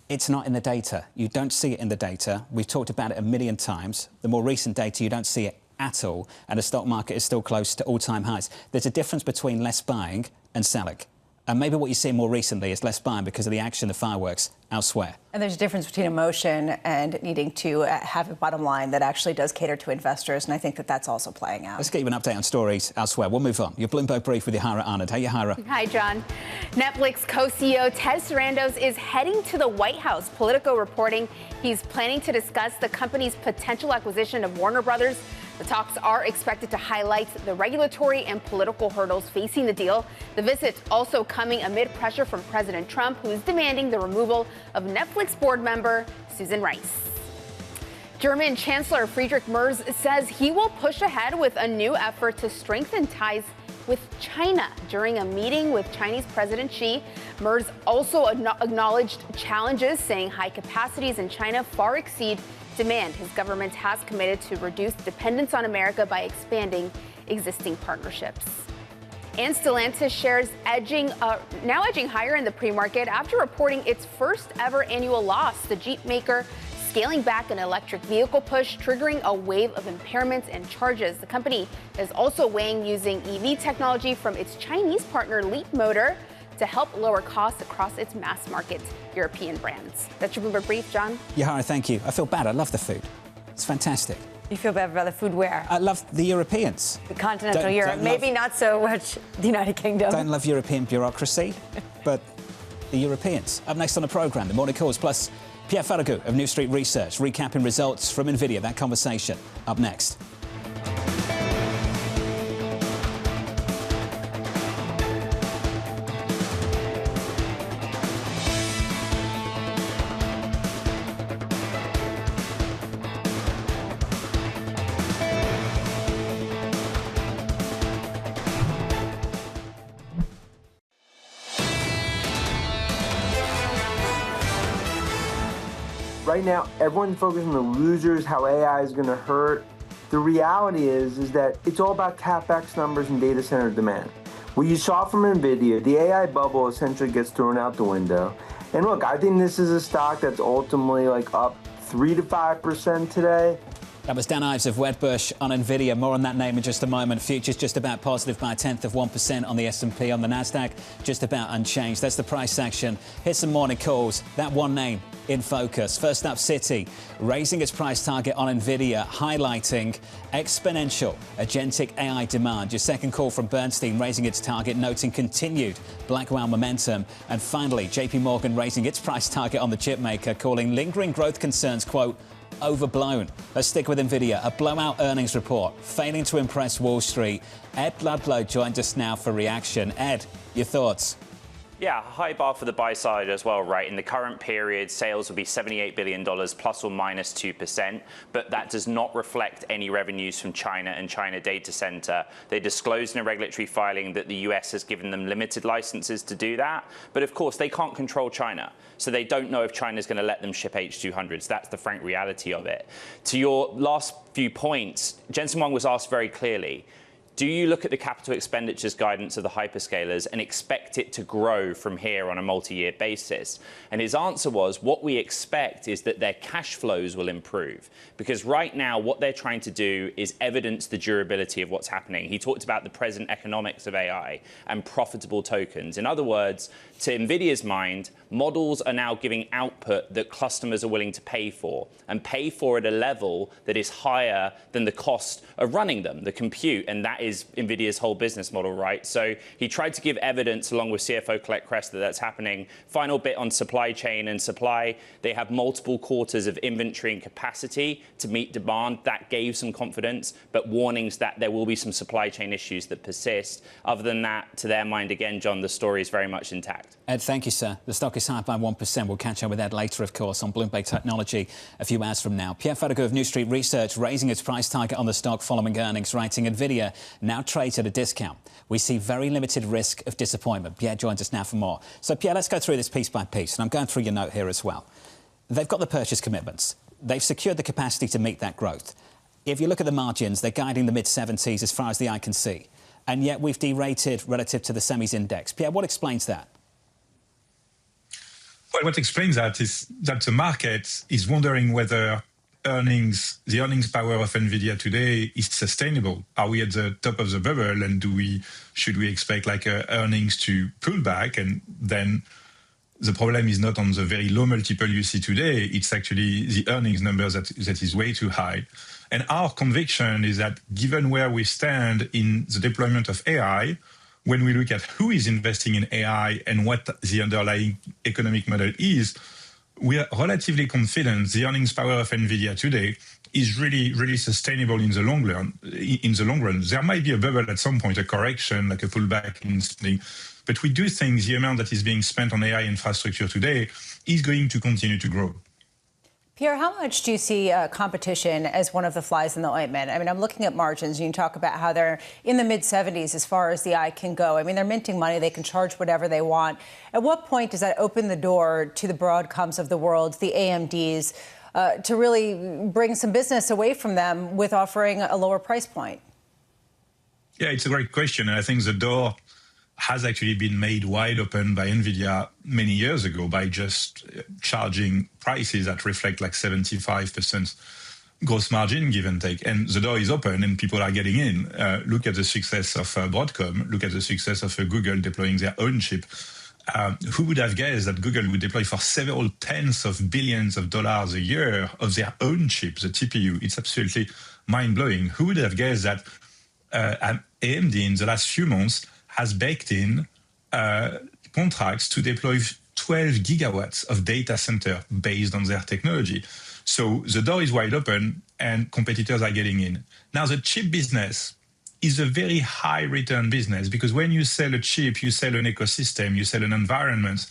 [SPEAKER 7] it's not in the data. You don't see it in the data. We've talked about it a million times. The more recent data, you don't see it at all, and the stock market is still close to all-time highs. There's a difference between less buying and selling. And maybe what you see more recently is less buying because of the action, the fireworks elsewhere.
[SPEAKER 8] And there's a difference between emotion and needing to have a bottom line that actually does cater to investors, and I think that that's also playing out.
[SPEAKER 7] Let's get you an update on stories elsewhere. We'll move on. Your Bloomberg Brief with Yahira Arnott. Hey, Yahira.
[SPEAKER 12] Hi, John. Netflix co-CEO Ted Sarandos is heading to the White House. Politico reporting he's planning to discuss the company's potential acquisition of Warner Brothers. The talks are expected to highlight the regulatory and political hurdles facing the deal. The visit also coming amid pressure from President Trump, who is demanding the removal of Netflix board member Susan Rice. German Chancellor Friedrich Merz says he will push ahead with a new effort to strengthen ties with China. During a meeting with Chinese President Xi, Merz also acknowledged challenges, saying high capacities in China far exceed demand. His government has committed to reduce dependence on America by expanding existing partnerships. And Stellantis shares now edging higher in the pre-market after reporting its first ever annual loss. The Jeep maker scaling back an electric vehicle push, triggering a wave of impairments and charges. The company is also weighing using EV technology from its Chinese partner Leapmotor to help lower costs across its mass market European brands. That's your Bloomberg Brief, John.
[SPEAKER 7] Yahira, thank you. I feel bad. I love the food. It's fantastic.
[SPEAKER 9] You feel bad about the food where?
[SPEAKER 7] I love the Europeans.
[SPEAKER 9] The continental Europe. Maybe not so much the United Kingdom.
[SPEAKER 7] Don't love European bureaucracy, but the Europeans. Up next on the programme, the Morning Calls, plus Pierre Ferragu of New Street Research, recapping results from NVIDIA. That conversation up next.
[SPEAKER 2] right now everyone's focused on the losers, how AI is going to hurt. The reality is that it's all about CapEx numbers and data center demand. What you saw from NVIDIA, the AI bubble essentially gets thrown out the window. And look, I think this is a stock that's ultimately like up 3 to 5% today.
[SPEAKER 7] That was Dan Ives of Wedbush on NVIDIA. More on that name in just a moment. Futures just about positive by 1/10% on the S&P. On the Nasdaq, just about unchanged. That's the price action. Here's some morning calls. That one name in focus. First up, Citi, raising its price target on NVIDIA, highlighting exponential agentic AI demand. Your second call from Bernstein, raising its target, noting continued Blackwell momentum. And finally, JPMorgan raising its price target on the chipmaker, calling lingering growth concerns, quote, overblown. Let's stick with NVIDIA. A blowout earnings report, failing to impress Wall Street. Ed Ludlow joined us now for reaction. Ed, your thoughts?
[SPEAKER 17] Yeah, high bar for the buy side as well, right? In the current period, sales will be $78 billion, plus or minus 2%, but that does not reflect any revenues from China and China data center. They disclosed in a regulatory filing that the US has given them limited licenses to do that, but of course they can't control China. So they don't know if China's going to let them ship H200s. That's the frank reality of it. To your last few points, Jensen Huang was asked very clearly, do you look at the capital expenditures guidance of the hyperscalers and expect it to grow from here on a multi-year basis? And his answer was, what we expect is that their cash flows will improve. Because right now, what they're trying to do is evidence the durability of what's happening. He talked about the present economics of AI and profitable tokens. In other words, to NVIDIA's mind, models are now giving output that customers are willing to pay for, and pay for at a level that is higher than the cost of running them, the compute, and that is NVIDIA's whole business model, right? So he tried to give evidence along with CFO Colette Kress that that's happening. Final bit on supply chain and supply. They have multiple quarters of inventory and capacity to meet demand. That gave some confidence, but warnings that there will be some supply chain issues that persist. Other than that, to their mind, again, John, the story is very much intact.
[SPEAKER 7] Ed, thank you, sir. The stock is higher by 1%. We'll catch up with Ed later, of course, on Bloomberg Technology a few hours from now. Pierre Ferragu of New Street Research raising its price target on the stock following earnings, writing NVIDIA now trades at a discount. We see very limited risk of disappointment. Pierre joins us now for more. So, Pierre, let's go through this piece by piece. And I'm going through your note here as well. They've got the purchase commitments. They've secured the capacity to meet that growth. If you look at the margins, they're guiding the mid-70s as far as the eye can see. And yet we've derated relative to the semis index. Pierre, what explains that?
[SPEAKER 18] Well, what explains that is that the market is wondering whether the earnings power of NVIDIA today is sustainable. Are we at the top of the bubble, and should we expect like earnings to pull back? And then the problem is not on the very low multiple you see today. It's actually the earnings numbers that is way too high. And our conviction is that given where we stand in the deployment of AI, when we look at who is investing in AI and what the underlying economic model is, we are relatively confident the earnings power of NVIDIA today is really, really sustainable in the long run. There might be a bubble at some point, a correction, like a pullback in spending, but we do think the amount that is being spent on AI infrastructure today is going to continue to grow.
[SPEAKER 8] Pierre, how much do you see competition as one of the flies in the ointment? I mean, I'm looking at margins. You can talk about how they're in the mid-70s as far as the eye can go. I mean, they're minting money. They can charge whatever they want. At what point does that open the door to the Broadcoms of the world, the AMDs, to really bring some business away from them with offering a lower price point?
[SPEAKER 18] Yeah, it's a great question. And I think the door has actually been made wide open by NVIDIA many years ago by just charging prices that reflect like 75% gross margin, give and take. And the door is open and people are getting in. Look at the success of Broadcom. Look at the success of Google deploying their own chip. Who would have guessed that Google would deploy for several tens of billions of dollars a year of their own chip, the TPU? It's absolutely mind-blowing. Who would have guessed that AMD in the last few months has baked in contracts to deploy 12 gigawatts of data center based on their technology. So the door is wide open and competitors are getting in. Now, the chip business is a very high return business because when you sell a chip, you sell an ecosystem, you sell an environment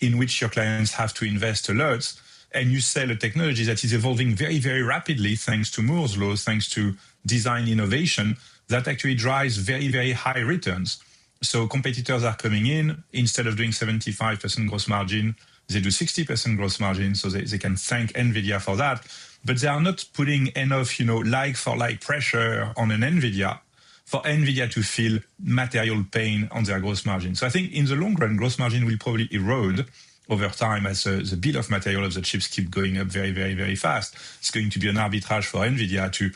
[SPEAKER 18] in which your clients have to invest a lot, and you sell a technology that is evolving very, very rapidly thanks to Moore's law, thanks to design innovation that actually drives very, very high returns. So competitors are coming in. Instead of doing 75% gross margin, They do 60% gross margin, so they can thank NVIDIA for that. But they are not putting enough, like-for-like pressure on an NVIDIA for NVIDIA to feel material pain on their gross margin. So I think in the long run, gross margin will probably erode over time as the bill of material of the chips keep going up very, very, very fast. It's going to be an arbitrage for NVIDIA to,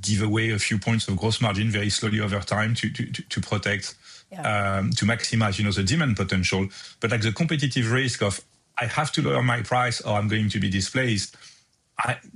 [SPEAKER 18] give away a few points of gross margin very slowly over time to protect, to maximize, the demand potential. But like the competitive risk of I have to lower my price or I'm going to be displaced,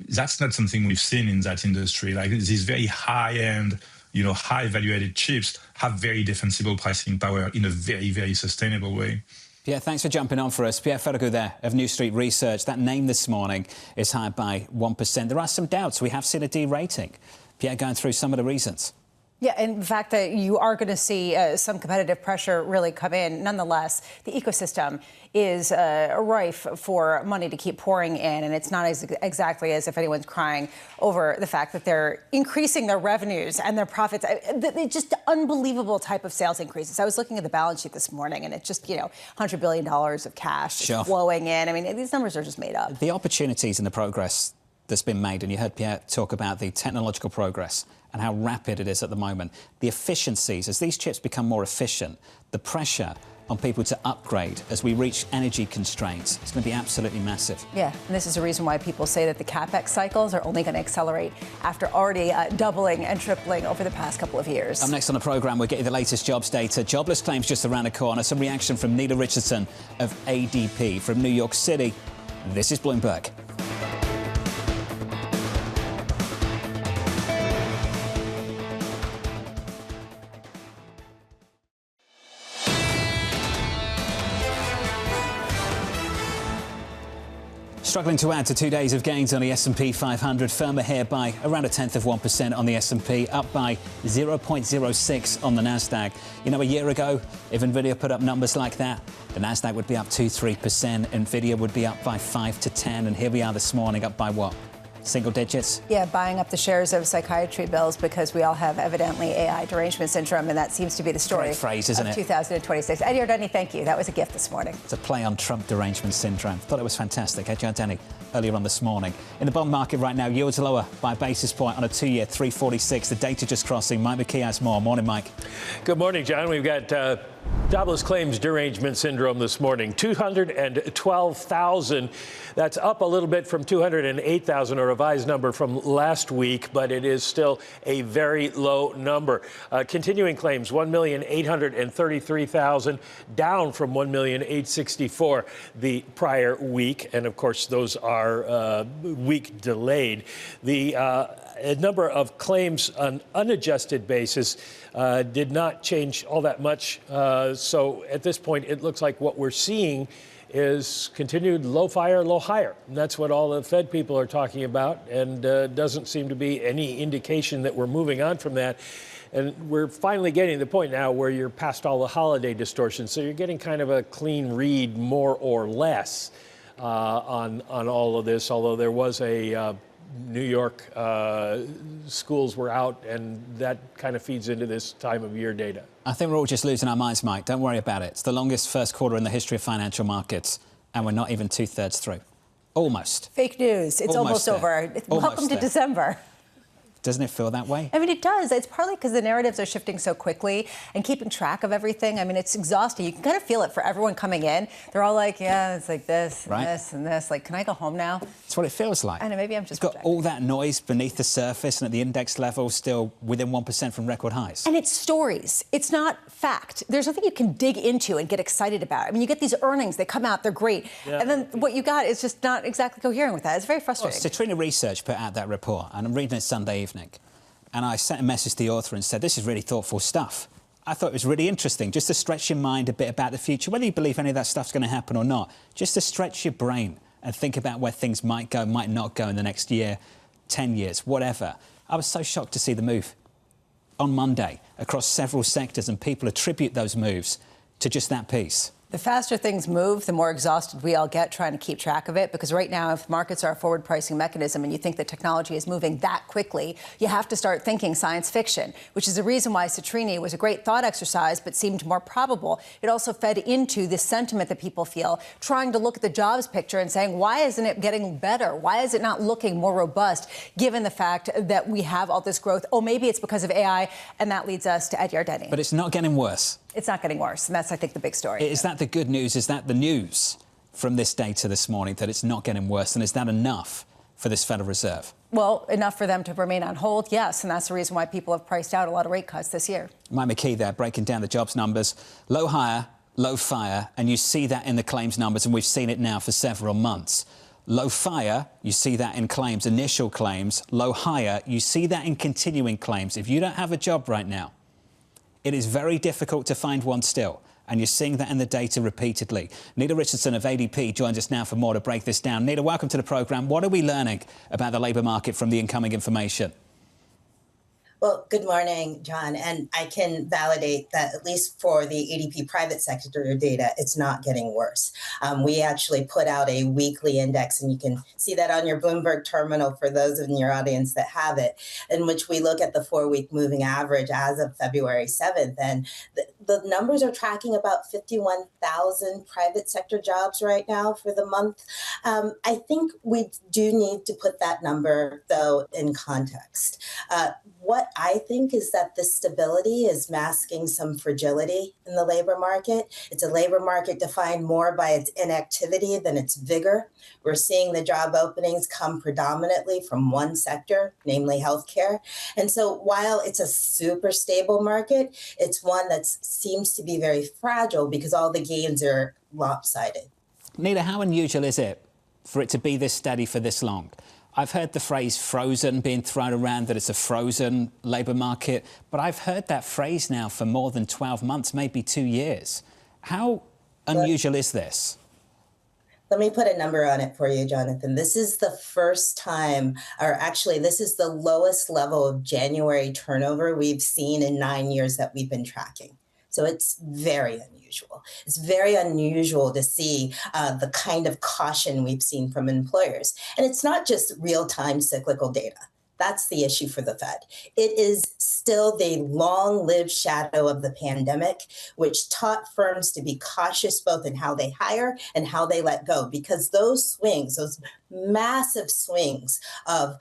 [SPEAKER 18] that's not something we've seen in that industry. Like these very high-end, high value-added chips have very defensible pricing power in a very, very sustainable way.
[SPEAKER 7] Pierre, thanks for jumping on for us. Pierre Ferragu there of New Street Research. That name this morning is higher by 1%. There are some doubts. We have seen a derating. Pierre, going through some of the reasons.
[SPEAKER 8] Yeah, and the fact that you are going to see some competitive pressure really come in. Nonetheless, the ecosystem is rife for money to keep pouring in, and it's not exactly as if anyone's crying over the fact that they're increasing their revenues and their profits. It's just unbelievable type of sales increases. I was looking at the balance sheet this morning, and it's just, $100 billion of cash flowing in. I mean, these numbers are just made up.
[SPEAKER 7] The opportunities and the progress that's been made, and you heard Pierre talk about the technological progress and how rapid it is at the moment. The efficiencies, as these chips become more efficient, the pressure on people to upgrade as we reach energy constraints, it's going to be absolutely massive.
[SPEAKER 8] Yeah, and this is a reason why people say that the CapEx cycles are only going to accelerate after already doubling and tripling over the past couple of years.
[SPEAKER 7] Up next on the programme, we'll get you the latest jobs data. Jobless claims just around the corner. Some reaction from Nela Richardson of ADP. From New York City, this is Bloomberg. Struggling to add to 2 days of gains on the S&P 500. Firmer here by around 1/10% on the S&P, up by 0.06 on the Nasdaq. A year ago, if Nvidia put up numbers like that, the Nasdaq would be up 2-3%. Nvidia would be up by 5 to 10, and here we are this morning, up by what? Single digits?
[SPEAKER 8] Yeah, buying up the shares of psychiatry bills because we all have evidently AI derangement syndrome, and that seems to be the story.
[SPEAKER 7] Great phrase, isn't it?
[SPEAKER 8] 2026. Ed Yardeni, thank you. That was a gift this morning.
[SPEAKER 7] It's a play on Trump derangement syndrome. Thought it was fantastic. Ed Yardeni earlier on this morning. In the bond market right now, yields lower by a basis point on a 2-year, 346. The data just crossing. Mike McKee has more. Morning, Mike.
[SPEAKER 19] Good morning, John. We've got jobless claims derangement syndrome this morning. 212,000. That's up a little bit from 208,000, a revised number from last week, but it is still a very low number. Continuing claims, 1,833,000, down from 1,864,000 the prior week. And of course, those are week delayed. The number of claims on unadjusted basis did not change all that much. So at this point, it looks like what we're seeing is continued low fire, low hire. And that's what all the Fed people are talking about, and doesn't seem to be any indication that we're moving on from that. And we're finally getting to the point now where you're past all the holiday distortions. So you're getting kind of a clean read, more or less, on all of this, although there was a New York schools were out, and that kind of feeds into this time of year data.
[SPEAKER 7] I think we're all just losing our minds, Mike. Don't worry about it. It's the longest first quarter in the history of financial markets, and we're not even 2/3 through. Almost.
[SPEAKER 8] Fake news. It's almost over. Welcome to December.
[SPEAKER 7] Doesn't it feel that way?
[SPEAKER 8] I mean, it does. It's partly because the narratives are shifting so quickly and keeping track of everything. I mean, it's exhausting. You can kind of feel it for everyone coming in. They're all like, yeah, it's like this and this and this. Like, can I go home now?
[SPEAKER 7] That's what it feels like.
[SPEAKER 8] I know, maybe I'm just
[SPEAKER 7] got all that noise beneath the surface and at the index level still within 1% from record highs.
[SPEAKER 8] And it's stories. It's not fact. There's nothing you can dig into and get excited about. I mean, you get these earnings. They come out. They're great. Yeah. And then what you got is just not exactly coherent with that. It's very frustrating.
[SPEAKER 7] Well, Securities Research put out that report, and I'm reading it Sunday evening. And I sent a message to the author and said, this is really thoughtful stuff. I thought it was really interesting, just to stretch your mind a bit about the future, whether you believe any of that stuff's going to happen or not, just to stretch your brain and think about where things might go, might not go in the next year, 10 years, whatever. I was so shocked to see the move on Monday across several sectors, and people attribute those moves to just that piece.
[SPEAKER 8] The faster things move, the more exhausted we all get trying to keep track of it. Because right now, if markets are a forward pricing mechanism and you think that technology is moving that quickly, you have to start thinking science fiction, which is the reason why Citrini was a great thought exercise, but seemed more probable. It also fed into the sentiment that people feel, trying to look at the jobs picture and saying, why isn't it getting better? Why is it not looking more robust, given the fact that we have all this growth? Oh, maybe it's because of AI, and that leads us to Ed Yardeni.
[SPEAKER 7] But it's not getting worse.
[SPEAKER 8] It's not getting worse, and that's, I think, the big story.
[SPEAKER 7] Is that the good news? Is that the news from this data this morning, that it's not getting worse? And is that enough for this Federal Reserve?
[SPEAKER 8] Well, enough for them to remain on hold, yes, and that's the reason why people have priced out a lot of rate cuts this year.
[SPEAKER 7] Mike McKee there, breaking down the jobs numbers. Low hire, low fire, and you see that in the claims numbers, and we've seen it now for several months. Low fire, you see that in claims, initial claims. Low hire, you see that in continuing claims. If you don't have a job right now, it is very difficult to find one still. And you're seeing that in the data repeatedly. Nela Richardson of ADP joins us now for more to break this down. Nela, welcome to the programme. What are we learning about the labour market from the incoming information?
[SPEAKER 20] Well, good morning, John. And I can validate that at least for the ADP private sector data, it's not getting worse. We actually put out a weekly index, and you can see that on your Bloomberg terminal for those in your audience that have it, in which we look at the 4-week moving average as of February 7th. And the numbers are tracking about 51,000 private sector jobs right now for the month. I think we do need to put that number, though, in context. What I think is that the stability is masking some fragility in the labor market. It's a labor market defined more by its inactivity than its vigor. We're seeing the job openings come predominantly from one sector, namely healthcare. And so while it's a super stable market, it's one that seems to be very fragile because all the gains are lopsided.
[SPEAKER 7] Nela, how unusual is it for it to be this steady for this long? I've heard the phrase frozen being thrown around, that it's a frozen labour market, but I've heard that phrase now for more than 12 months, maybe 2 years. How unusual is this?
[SPEAKER 20] Let me put a number on it for you, Jonathan. This is the first time, or actually, this is the lowest level of January turnover we've seen in 9 years that we've been tracking. So it's very unusual. It's very unusual to see the kind of caution we've seen from employers. And it's not just real-time cyclical data. That's the issue for the Fed. It is still the long-lived shadow of the pandemic, which taught firms to be cautious both in how they hire and how they let go, because those swings, those massive swings of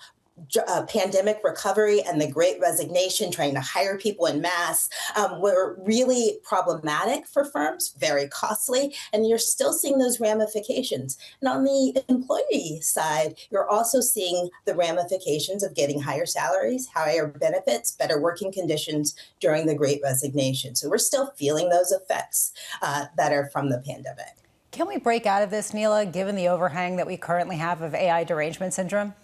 [SPEAKER 20] pandemic recovery and the Great Resignation, trying to hire people in mass, were really problematic for firms, very costly, and you're still seeing those ramifications. And on the employee side, you're also seeing the ramifications of getting higher salaries, higher benefits, better working conditions during the Great Resignation. So we're still feeling those effects that are from the pandemic.
[SPEAKER 8] Can we break out of this, Nela, given the overhang that we currently have of AI derangement syndrome?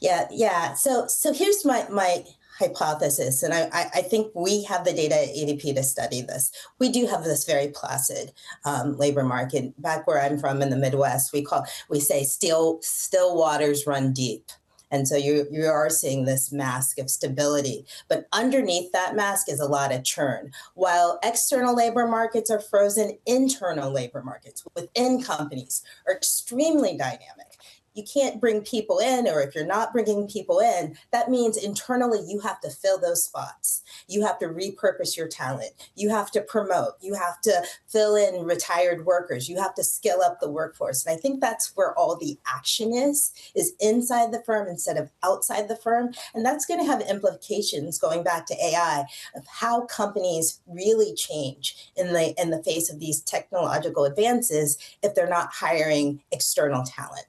[SPEAKER 20] Yeah. So here's my hypothesis, and I think we have the data at ADP to study this. We do have this very placid labor market. Back where I'm from in the Midwest, we say still waters run deep. And so you are seeing this mask of stability. But underneath that mask is a lot of churn. While external labor markets are frozen, internal labor markets within companies are extremely dynamic. You can't bring people in, or if you're not bringing people in, that means internally you have to fill those spots. You have to repurpose your talent. You have to promote. You have to fill in retired workers. You have to skill up the workforce. And I think that's where all the action is inside the firm instead of outside the firm. And that's going to have implications, going back to AI, of how companies really change in the face of these technological advances if they're not hiring external talent.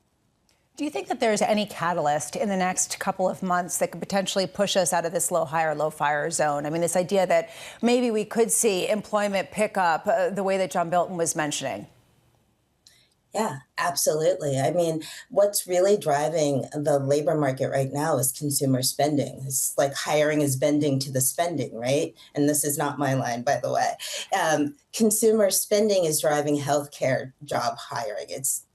[SPEAKER 8] Do you think that there's any catalyst in the next couple of months that could potentially push us out of this low hire, low fire zone? I mean, this idea that maybe we could see employment pick up the way that John Bilton was mentioning.
[SPEAKER 20] Yeah, absolutely. I mean, what's really driving the labor market right now is consumer spending. It's like hiring is bending to the spending, right? And this is not my line, by the way. Consumer spending is driving healthcare job hiring. It's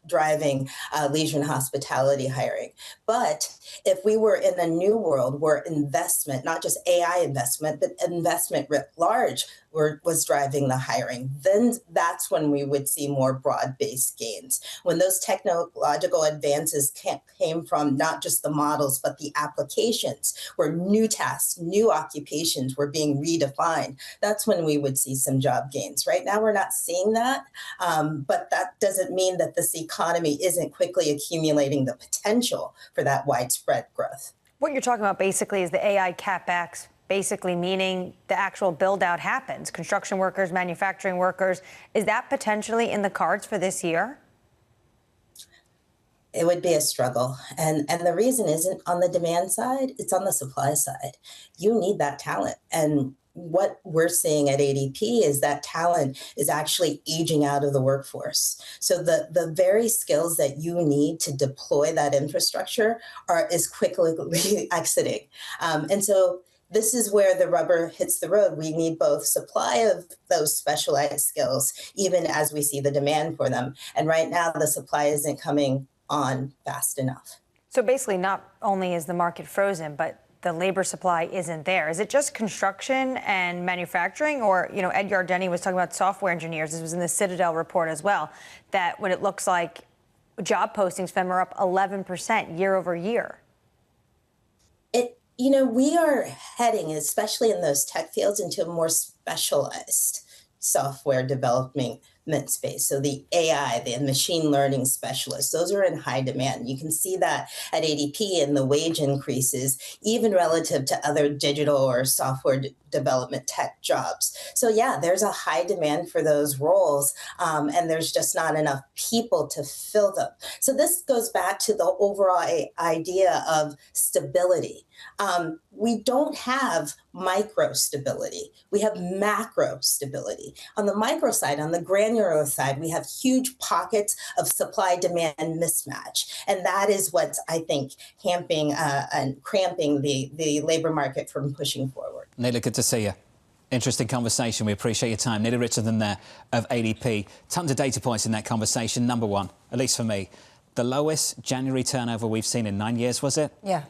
[SPEAKER 20] driving leisure and hospitality hiring. But if we were in a new world where investment, not just AI investment, but investment writ large, was driving the hiring. Then that's when we would see more broad-based gains. When those technological advances came from not just the models, but the applications, where new tasks, new occupations were being redefined, that's when we would see some job gains. Right now, we're not seeing that, but that doesn't mean that this economy isn't quickly accumulating the potential for that widespread growth.
[SPEAKER 9] What you're talking about basically is the AI CapEx, basically meaning the actual build out happens. Construction workers, manufacturing workers. Is that potentially in the cards for this year?
[SPEAKER 20] It would be a struggle. And the reason isn't on the demand side, it's on the supply side. You need that talent. And what we're seeing at ADP is that talent is actually aging out of the workforce. So the very skills that you need to deploy that infrastructure is quickly exiting. And so this is where the rubber hits the road. We need both supply of those specialized skills, even as we see the demand for them. And right now, the supply isn't coming on fast enough.
[SPEAKER 9] So basically, not only is the market frozen, but the labor supply isn't there. Is it just construction and manufacturing? Or, you know, Ed Yardeni was talking about software engineers. This was in the Citadel report as well, that when it looks like job postings, FEM, are up 11% year over year.
[SPEAKER 20] You know, we are heading, especially in those tech fields, into a more specialized software development space. So the AI, the machine learning specialists, those are in high demand. You can see that at ADP in the wage increases, even relative to other digital or software development tech jobs. So yeah, there's a high demand for those roles, and there's just not enough people to fill them. So this goes back to the overall idea of stability. We don't have micro stability. We have macro stability. On the micro side, on the granular side, we have huge pockets of supply-demand mismatch. And that is what's, I think, hamping and cramping the labor market from pushing forward.
[SPEAKER 7] Nela, good to see you. Interesting conversation. We appreciate your time. Nela Richardson there of ADP. Tons of data points in that conversation. Number one, at least for me, the lowest January turnover we've seen in 9 years, was it?
[SPEAKER 8] Yeah.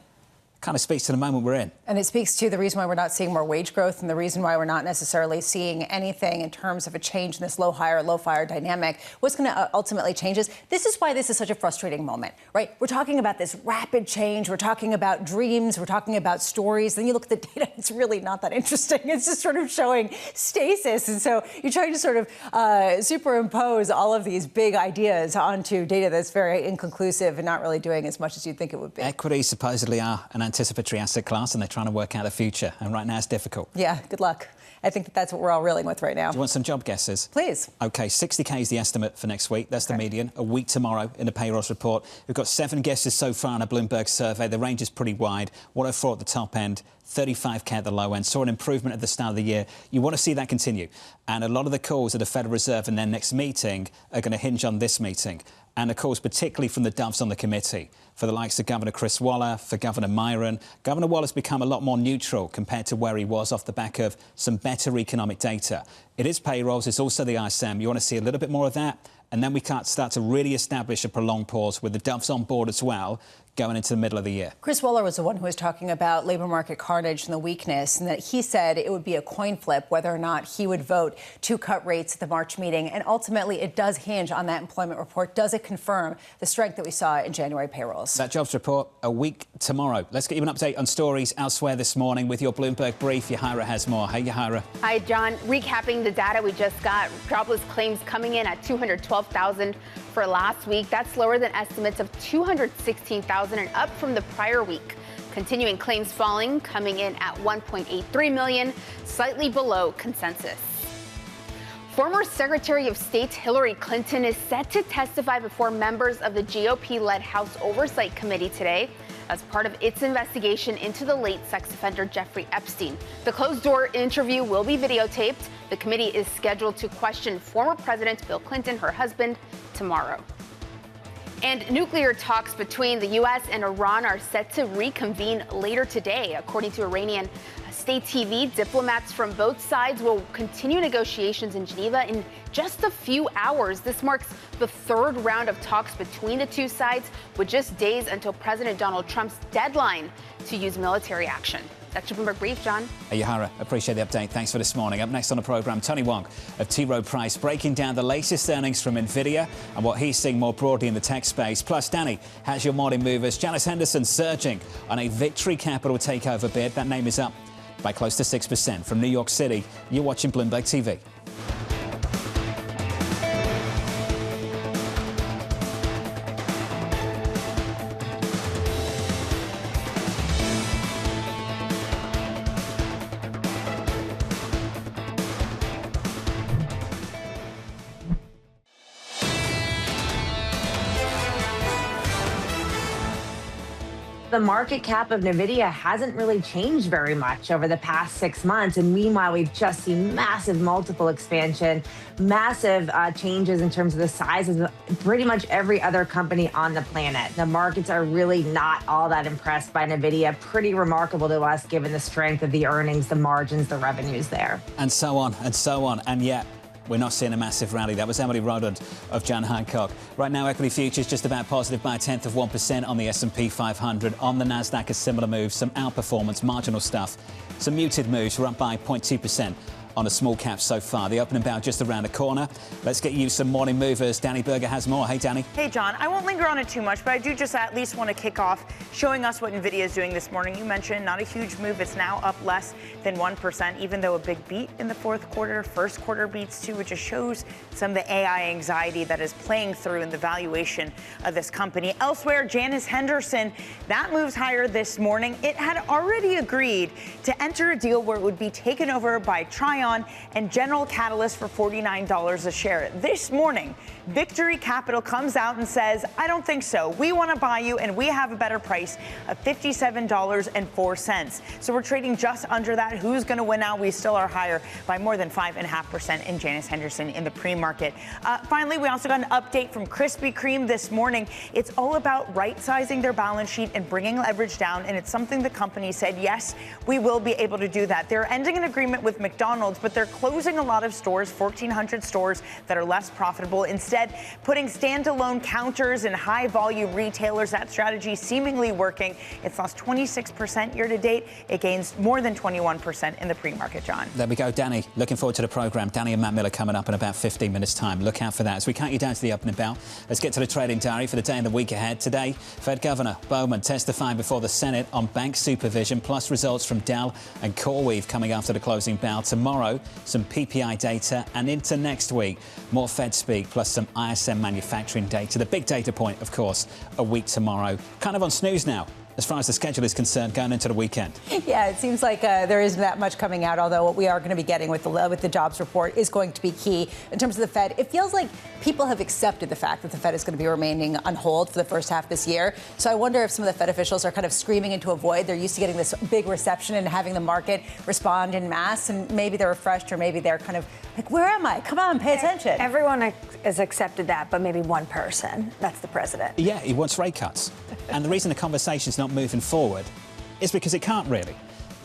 [SPEAKER 7] Kind of speaks to the moment we're in.
[SPEAKER 8] And it speaks to the reason why we're not seeing more wage growth and the reason why we're not necessarily seeing anything in terms of a change in this low hire, low fire dynamic. What's going to ultimately change this is why this is such a frustrating moment, right? We're talking about this rapid change. We're talking about dreams. We're talking about stories. Then you look at the data, it's really not that interesting. It's just sort of showing stasis. And so you're trying to sort of superimpose all of these big ideas onto data that's very inconclusive and not really doing as much as you'd think it would be.
[SPEAKER 7] Equities supposedly are an anticipatory asset class, and they're trying to work out a future. And right now it's difficult.
[SPEAKER 8] Yeah, good luck. I think that's what we're all reeling with right now.
[SPEAKER 7] Do you want some job guesses?
[SPEAKER 8] Please.
[SPEAKER 7] OK, 60K is the estimate for next week. That's the median. A week tomorrow in the payrolls report. We've got 7 guesses so far in a Bloomberg survey. The range is pretty wide. 104 at the top end, 35K at the low end. Saw an improvement at the start of the year. You want to see that continue. And a lot of the calls at the Federal Reserve in their next meeting are going to hinge on this meeting. And, of course, particularly from the doves on the committee, for the likes of Governor Chris Waller, for Governor Myron. Governor Waller's become a lot more neutral compared to where he was off the back of some better economic data. It is payrolls. It's also the ISM. You want to see a little bit more of that. And then we can't start to really establish a prolonged pause with the doves on board as well, going into the middle of the year.
[SPEAKER 8] Chris Waller was the one who was talking about labor market carnage and the weakness, and that he said it would be a coin flip whether or not he would vote to cut rates at the March meeting. And ultimately, it does hinge on that employment report. Does it confirm the strength that we saw in January payrolls?
[SPEAKER 7] That jobs report a week tomorrow. Let's get you an update on stories elsewhere this morning with your Bloomberg brief. Yahira has more. Hey, Yahira.
[SPEAKER 12] Hi, John. Recapping the data we just got, jobless claims coming in at 212,000 for last week. That's lower than estimates of 216,000 and up from the prior week. Continuing claims falling, coming in at 1.83 million, slightly below consensus. Former Secretary of State Hillary Clinton is set to testify before members of the GOP-led House Oversight Committee today as part of its investigation into the late sex offender Jeffrey Epstein. The closed-door interview will be videotaped. The committee is scheduled to question former President Bill Clinton, her husband, tomorrow. And nuclear talks between the U.S. and Iran are set to reconvene later today. According to Iranian state TV, diplomats from both sides will continue negotiations in Geneva in just a few hours. This marks the third round of talks between the two sides, with just days until President Donald Trump's deadline to use military action. That's your Bloomberg Brief, John.
[SPEAKER 7] Yahara, appreciate the update. Thanks for this morning. Up next on the program, Tony Wang of T. Rowe Price breaking down the latest earnings from NVIDIA and what he's seeing more broadly in the tech space. Plus, Danny has your morning movers. Janice Henderson surging on a Victory Capital takeover bid. That name is up by close to 6% from New York City. You're watching Bloomberg TV.
[SPEAKER 1] The market cap of NVIDIA hasn't really changed very much over the past 6 months. And meanwhile, we've just seen massive multiple expansion, massive changes in terms of the size of pretty much every other company on the planet. The markets are really not all that impressed by NVIDIA. Pretty remarkable to us, given the strength of the earnings, the margins, the revenues there.
[SPEAKER 7] And so on and so on. And yet, we're not seeing a massive rally. That was Emily Roland of Jan Hancock. Right now, equity futures just about positive by 0.1% on the S&P 500. On the Nasdaq, a similar move, some outperformance, marginal stuff. Some muted moves. We're up by 0.2% on a small cap so far. The opening bout just around the corner. Let's get you some morning movers. Danny Berger has more. Hey, Danny.
[SPEAKER 5] Hey, John. I won't linger on it too much, but I do just at least want to kick off showing us what NVIDIA is doing this morning. You mentioned not a huge move. It's now up less than 1%, even though a big beat in the fourth quarter. First quarter beats, too, which just shows some of the AI anxiety that is playing through in the valuation of this company. Elsewhere, Janice Henderson, that moves higher this morning. It had already agreed to enter a deal where it would be taken over by Trion and General Catalyst for $49 a share. This morning, Victory Capital comes out and says, I don't think so. We want to buy you, and we have a better price of $57.04. So we're trading just under that. Who's going to win out? We still are higher by more than 5.5% in Janice Henderson in the pre-market. Finally, we also got an update from Krispy Kreme this morning. It's all about right-sizing their balance sheet and bringing leverage down, and it's something the company said, yes, we will be able to do that. They're ending an agreement with McDonald's, but they're closing a lot of stores, 1,400 stores that are less profitable. Instead, putting standalone counters in high-volume retailers. That strategy seemingly working. It's lost 26% year to date. It gains more than 21% in the pre-market, John.
[SPEAKER 7] There we go, Danny. Looking forward to the program. Danny and Matt Miller coming up in about 15 minutes' time. Look out for that. As we count you down to the opening bell, let's get to the trading diary for the day and the week ahead. Today, Fed Governor Bowman testifying before the Senate on bank supervision, plus results from Dell and CoreWeave coming after the closing bell. Tomorrow, some PPI data, and into next week, more Fed speak, plus some ISM manufacturing data. The big data point, of course, a week tomorrow. Kind of on snooze now, as far as the schedule is concerned, going into the weekend.
[SPEAKER 8] Yeah, it seems like there isn't that much coming out, although what we are going to be getting with the jobs report is going to be key in terms of the Fed. It feels like people have accepted the fact that the Fed is going to be remaining on hold for the first half this year. So I wonder if some of the Fed officials are kind of screaming into a void. They're used to getting this big reception and having the market respond en masse, and maybe they're refreshed, or maybe they're kind of like, where am I? Come on, pay attention.
[SPEAKER 9] Everyone has accepted that, but maybe one person. That's the president.
[SPEAKER 7] Yeah, he wants rate cuts. And the reason the conversation's not moving forward is because it can't really.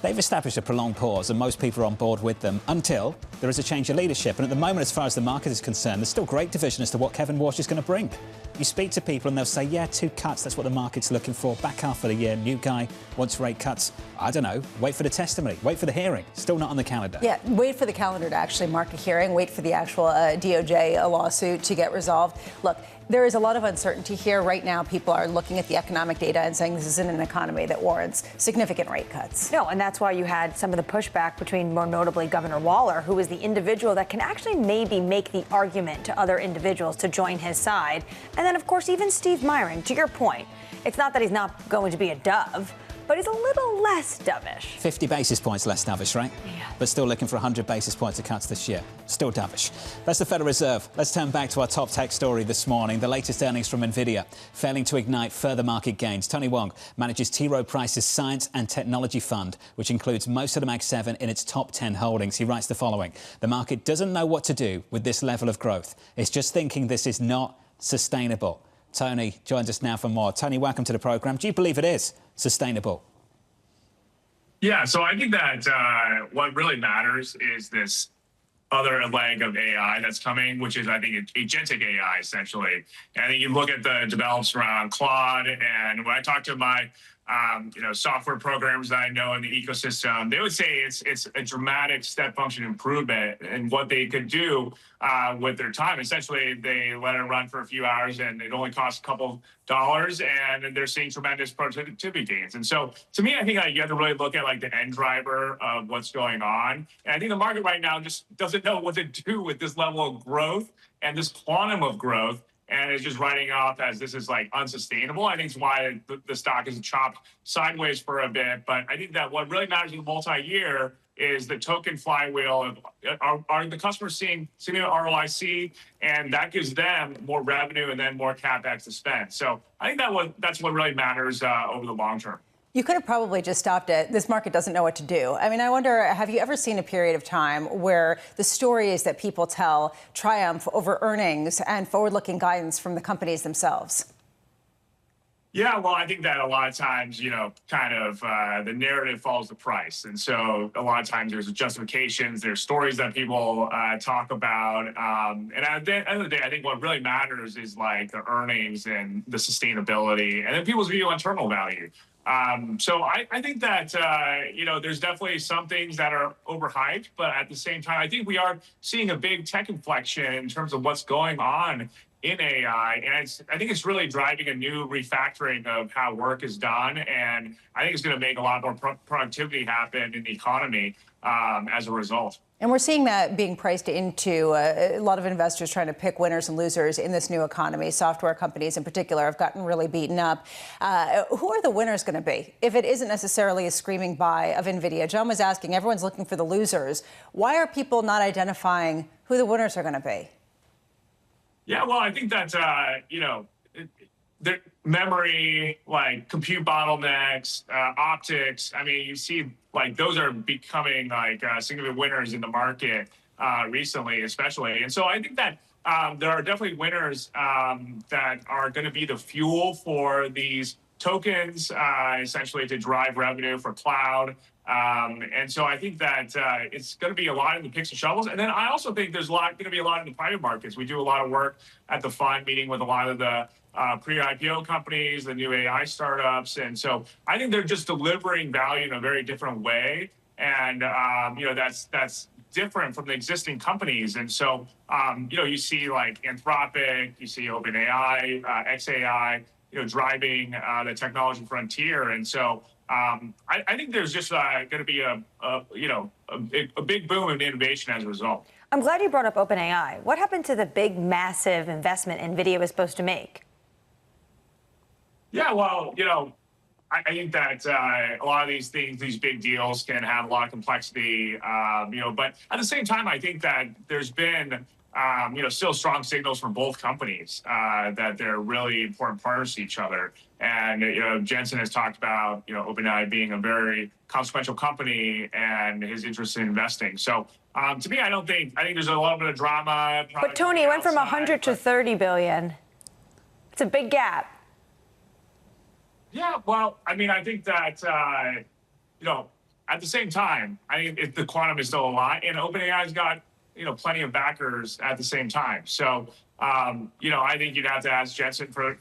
[SPEAKER 7] They've established a prolonged pause, and most people are on board with them until there is a change of leadership. And at the moment, as far as the market is concerned, there's still great division as to what Kevin Walsh is going to bring. You speak to people and they'll say, yeah, 2 cuts, that's what the market's looking for. Back half of the year, new guy wants rate cuts. I don't know. Wait for the testimony. Wait for the hearing. Still not on the calendar.
[SPEAKER 8] Yeah, wait for the calendar to actually mark a hearing. Wait for the actual DOJ lawsuit to get resolved. Look, there is a lot of uncertainty here. Right now, people are looking at the economic data and saying this isn't an economy that warrants significant rate cuts.
[SPEAKER 9] No, and that's why you had some of the pushback between, more notably, Governor Waller, who is the individual that can actually maybe make the argument to other individuals to join his side. And then, of course, even Steve Myron, to your point, it's not that he's not going to be a dove, but he's a little less dovish.
[SPEAKER 7] 50 basis points less dovish, right?
[SPEAKER 9] Yeah.
[SPEAKER 7] But still looking for 100 basis points of cuts this year. Still dovish. That's the Federal Reserve. Let's turn back to our top tech story this morning. The latest earnings from NVIDIA failing to ignite further market gains. Tony Wang manages T. Rowe Price's Science and Technology Fund, which includes most of the Mag 7 in its top 10 holdings. He writes the following. The market doesn't know what to do with this level of growth. It's just thinking this is not sustainable. Tony joins us now for more. Tony, welcome to the program. Do you believe it is sustainable?
[SPEAKER 21] Yeah, so I think that what really matters is this other leg of AI that's coming, which is, I think, agentic AI, essentially. And I think you look at the develops around Claude, and when I talk to my software programmers that I know in the ecosystem, they would say it's a dramatic step function improvement in what they could do with their time. Essentially, they let it run for a few hours and it only costs a couple dollars, and they're seeing tremendous productivity gains. And so, to me, I think you have to really look at like the end driver of what's going on. And I think the market right now just doesn't know what to do with this level of growth and this quantum of growth, and it's just writing off as this is like unsustainable. I think it's why the stock is chopped sideways for a bit. But I think that what really matters in the multi-year is the token flywheel. Are the customers seeing significant ROIC, and that gives them more revenue and then more CapEx to spend. So I think that's what really matters over the long term.
[SPEAKER 8] You could have probably just stopped it. This market doesn't know what to do. I mean, I wonder, have you ever seen a period of time where the stories that people tell triumph over earnings and forward-looking guidance from the companies themselves?
[SPEAKER 21] Yeah, well, I think that a lot of times, the narrative follows the price. And so a lot of times there's justifications, there's stories that people talk about. And at the end of the day, I think what really matters is like the earnings and the sustainability and then people's view on terminal value. So I think that, there's definitely some things that are overhyped, but at the same time, I think we are seeing a big tech inflection in terms of what's going on in AI. And I think it's really driving a new refactoring of how work is done. And I think it's going to make a lot more productivity happen in the economy as a result.
[SPEAKER 8] And we're seeing that being priced into a lot of investors trying to pick winners and losers in this new economy. Software companies in particular have gotten really beaten up. Who are the winners going to be if it isn't necessarily a screaming buy of NVIDIA? John was asking, everyone's looking for the losers. Why are people not identifying who the winners are going to be?
[SPEAKER 21] Yeah, well, I think that, the memory, like compute bottlenecks, optics, I mean, you see like those are becoming like significant winners in the market recently, especially. And so I think that there are definitely winners that are going to be the fuel for these tokens, essentially to drive revenue for cloud. And so I think that it's going to be a lot in the picks and shovels. And then I also think there's going to be a lot in the private markets. We do a lot of work at the fund, meeting with a lot of the pre-IPO companies, the new AI startups. And so I think they're just delivering value in a very different way. And, that's different from the existing companies. And so, you see like Anthropic, you see OpenAI, XAI, driving the technology frontier. And so I think there's just going to be a big boom in innovation as a result.
[SPEAKER 9] I'm glad you brought up OpenAI. What happened to the big, massive investment NVIDIA was supposed to make?
[SPEAKER 21] Yeah, well, I think that a lot of these things, these big deals can have a lot of complexity, but at the same time, I think that there's been, still strong signals from both companies that they're really important partners to each other. And, Jensen has talked about, OpenAI being a very consequential company and his interest in investing. So to me, I think there's a little bit of drama.
[SPEAKER 9] But Tony, it went from 100 to 30 billion. It's a big gap.
[SPEAKER 21] Yeah, well, I mean, I think that, at the same time, I think the quantum is still a lot, and OpenAI's got, plenty of backers at the same time. So, I think you'd have to ask Jensen for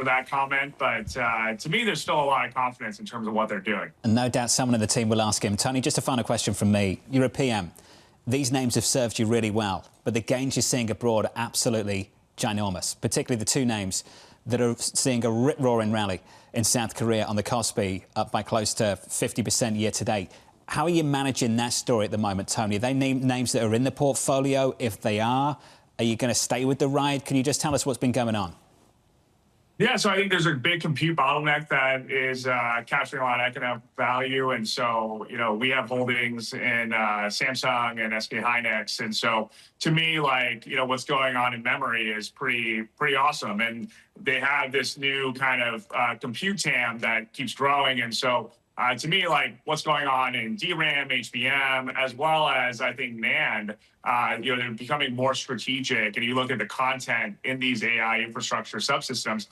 [SPEAKER 21] that comment. But to me, there's still a lot of confidence in terms of what they're doing.
[SPEAKER 7] And no doubt someone in the team will ask him. Tony, just a final question from me. You're a PM. These names have served you really well, but the gains you're seeing abroad are absolutely ginormous, particularly the two names that are seeing a rip-roaring rally in South Korea on the Kospi, up by close to 50% year to date. How are you managing that story at the moment, Tony? Are they names that are in the portfolio? If they are you going to stay with the ride? Can you just tell us what's been going on?
[SPEAKER 21] Yeah, so I think there's a big compute bottleneck that is capturing a lot of economic value. And so, we have holdings in Samsung and SK Hynix. And so to me, what's going on in memory is pretty awesome. And they have this new kind of compute TAM that keeps growing. And so to me, what's going on in DRAM, HBM, as well as I think NAND, they're becoming more strategic. And you look at the content in these AI infrastructure subsystems,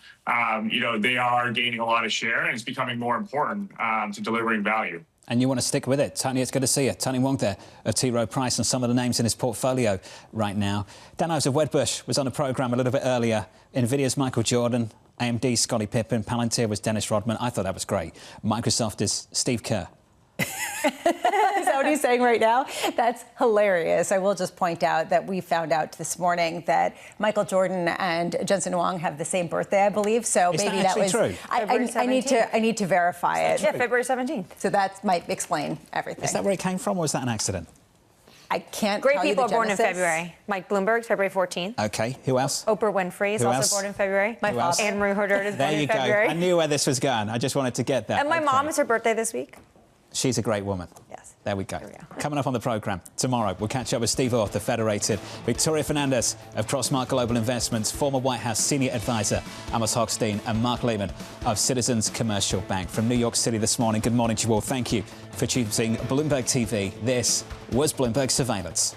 [SPEAKER 21] they are gaining a lot of share, and it's becoming more important to delivering value.
[SPEAKER 7] And you want to stick with it. Tony, it's good to see you. Tony Wang there of T. Rowe Price and some of the names in his portfolio right now. Dan Ives of Wedbush was on the programme a little bit earlier. NVIDIA's Michael Jordan AMD, Scottie Pippen. Palantir was Dennis Rodman. I thought that was great. Microsoft is Steve Kerr.
[SPEAKER 8] Is that what he's saying right now? That's hilarious. I will just point out that we found out this morning that Michael Jordan and Jensen Huang have the same birthday, I believe. So
[SPEAKER 7] Is
[SPEAKER 8] maybe
[SPEAKER 7] that
[SPEAKER 8] was
[SPEAKER 7] true?
[SPEAKER 8] I need to verify it.
[SPEAKER 9] Yeah, February 17th.
[SPEAKER 8] So that might explain everything.
[SPEAKER 7] Is that where it came from, or was that an accident?
[SPEAKER 8] I can't
[SPEAKER 9] Great
[SPEAKER 8] tell you
[SPEAKER 9] people
[SPEAKER 8] the
[SPEAKER 9] are born in
[SPEAKER 8] genesis.
[SPEAKER 9] February. Mike Bloomberg's February 14th.
[SPEAKER 7] Okay, who else?
[SPEAKER 9] Oprah Winfrey is
[SPEAKER 7] Who
[SPEAKER 9] also
[SPEAKER 7] else?
[SPEAKER 9] born in February.
[SPEAKER 7] My father.
[SPEAKER 9] Annmarie Hordern is
[SPEAKER 7] There
[SPEAKER 9] born
[SPEAKER 7] you
[SPEAKER 9] in
[SPEAKER 7] go.
[SPEAKER 9] February.
[SPEAKER 7] I knew where this was going. I just wanted to get that.
[SPEAKER 9] And my mom is her birthday this week.
[SPEAKER 7] She's a great woman.
[SPEAKER 9] Yes.
[SPEAKER 7] There we go. Coming up on the programme tomorrow, we'll catch up with Steve Orth of Federated, Victoria Fernandez of Crossmark Global Investments, former White House senior advisor Amos Hochstein, and Mark Lehman of Citizens Commercial Bank from New York City this morning. Good morning to you all. Thank you for choosing Bloomberg TV. This was Bloomberg Surveillance.